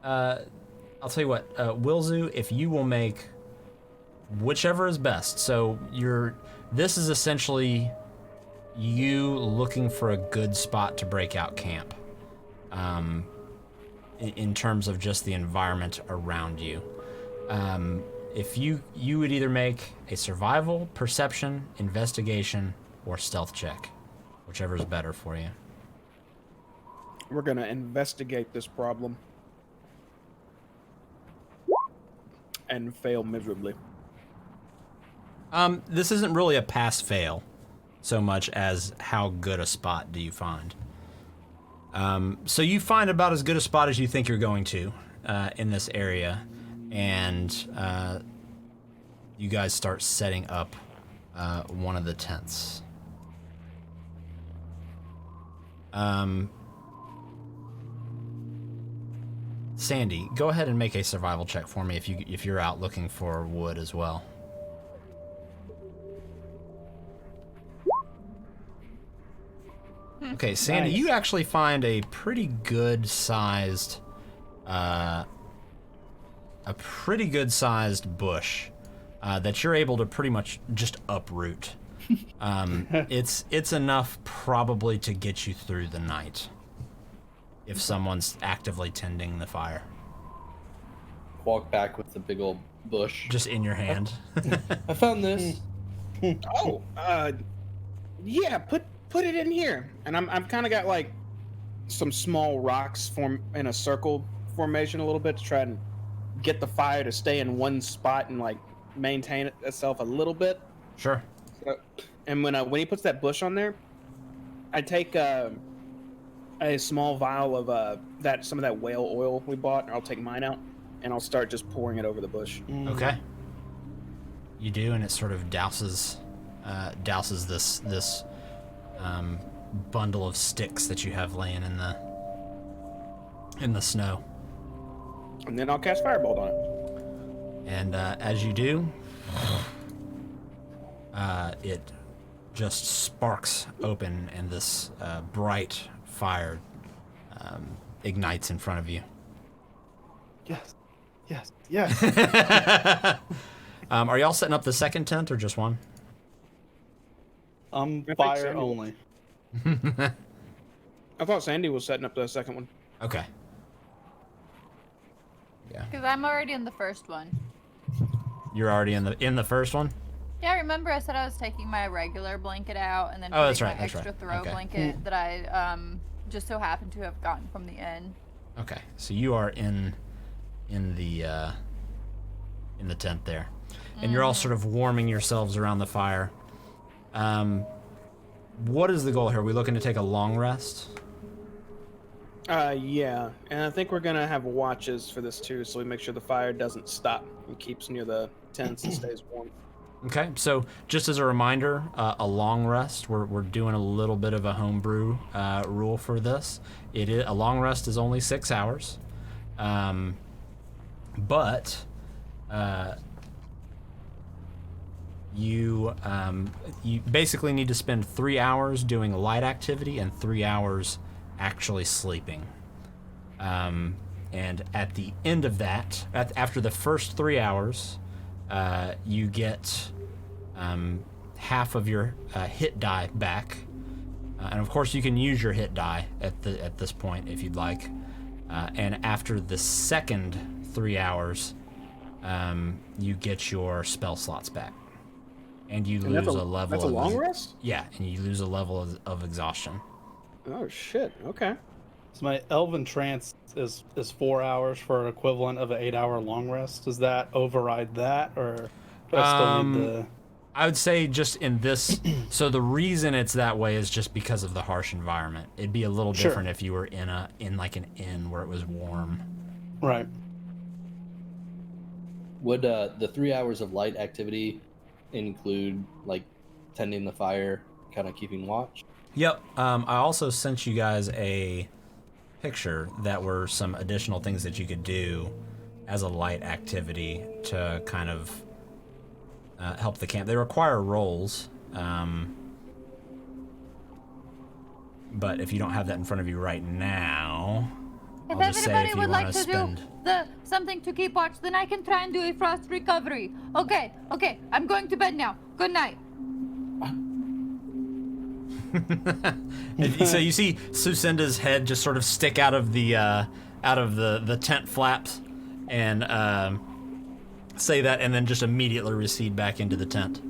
I'll tell you what, Wilzu, if you will make whichever is best. So this is essentially you looking for a good spot to break out camp. In terms of just the environment around you. If you would either make a survival, perception, investigation, or stealth check, whichever is better for you. We're gonna investigate this problem. And fail miserably. This isn't really a pass-fail so much as how good a spot do you find. So you find about as good a spot as you think you're going to in this area, and you guys start setting up one of the tents. Sandy, go ahead and make a survival check for me if you're out looking for wood as well. Okay, Sandy, Nice. you actually find a pretty good sized bush that you're able to pretty much just uproot. It's enough probably to get you through the night if someone's actively tending the fire. Walk back with the big old bush. Just in your hand. I found this. Oh, yeah, put it in here. And I'm kind of got like some small rocks form in a circle formation a little bit to try and get the fire to stay in one spot and like maintain itself a little bit. Sure. And when he puts that bush on there, I take a small vial of some of that whale oil we bought, or I'll take mine out, and I'll start just pouring it over the bush. Okay. You do, and it sort of douses this bundle of sticks that you have laying in the snow. And then I'll cast Firebolt on it. And as you do, it just sparks open, and this bright fire ignites in front of you. Yes. Are y'all setting up the second tent or just one? think Fire Sandy will. only. I thought Sandy was setting up the second one. Okay. Yeah. Because I'm already in the first one. You're already in the first one? Yeah, remember I said I was taking my regular blanket out and then Oh, that's putting right, my that's extra right. throw Okay. blanket that I just so happened to have gotten from the inn. Okay. So you are in the tent there. And you're all sort of warming yourselves around the fire. What is the goal here? Are we looking to take a long rest? Yeah, and I think we're gonna have watches for this too, so we make sure the fire doesn't stop and keeps near the tents and stays warm. Okay, so just as a reminder, a long rest. We're doing a little bit of a homebrew rule for this. A long rest is only 6 hours, but you basically need to spend 3 hours doing light activity and 3 hours actually sleeping. And at the end of that, after the first 3 hours, you get half of your hit die back, and of course you can use your hit die at this point if you'd like. And after the second 3 hours, you get your spell slots back, and you lose a level. That's a long rest? Yeah, and you lose a level of exhaustion. Oh shit! Okay. So my Elven Trance is 4 hours for an equivalent of an 8-hour long rest. Does that override that, or? But I still need the. I would say just in this, so the reason it's that way is just because of the harsh environment. It'd be a little Sure. different if you were in like an inn where it was warm. Right. Would the 3 hours of light activity include like tending the fire, kind of keeping watch? Yep. I also sent you guys a picture that were some additional things that you could do as a light activity to kind of help the camp. They require rolls, but if you don't have that in front of you right now, If I'll just say everybody if you would like want to spend. do something to keep watch, then I can try and do a frost recovery. Okay, I'm going to bed now. Good night. So you see Sucinda's head just sort of stick out of the tent flaps, and say that, and then just immediately recede back into the tent.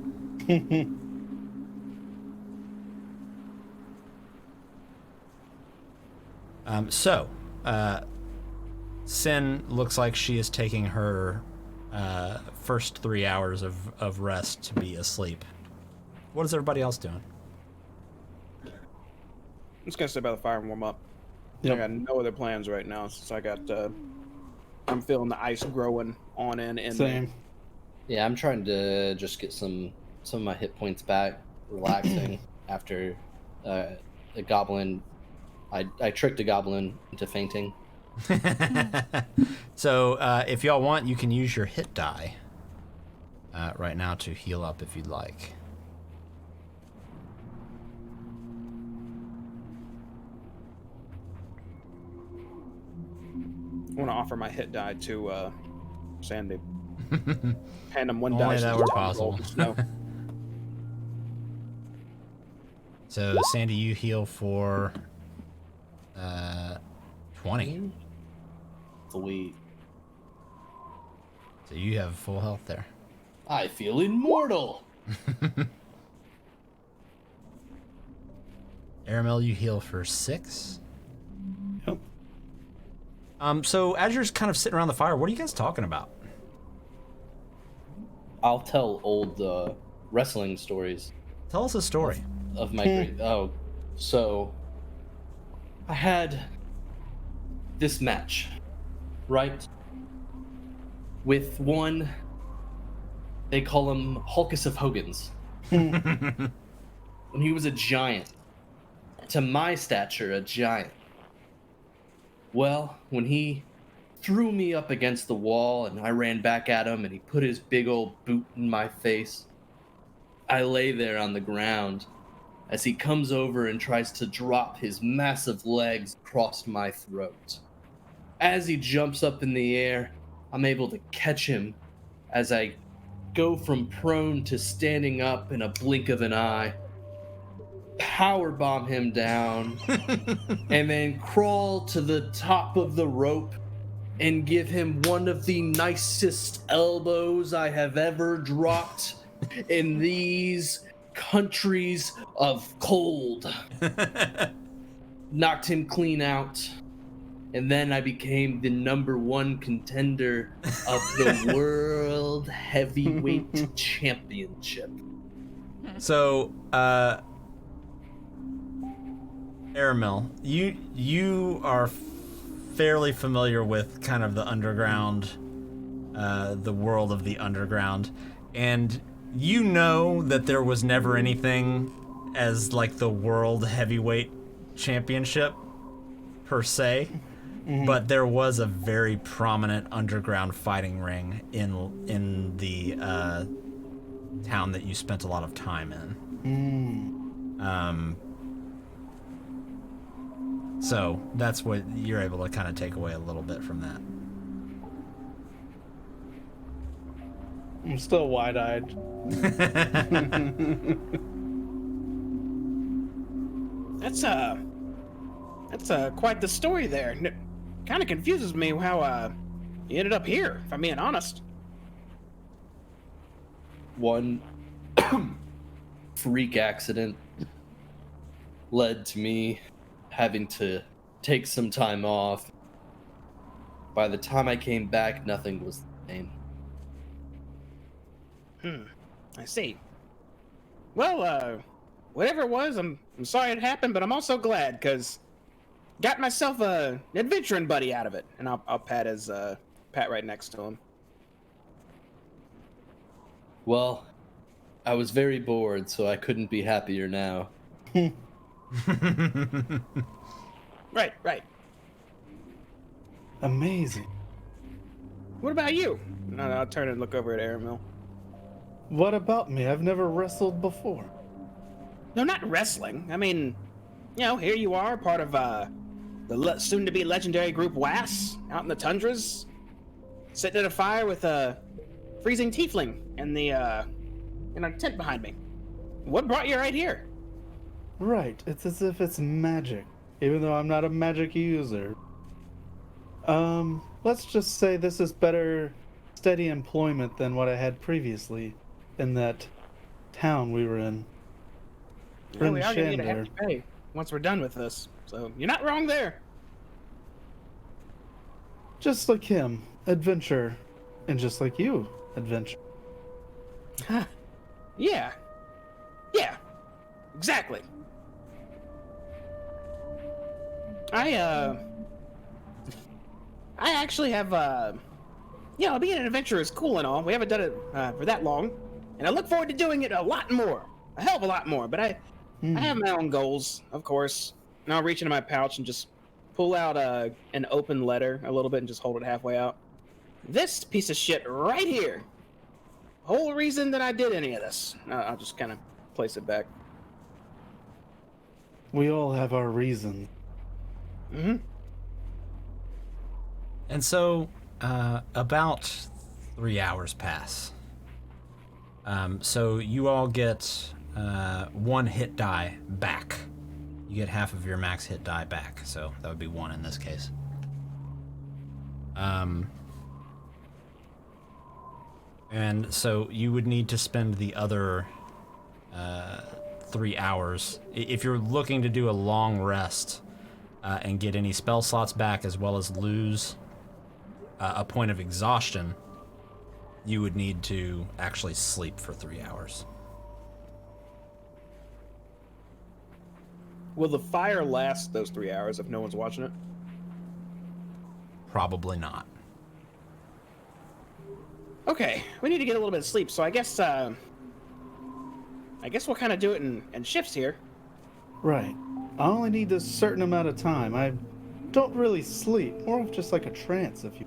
Sin looks like she is taking her first 3 hours of rest to be asleep. What is everybody else doing? I'm just gonna sit by the fire and warm up. Yep. I got no other plans right now since I got. I'm feeling the ice growing on in me. Same. Yeah, I'm trying to just get some of my hit points back, relaxing after a goblin. I tricked a goblin into fainting. So if y'all want, you can use your hit die right now to heal up if you'd like. I want to offer my hit die to Sandy. Hand him one Only dice. that and were just possible. roll the snow. So Sandy, you heal for 20. Sweet. So you have full health there. I feel immortal. Aramel, you heal for 6. Yep. So as you're kind of sitting around the fire, what are you guys talking about? I'll tell old wrestling stories Tell us a story. of my great. Oh, so I had this match, right? With one, they call him Hulkus of Hogan's. When he was a giant, to my stature, a giant. Well, when he threw me up against the wall and I ran back at him and he put his big old boot in my face, I lay there on the ground as he comes over and tries to drop his massive legs across my throat. As he jumps up in the air, I'm able to catch him as I go from prone to standing up in a blink of an eye, powerbomb him down, and then crawl to the top of the rope and give him one of the nicest elbows I have ever dropped in these countries of cold. Knocked him clean out, and then I became the #1 contender of the World Heavyweight Championship. So, Aramel, you are fairly familiar with kind of the underground, the world of the underground, and you know that there was never anything as like the World Heavyweight Championship per se, but there was a very prominent underground fighting ring in the town that you spent a lot of time in. So that's what you're able to kind of take away a little bit from that. I'm still wide-eyed. That's quite the story there. Kind of confuses me how you ended up here, if I'm being honest. One freak accident led to me having to take some time off. By the time I came back, nothing was the same. I see. Well, whatever it was, I'm sorry it happened, but I'm also glad, because got myself an adventuring buddy out of it. And I'll pat his, pat right next to him. Well, I was very bored, so I couldn't be happier now. Right. Amazing. What about you? No, I'll turn and look over at Aramil. What about me? I've never wrestled before. No, not wrestling. I mean, here you are, part of the soon-to-be legendary group WAS, out in the tundras, sitting at a fire with a freezing tiefling in the in a tent behind me. What brought you right here? Right, it's as if it's magic, even though I'm not a magic user. Let's just say this is better steady employment than what I had previously in that town we were in. Yeah, we are going to get a hefty pay once we're done with this, so you're not wrong there. Just like him, adventure, and just like you, adventure. Yeah, exactly. I actually have, being an adventurer is cool and all. We haven't done it for that long, and I look forward to doing it a lot more, a hell of a lot more. But I have my own goals, of course. And I'll reach into my pouch and just pull out an open letter a little bit and just hold it halfway out. This piece of shit right here. Whole reason that I did any of this. I'll just kind of place it back. We all have our reasons. Mm-hmm. And so, about 3 hours pass. So you all get 1 hit die back. You get half of your max hit die back, so that would be 1 in this case. And so you would need to spend the other 3 hours. If you're looking to do a long rest and get any spell slots back, as well as lose a point of exhaustion, you would need to actually sleep for 3 hours. Will the fire last those 3 hours if no one's watching it? Probably not. Okay, we need to get a little bit of sleep, so I guess we'll kind of do it in shifts here. Right. I only need a certain amount of time. I don't really sleep. More of just like a trance, if you...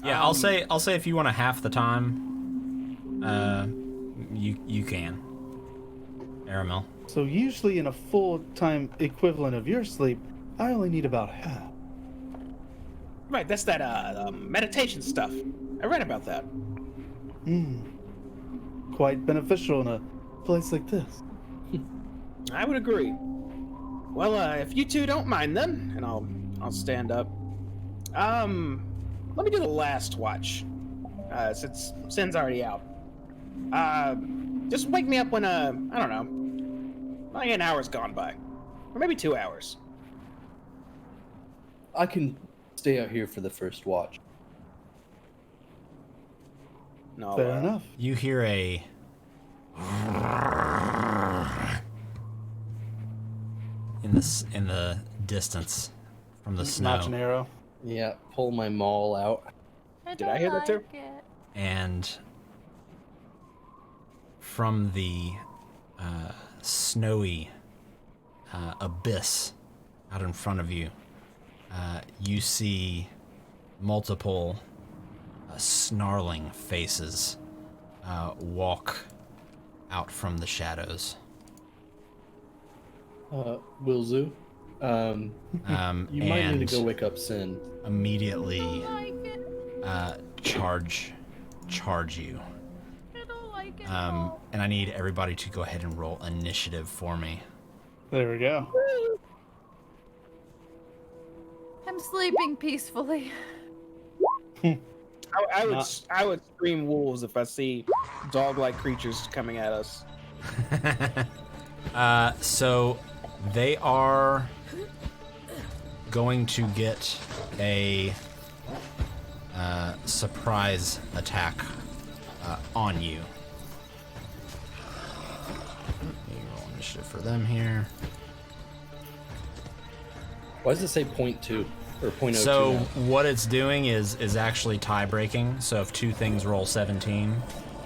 Yeah, I'll say if you want to half the time, you can. Aramil. So usually in a full-time equivalent of your sleep, I only need about half. Right, that's that meditation stuff. I read about that. Quite beneficial in a place like this. I would agree. Well, if you two don't mind then, and I'll stand up. Let me do the last watch, since Sin's already out. Just wake me up when, I don't know, like an hour's gone by. Or maybe 2 hours. I can stay out here for the first watch. No, Fair enough. You hear a in the distance from the snow. Notch an arrow. Yeah, pull my maul out. Did I hear that too? It. And from the snowy abyss out in front of you, you see multiple snarling faces walk out from the shadows. Wilzu, you might need to go wake up Sin. Immediately I don't like it. charge you. I don't like it. at all. And I need everybody to go ahead and roll initiative for me. There we go. I'm sleeping peacefully. I would scream wolves if I see dog-like creatures coming at us. So they are going to get a surprise attack on you. Roll initiative for them here. Why does it say 0.2 or 0.02? So now? what it's doing is actually tie breaking. So if two things roll 17,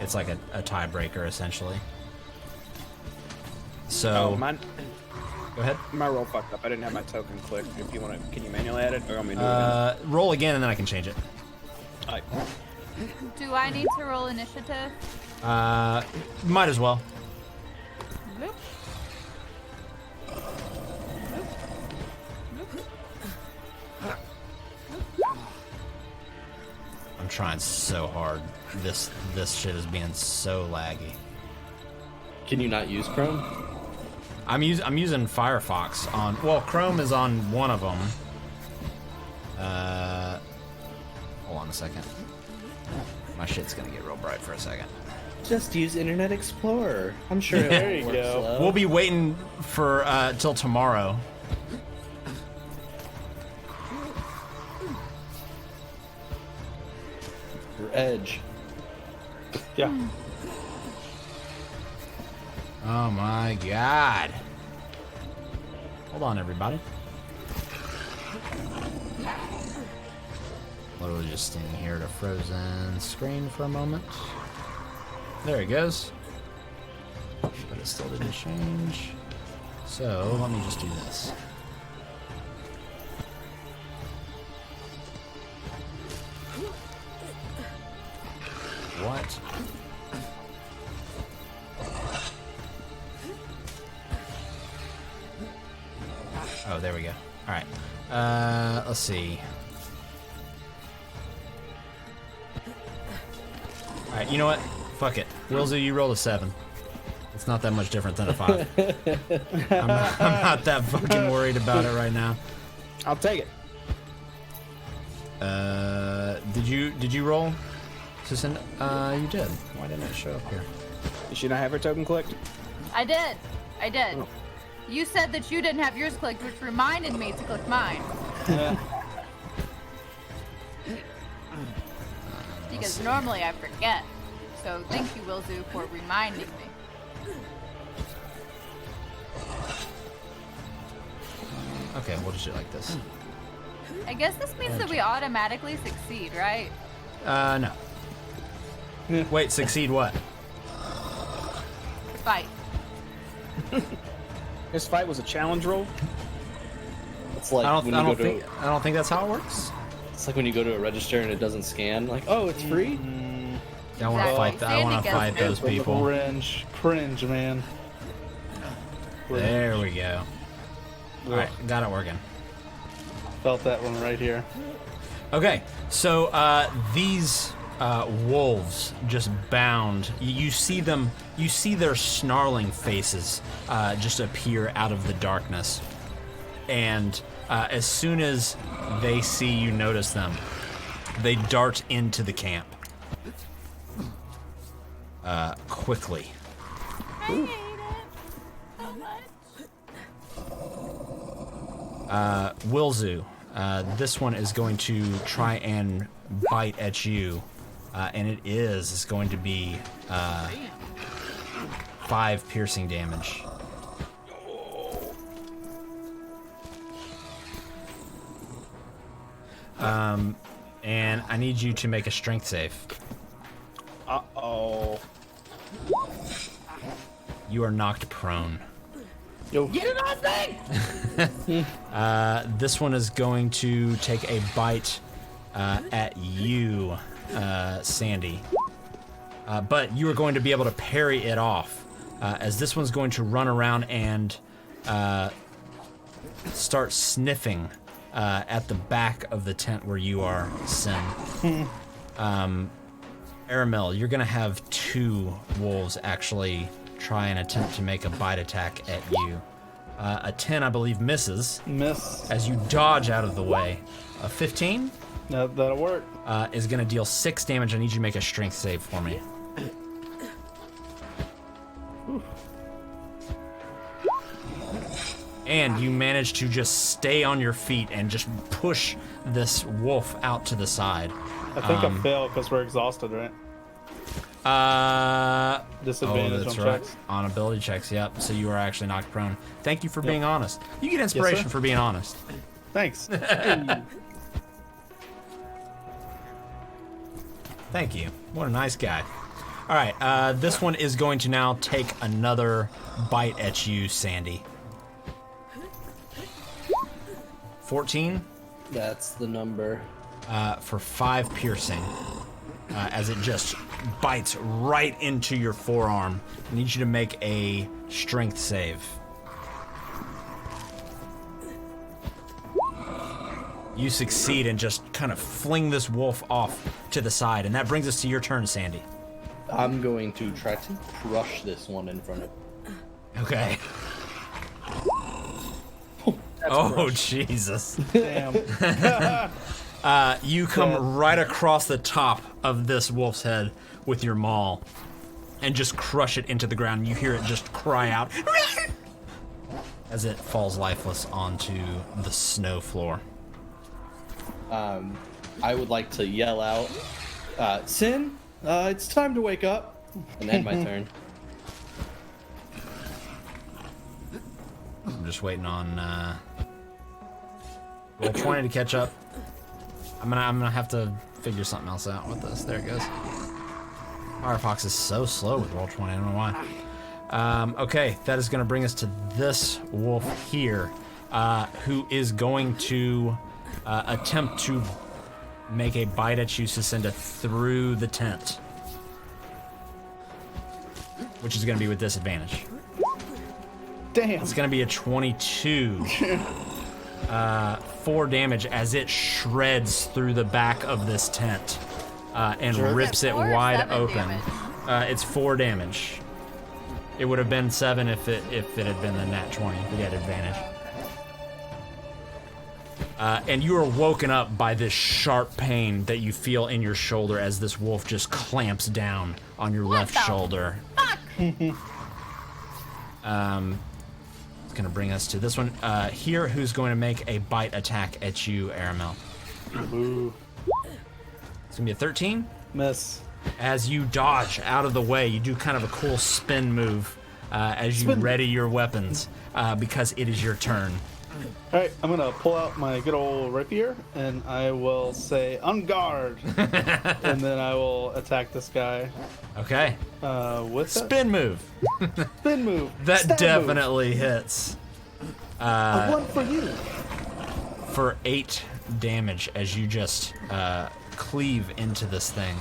it's like a tiebreaker essentially. So go ahead. My roll fucked up. I didn't have my token clicked. If you want to, can you manually add it, or want me to do it again? Roll again and then I can change it. Alright. Do I need to roll initiative? Might as well. Nope. I'm trying so hard. This shit is being so laggy. Can you not use Chrome? I'm using Firefox on. Well, Chrome is on one of them. Hold on a second. My shit's gonna get real bright for a second. Just use Internet Explorer. I'm sure There it you works go. slow. We'll be waiting for till tomorrow. Your Edge. Yeah. Oh my god. Hold on, everybody. Literally just standing here at a frozen screen for a moment. There it goes. But it still didn't change. So let me just do this. What? Oh, there we go. All right. Let's see. All right. You know what? Fuck it. Willzu, you rolled a 7. It's not that much different than a 5. I'm not that fucking worried about it right now. I'll take it. Did you roll? Susan, you did. Why didn't it show up here? Did she not have her token clicked? I did. Oh. You said that you didn't have yours clicked, which reminded me to click mine. Because normally I forget. So thank you, Willzu, for reminding me. Okay, we'll just do it like this. I guess this means that we automatically succeed, right? No. Wait, succeed what? Fight. This fight was a challenge roll. It's like I when you go to I don't think that's how it works. it's like when you go to a register and it doesn't scan. Like, oh, it's free. I want to Exactly. fight. I want Sandy to fight gets those people. Cringe, man. There we go. All right, got it working. Felt that one right here. Okay, so these wolves just bound. You see them. You see their snarling faces just appear out of the darkness, and as soon as they see you notice them, they dart into the camp quickly. I hate it so much. Willzu, this one is going to try and bite at you, and it is going to be 5 piercing damage. And I need you to make a strength save. Uh-oh. You are knocked prone. Yo. Get it off me! This one is going to take a bite at you, Sandy. But you are going to be able to parry it off, as this one's going to run around and start sniffing at the back of the tent where you are, Sin. Aramel, you're going to have 2 wolves actually try and attempt to make a bite attack at you. A 10, I believe, misses Miss. as you dodge out of the way. A 15 That'll work. is going to deal 6 damage. I need you to make a strength save for me. And you manage to just stay on your feet and just push this wolf out to the side. I think I failed because we're exhausted, right? Disadvantage that's on right. checks. On ability checks, yep. So you are actually knocked prone. Thank you for being honest. You get inspiration for being honest. Thanks. Thank you. What a nice guy. All right, this one is going to now take another bite at you, Sandy. 14 That's the number. for 5 piercing. As it just bites right into your forearm. I need you to make a strength save. You succeed and just kind of fling this wolf off to the side, and that brings us to your turn, Sandy. I'm going to try to crush this one in front of. Okay. Oh, Jesus. Damn. You come right across the top of this wolf's head with your maul and just crush it into the ground. You hear it just cry out as it falls lifeless onto the snow floor. I would like to yell out, Sin, it's time to wake up, and end my turn. I'm just waiting on roll 20 to catch up. I'm gonna have to figure something else out with this. There it goes. Firefox is so slow with roll 20. I don't know why. Okay, that is gonna bring us to this wolf here, who is going to attempt to make a bite at you, Sucinda, through the tent, which is gonna be with disadvantage. Damn. It's gonna be a 22. 4 damage as it shreds through the back of this tent and rips it 4 or wide 7 open. damage? It's 4 damage. It would have been 7 if it had been the nat 20. We had advantage. And you are woken up by this sharp pain that you feel in your shoulder as this wolf just clamps down on your left the shoulder. Fuck! It's gonna bring us to this one here, who's going to make a bite attack at you, Aramel. Ooh. It's gonna be a 13. Miss. As you dodge out of the way, you do kind of a cool spin move as you ready your weapons because it is your turn. Alright, I'm gonna pull out my good old rapier and I will say, on guard! And then I will attack this guy. Okay. With that Spin move. spin move. That Stab definitely hits. move. A one for you. For 8 damage as you just cleave into this thing.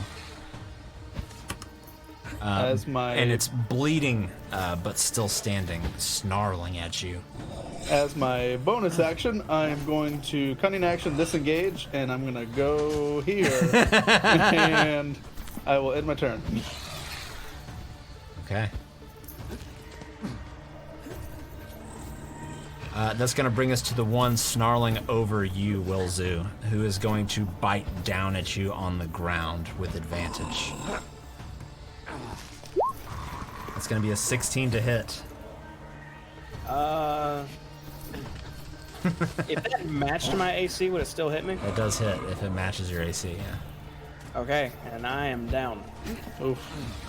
As my And it's bleeding, but still standing, snarling at you. As my bonus action, I'm going to cunning action disengage, and I'm gonna go here, and I will end my turn. Okay. That's going to bring us to the one snarling over you, Wilzu, who is going to bite down at you on the ground with advantage. That's going to be a 16 to hit. If that matched my AC, would it still hit me? That does hit if it matches your AC, yeah. Okay, and I am down. Oof.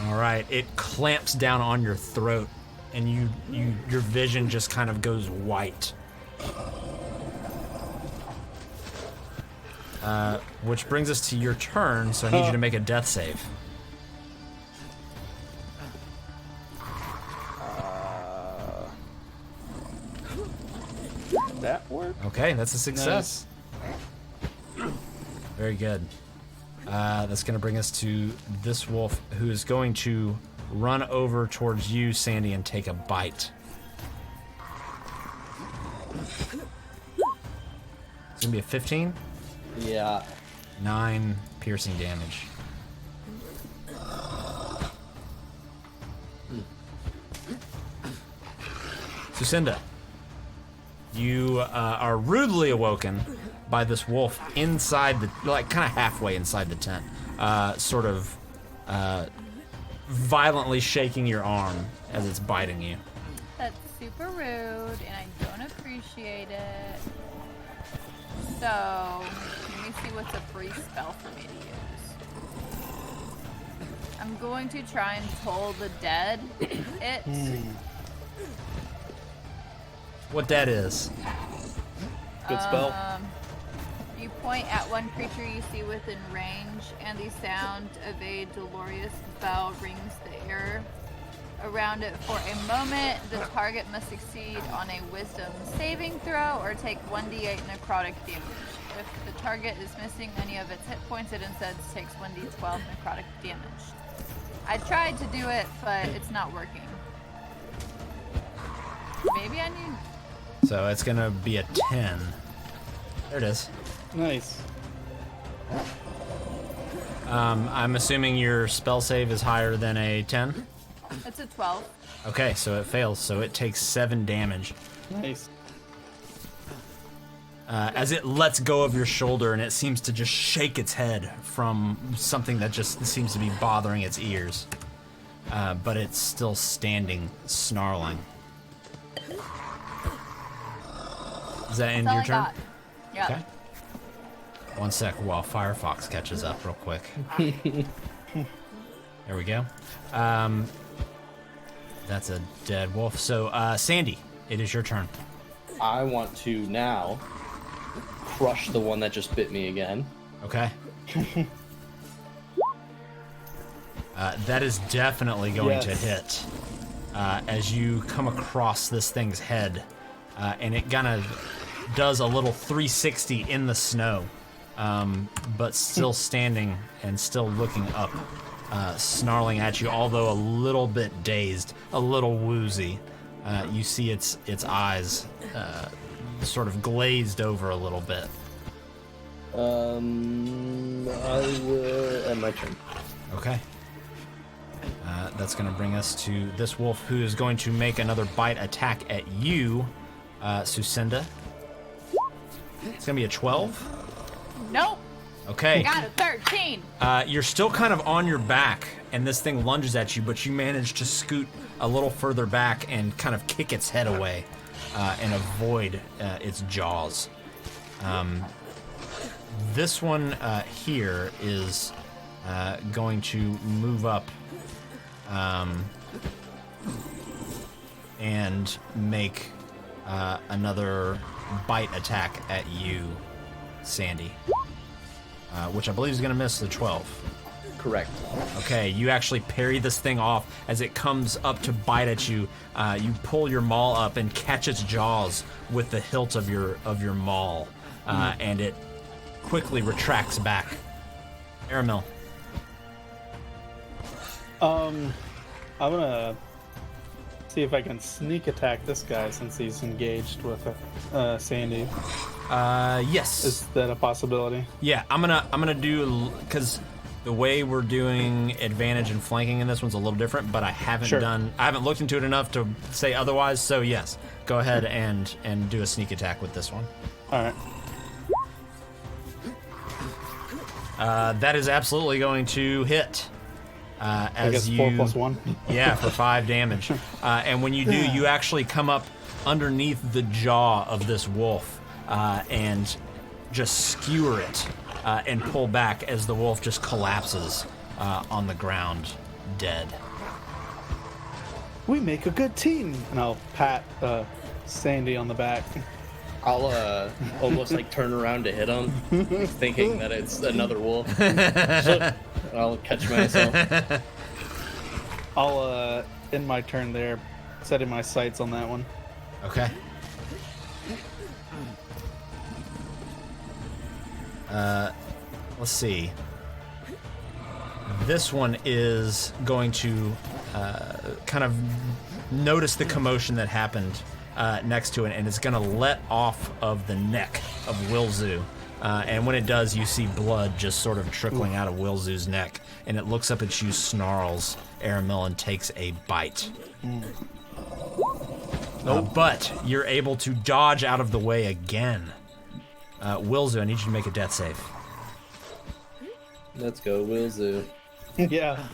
All right, it clamps down on your throat, and your vision just kind of goes white. Which brings us to your turn, so I need you to make a death save. That work? Okay, that's a success. Very good. That's going to bring us to this wolf, who is going to run over towards you, Sandy, and take a bite. It's going to be a 15. Yeah. 9 piercing damage. Sucinda, you are rudely awoken by this wolf inside the, like, kind of halfway inside the tent, sort of violently shaking your arm as it's biting you. That's super rude, and I don't appreciate it. So, let me see see what's a free spell for me to use. I'm going to try and toll the dead. What that is? Good spell. You point at one creature you see within range, and the sound of a dolorous bell rings the air around it for a moment. The target must succeed on a wisdom saving throw or take 1d8 necrotic damage. If the target is missing any of its hit points, it instead takes 1d12 necrotic damage. I tried to do it, but it's not working. Maybe I need... So it's gonna be a 10. There it is. Nice. I'm assuming your spell save is higher than a 10? It's a 12. Okay, so it fails, so it takes 7 damage. Nice. As it lets go of your shoulder and it seems to just shake its head from something that just seems to be bothering its ears. But it's still standing, snarling. Is that end That's all your I turn? got. Yep. Okay. One sec while Firefox catches up real quick. There we go. That's a dead wolf. So, Sandy, it is your turn. I want to now crush the one that just bit me again. Okay. That is definitely going to hit. As you come across this thing's head, and it kind of does a little 360 in the snow, but still standing and still looking up, snarling at you, although a little bit dazed, a little woozy. You see its eyes sort of glazed over a little bit. I will end my turn. Okay. That's going to bring us to this wolf, who is going to make another bite attack at you, Sucinda. It's going to be a 12. Nope. Okay. Got a 13. You're still kind of on your back, and this thing lunges at you, but you manage to scoot a little further back and kind of kick its head away and avoid its jaws. This one here is going to move up and make another bite attack at you, Sandy, which I believe is going to miss the 12. Correct. Okay, you actually parry this thing off as it comes up to bite at you. You pull your maul up and catch its jaws with the hilt of your maul, and it quickly retracts back. Aramil. I'm gonna see if I can sneak attack this guy since he's engaged with Sandy. Yes. Is that a possibility? Yeah, I'm gonna do, because the way we're doing advantage and flanking in this one's a little different, but I haven't looked into it enough to say otherwise. So yes, go ahead and do a sneak attack with this one. All right. That is absolutely going to hit. I As guess you, 4 plus 1. Yeah, for 5 damage. And when you do, you actually come up underneath the jaw of this wolf and just skewer it and pull back as the wolf just collapses on the ground, dead. We make a good team. And I'll pat Sandy on the back. I'll almost like turn around to hit him, thinking that it's another wolf. I'll catch myself. I'll end my turn there, setting my sights on that one. Okay. Let's see. This one is going to kind of notice the commotion that happened next to it, and it's going to let off of the neck of Wilzu. And when it does, you see blood just sort of trickling out of Wilzu's neck, and it looks up at you, snarls, Aramil, and takes a bite. But you're able to dodge out of the way again. Wilzu, I need you to make a death save. Let's go, Wilzu. Yeah,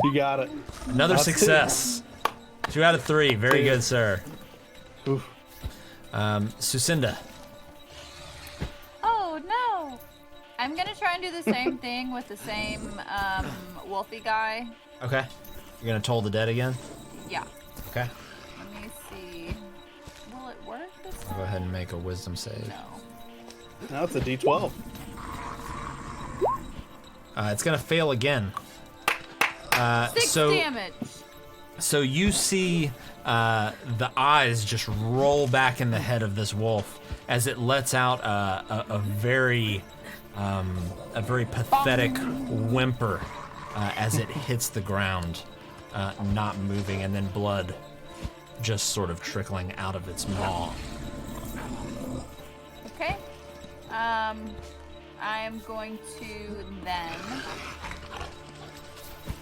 you got it. Another That's success. 2 out of 3. Very Dude. good, sir. Oof. Sucinda. Oh no. I'm gonna try and do the same thing with the same wolfy guy. Okay. You're gonna toll the dead again? Yeah. Okay. Let me see. Will it work this I'll time? go ahead and make a wisdom save. No. Now it's a D12. It's gonna fail again. 6 damage. So you see the eyes just roll back in the head of this wolf as it lets out a very pathetic whimper as it hits the ground, not moving, and then blood just sort of trickling out of its maw. Okay. I am going to then.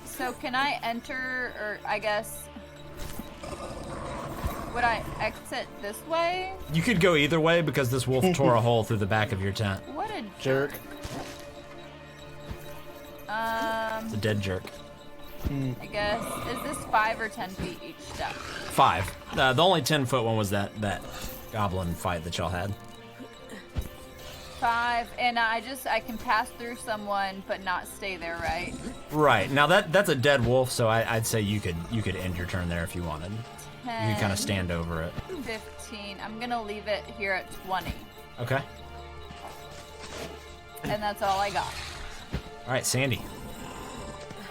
So can I enter, or I guess, would I exit this way? You could go either way because this wolf tore a hole through the back of your tent. What a Jerk. It's a dead jerk. I guess, is this 5 or 10 feet each step? 5. The only 10-foot one was that goblin fight that y'all had. 5, and I can pass through someone but not stay there, right? Right. Now that's a dead wolf, so I'd say you could end your turn there if you wanted. 10, You could kind of stand over it. 15. I'm gonna leave it here at 20, Okay. and that's all I got. All right, Sandy.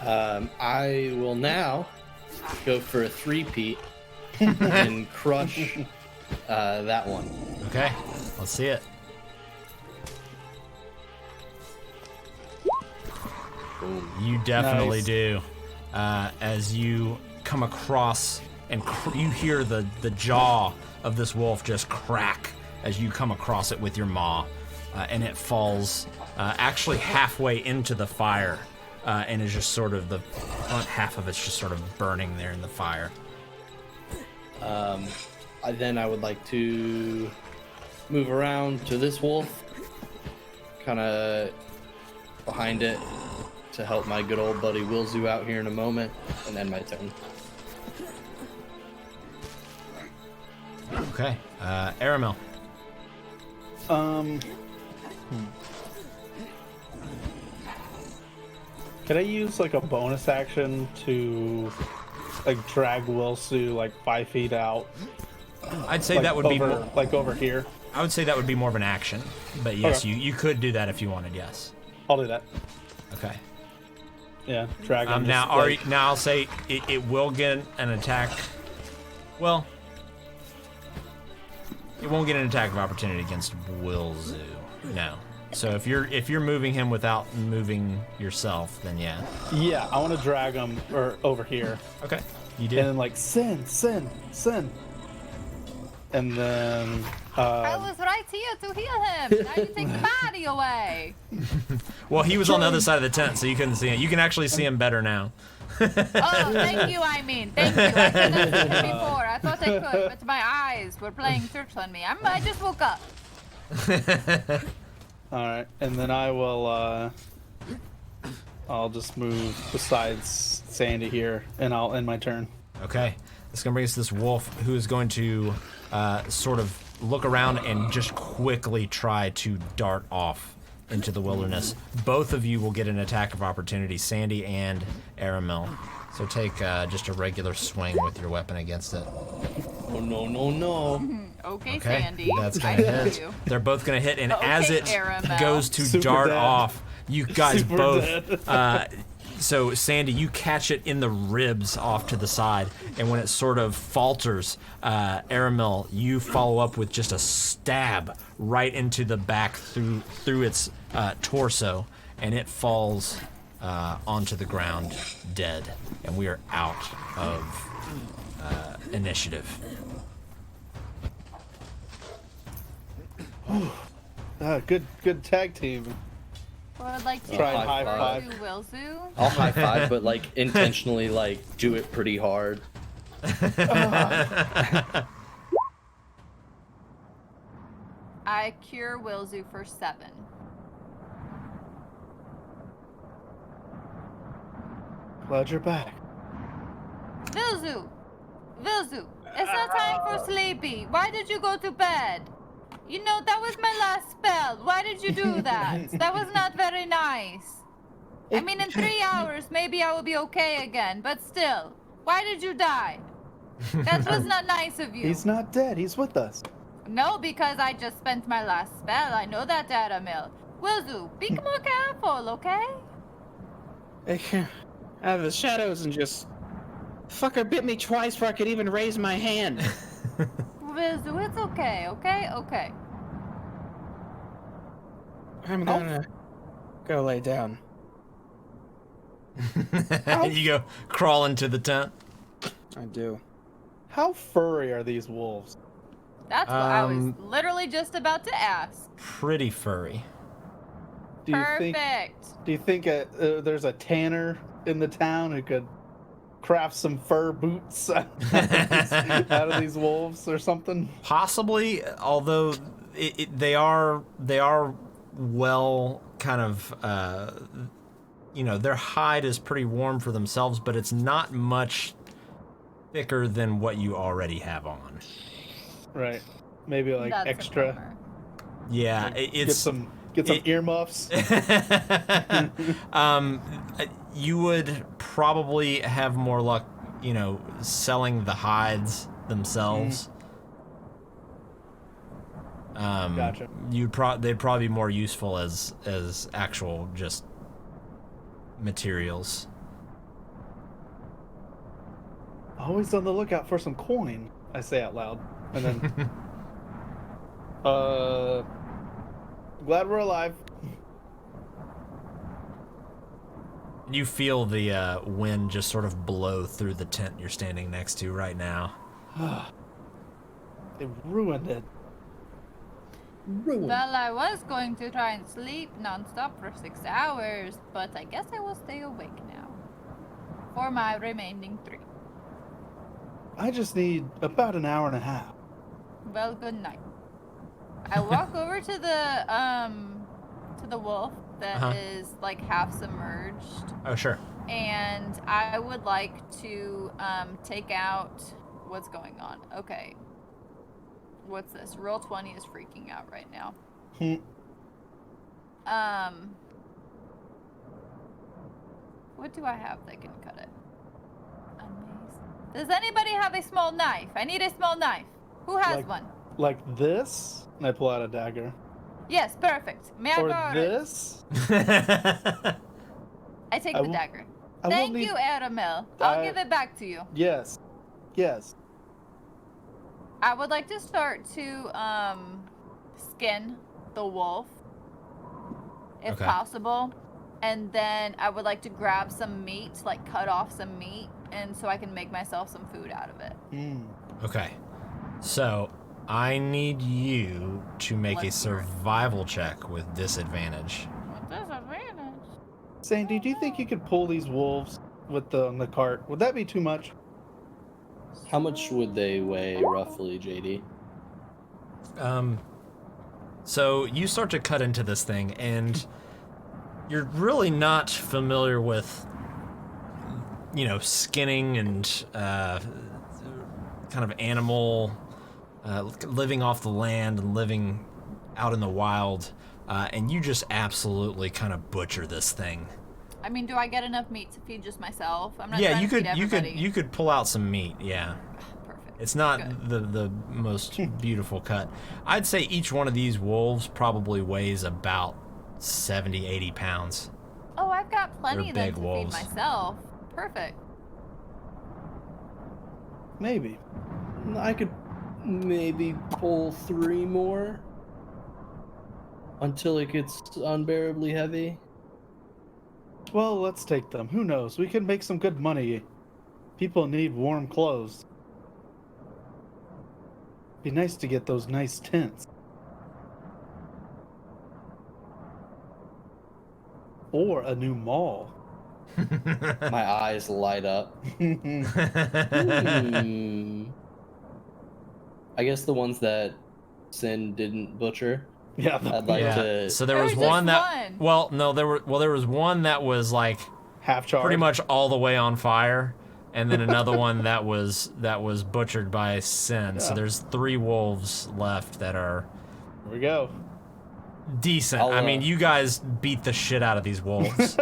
I will now go for a 3-peat and crush that one. Okay. Let's see it. Boom. You definitely Nice. do. As you come across and you hear the jaw of this wolf just crack as you come across it with your maw, and it falls actually halfway into the fire, and is just sort of the front half of it's just sort of burning there in the fire. Then I would like to move around to this wolf, kind of behind it, to help my good old buddy Wilzu out here in a moment, and end my turn. Okay. Aramil. Could I use like a bonus action to like drag Wilsu like 5 feet out? I'd say Like, that would be over, more, like over here. I would say that would be more of an action. But yes, Okay. you could do that if you wanted, yes. I'll do that. Okay. Yeah, drag him. Now, just, Ari, like- now I'll say it will get an attack. Well, it won't get an attack of opportunity against Wilzu. No. So if you're moving him without moving yourself, then yeah. Yeah, I want to drag him over here, Okay. You and did. then like sin, and then I was right here to heal him. Now you take the body away. Well, he was on the other side of the tent, so you couldn't see him. You can actually see him better now. Oh, thank you, I mean. Thank you. I couldn't see him before. I thought I could, but my eyes were playing tricks on me. I just woke up. all right, and then I will. I'll just move besides Sandy here, and I'll end my turn. Okay. It's going to bring us this wolf who is going to sort of look around and just quickly try to dart off into the wilderness. Both of you will get an attack of opportunity, Sandy and Aramil. So take just a regular swing with your weapon against it. Oh no. Okay, Okay, Sandy. that's I gonna hear hit. you. They're both gonna hit, and Okay, as it Aramil. goes to Super dart dead. off, you guys Super both. dead. So Sandy, you catch it in the ribs off to the side, and when it sort of falters, Aramil, you follow up with just a stab right into the back through its torso, and it falls onto the ground dead, and we are out of initiative. Good tag team. Well, I'd like to Try and high five. do Wilzu. I'll high five, but like intentionally like do it pretty hard. I cure Wilzu for 7. Glad you're back. Wilzu! Wilzu! It's not time for sleepy. Why did you go to bed? You know, that was my last spell. Why did you do that? That was not very nice. I mean, in 3 hours, maybe I will be okay again, but still. Why did you die? That was not nice of you. He's not dead. He's with us. No, because I just spent my last spell. I know that, Aramil. Wilzu, be more careful, okay? Out of the shadows and just... Fucker bit me twice before I could even raise my hand. Wilzu, it's okay, okay? Okay. I'm gonna go lay down. You go crawl into the tent. I do. How furry are these wolves? That's what I was literally just about to ask. Pretty furry. Do you think there's a tanner in the town who could craft some fur boots out of these wolves or something? Possibly, although they are well kind of their hide is pretty warm for themselves, but it's not much thicker than what you already have on. Right. Maybe like That's extra. Yeah, it's get some earmuffs. You would probably have more luck, selling the hides themselves. Gotcha. They'd probably be more useful as actual just materials. Always on the lookout for some coin, I say out loud. And then glad we're alive. You feel the wind just sort of blow through the tent you're standing next to right now. They ruined it. Ruined. Well, I was going to try and sleep nonstop for 6 hours, but I guess I will stay awake now. For my remaining 3. I just need about an hour and a half. Well, good night. I walk over to the wolf that is like half submerged. Oh, sure. And I would like to take out what's going on. Okay. What's this? Roll 20 is freaking out right now. What do I have that can cut it? Amazing. Does anybody have a small knife? I need a small knife. Who has one? Like this? And I pull out a dagger. Yes, perfect. May I Or borrow it? this? I take the dagger. I Thank won't you, need- Aramil. I'll give it back to you. Yes. Yes. I would like to start to skin the wolf, if Okay. possible, and then I would like to grab some meat, like cut off some meat, and so I can make myself some food out of it. Okay. So, I need you to make a Let's hear it. survival check with disadvantage. What disadvantage? Sandy, do you think you could pull these wolves with on the cart? Would that be too much? How much would they weigh roughly, JD? So you start to cut into this thing, and you're really not familiar with, skinning and kind of animal, living off the land and living out in the wild, and you just absolutely kind of butcher this thing. I mean, do I get enough meat to feed just myself? I'm not Yeah, trying you to feed could everybody. you could pull out some meat. Yeah. Perfect. It's not Good. the most beautiful cut. I'd say each one of these wolves probably weighs about 70, 80 pounds. Oh, I've got plenty They're of them big to wolves. feed myself. Perfect. Maybe. I could maybe pull 3 more until it gets unbearably heavy. Well, let's take them. Who knows? We can make some good money. People need warm clothes. Be nice to get those nice tents. Or a new mall. My eyes light up. I guess the ones that Sin didn't butcher. Yeah, I'd like to. So there There was was just one that one. well, no, there was one that was like half charred. pretty much all the way on fire, and then another one that was butchered by Sin. So Yeah. there's 3 wolves left that are Here we go. Decent. I'll, I mean, you guys beat the shit out of these wolves.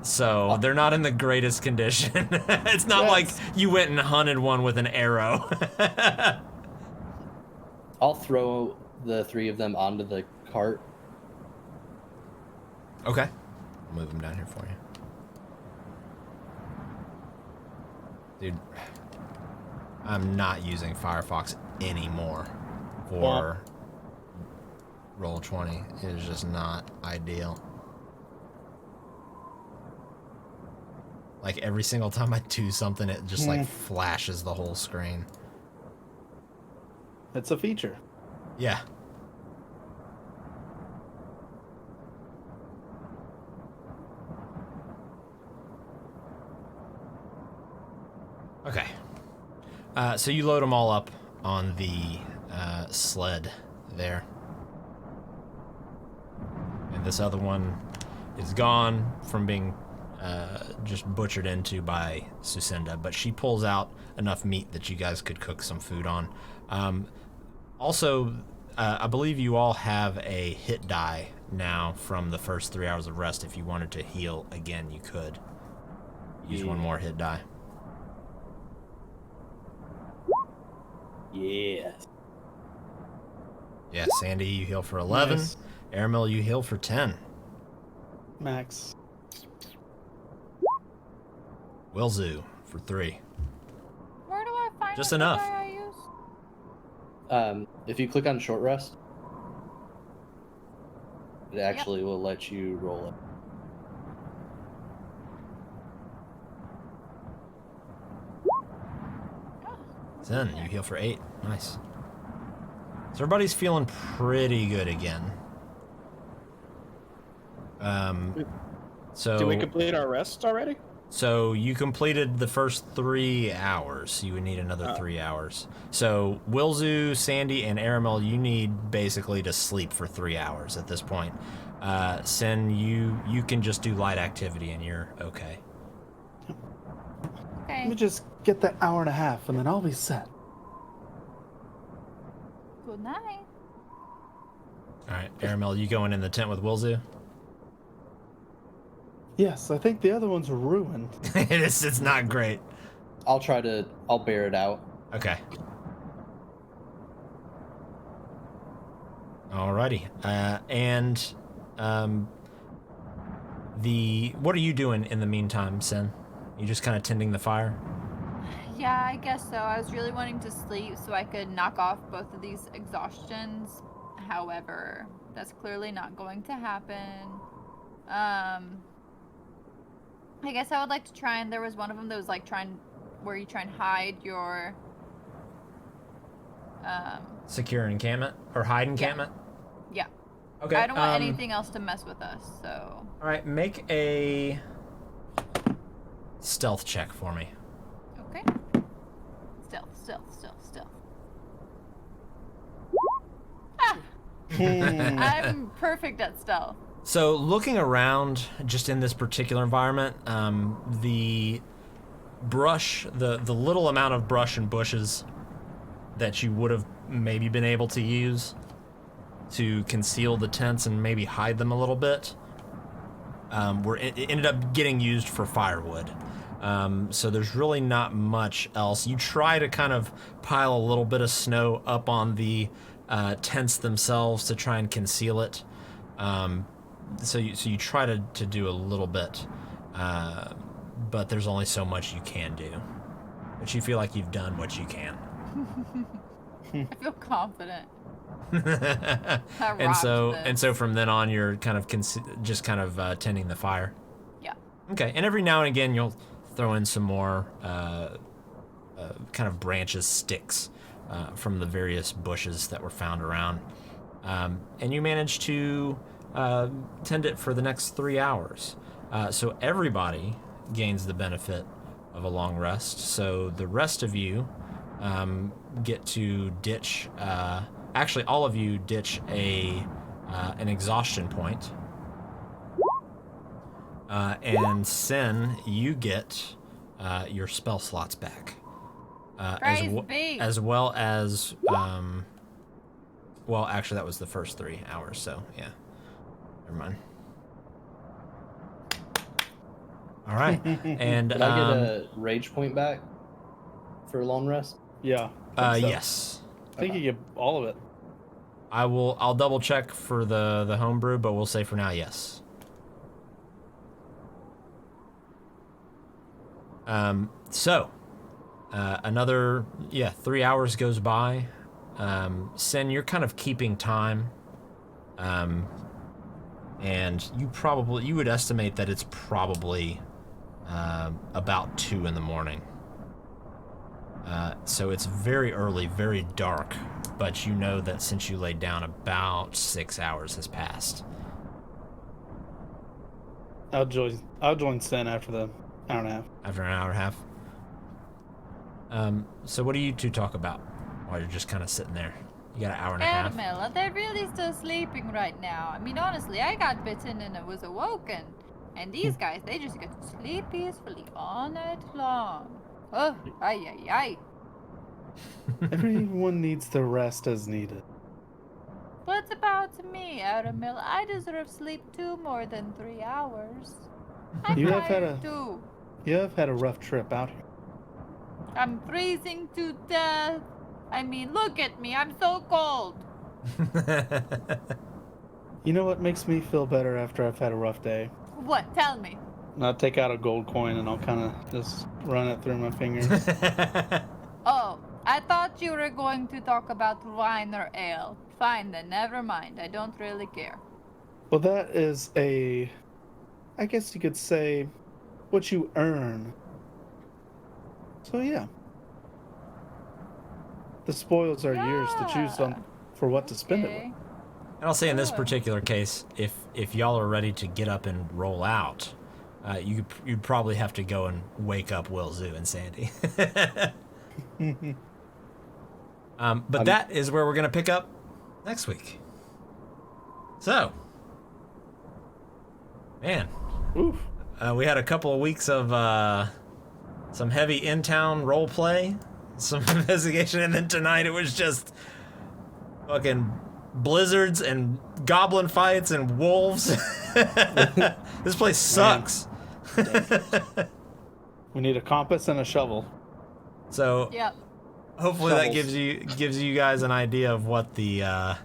So they're not in the greatest condition. It's not like you went and hunted one with an arrow. I'll throw the 3 of them onto the cart. Okay. I'll move them down here for you. Dude, I'm not using Firefox anymore for Roll20. It is just not ideal. Like every single time I do something, it just like flashes the whole screen. It's a feature. Yeah. Okay. So you load them all up on the sled there. And this other one is gone from being just butchered into by Sucinda, but she pulls out enough meat that you guys could cook some food on. Also, I believe you all have a hit die now from the first 3 hours of rest. If you wanted to heal again, you could. Use one more hit die. Yes. Yeah, Sandy, you heal for 11. Nice. Airmill, you heal for 10. Max. Wilzu for 3. Where do I find Just the enough. die I use? If you click on short rest, it actually will let you roll it. Zen, you heal for 8. Nice. So everybody's feeling pretty good again. So Did we complete our rest already? So you completed the first 3 hours. You would need another 3 hours. So Wilzu, Sandy, and Aramel, you need basically to sleep for 3 hours at this point. Sin, you can just do light activity and you're okay. Let me Okay. just get that hour and a half, and then I'll be set. Good night. All right, Aramel, you going in the tent with Wilzu? Yes, I think the other one's ruined. It's not great. I'll bear it out. Okay. Alrighty. What are you doing in the meantime, Sin? You just kind of tending the fire? Yeah, I guess so. I was really wanting to sleep so I could knock off both of these exhaustions. However, that's clearly not going to happen. I guess I would like to try and there was one of them that was like where you try and hide your Secure encampment or hide encampment? yeah. Okay. I don't want anything else to mess with us, so All right, make a stealth check for me. okay. Stealth. Ah! I'm perfect at stealth. So looking around just in this particular environment, the brush, the little amount of brush and bushes that you would have maybe been able to use to conceal the tents and maybe hide them a little bit, it ended up getting used for firewood. So there's really not much else. You try to kind of pile a little bit of snow up on the tents themselves to try and conceal it. So you try to do a little bit, but there's only so much you can do. But you feel like you've done what you can. I feel confident. and so from then on, you're kind of just kind of tending the fire. Yeah. Okay, and every now and again you'll throw in some more kind of branches, sticks from the various bushes that were found around, and you manage to tend it for the next 3 hours. So everybody gains the benefit of a long rest. So the rest of you get to ditch. Actually, all of you ditch an exhaustion point. And Sin, you get your spell slots back. Praise be. As well as Well, actually, that was the first 3 hours, so yeah. Never mind. All right. And Did I get a rage point back for a long rest? Yeah. I think so. yes. I think you get all of it. I'll double check for the homebrew, but we'll say for now, yes. So another 3 hours goes by. Sen, you're kind of keeping time. And you would estimate that it's probably about 2 in the morning. So it's very early, very dark, but you know that since you laid down, about 6 hours has passed. I'll join Sen after the hour and a half. After an hour and a half. So what do you two talk about while you're just kind of sitting there? You got an hour and a half. Caramel, they're really still sleeping right now. I mean, honestly, I got bitten and I was awoken. And these guys, they just get sleep peacefully all night long. Oh, ay. Everyone needs the rest as needed. What about me, Caramel? I deserve sleep too more than 3 hours. I'm You have tired too. You have had a rough trip out here. I'm freezing to death. I mean, look at me. I'm so cold. You know what makes me feel better after I've had a rough day? What? Tell me. I'll take out a gold coin and I'll kind of just run it through my fingers. Oh, I thought you were going to talk about wine or ale. Fine then, never mind. I don't really care. Well, that is I guess you could say, what you earn. So yeah. The spoils are yours to choose on for what to spend it with. Okay. And I'll say in this particular case, if y'all are ready to get up and roll out, you'd probably have to go and wake up Will, Zoo, and Sandy. But that is where we're going to pick up next week. So, man, Oof. we had a couple of weeks of some heavy in-town role play, some investigation, and then tonight it was just fucking blizzards and goblin fights and wolves. This place sucks. We need a compass and a shovel. So Yep. hopefully that Shovels. gives you guys an idea of what the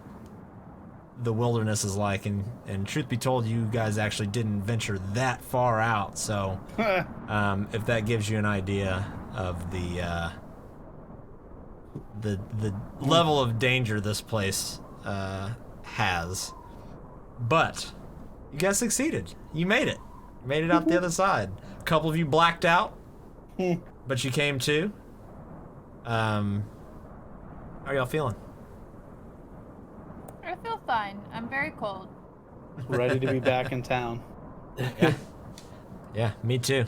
wilderness is like, and truth be told, you guys actually didn't venture that far out. So if that gives you an idea of the level of danger this place has, but you guys succeeded. You made it. You made it out the other side. A couple of you blacked out, but you came to. How are y'all feeling? I feel fine. I'm very cold. Ready to be back in town. Yeah, me too.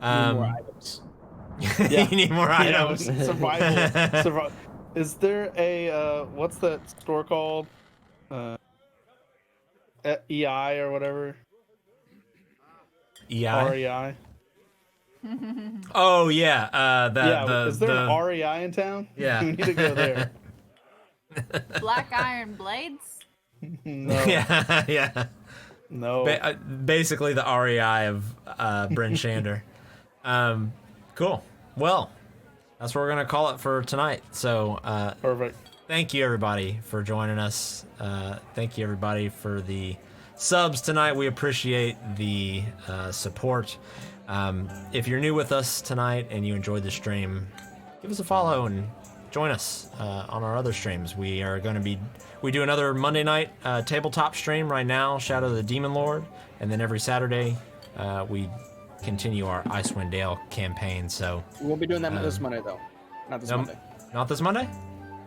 Need more items. You need more items. Survival. Is there a what's that store called? EI or whatever. EI? REI. Oh yeah. Is there an REI in town? Yeah. We need to go there. Black iron blades? No. Yeah. No. Basically the REI of Bryn Shander. Cool. Well, that's what we're gonna call it for tonight. So Perfect. thank you everybody for joining us. Thank you everybody for the subs tonight. We appreciate the support. If you're new with us tonight and you enjoyed the stream, give us a follow and join us on our other streams. We do another Monday night tabletop stream right now, Shadow of the Demon Lord, and then every Saturday we continue our Icewind Dale campaign. So We won't be doing that this Monday, though. Not this Monday. Not this Monday?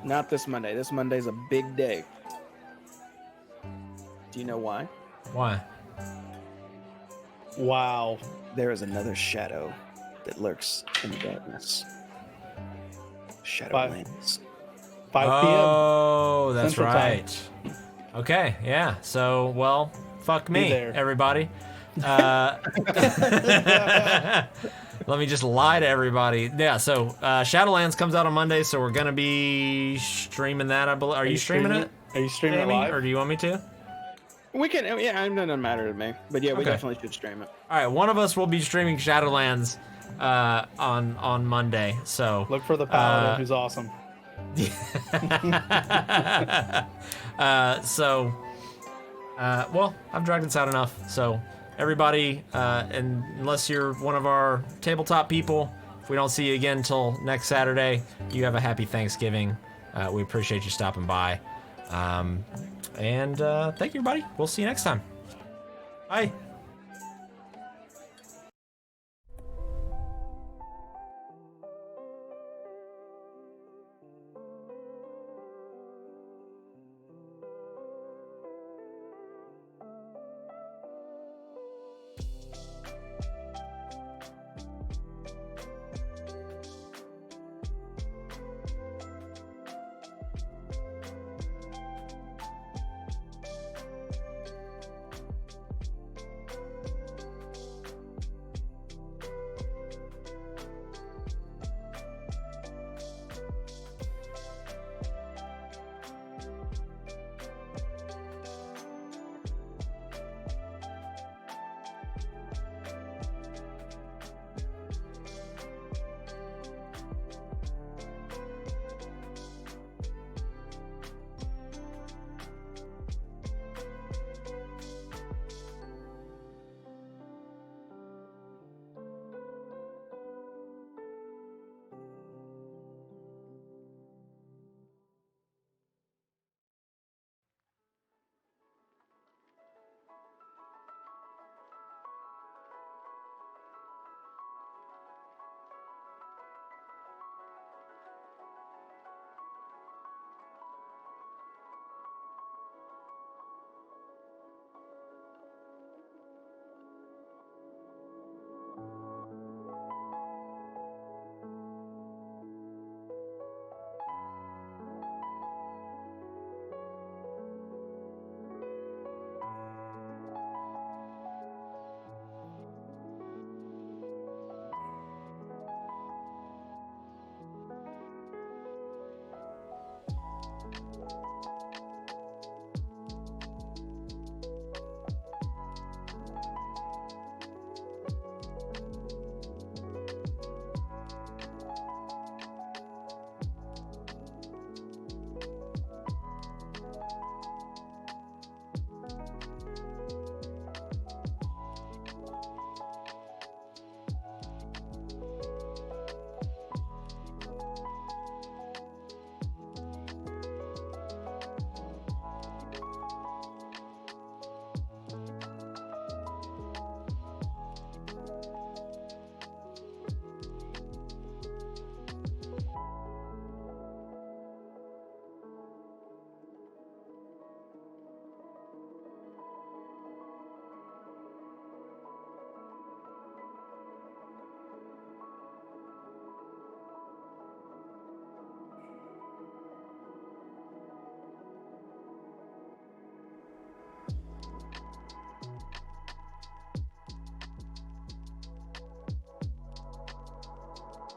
Not this Monday. This Monday's a big day. Do you know why? Why? Wow. There is another shadow that lurks in the darkness. Shadowlands. 5 p.m. Oh, that's Central Time. right. Okay, yeah. So, well, fuck Be me, there. everybody. Let me just lie to everybody. Yeah, so Shadowlands comes out on Monday, so we're gonna be streaming that. I believe. Are you streaming it? Are you streaming it Jamie, live? or do you want me to? We can, yeah, it doesn't matter to me. But yeah, we Okay. definitely should stream it. All right, one of us will be streaming Shadowlands on Monday. So Look for the paladin, who's awesome. Well, I've dragged this out enough. So everybody, and unless you're one of our tabletop people, if we don't see you again until next Saturday, you have a happy Thanksgiving. We appreciate you stopping by. And thank you, everybody. We'll see you next time. Bye.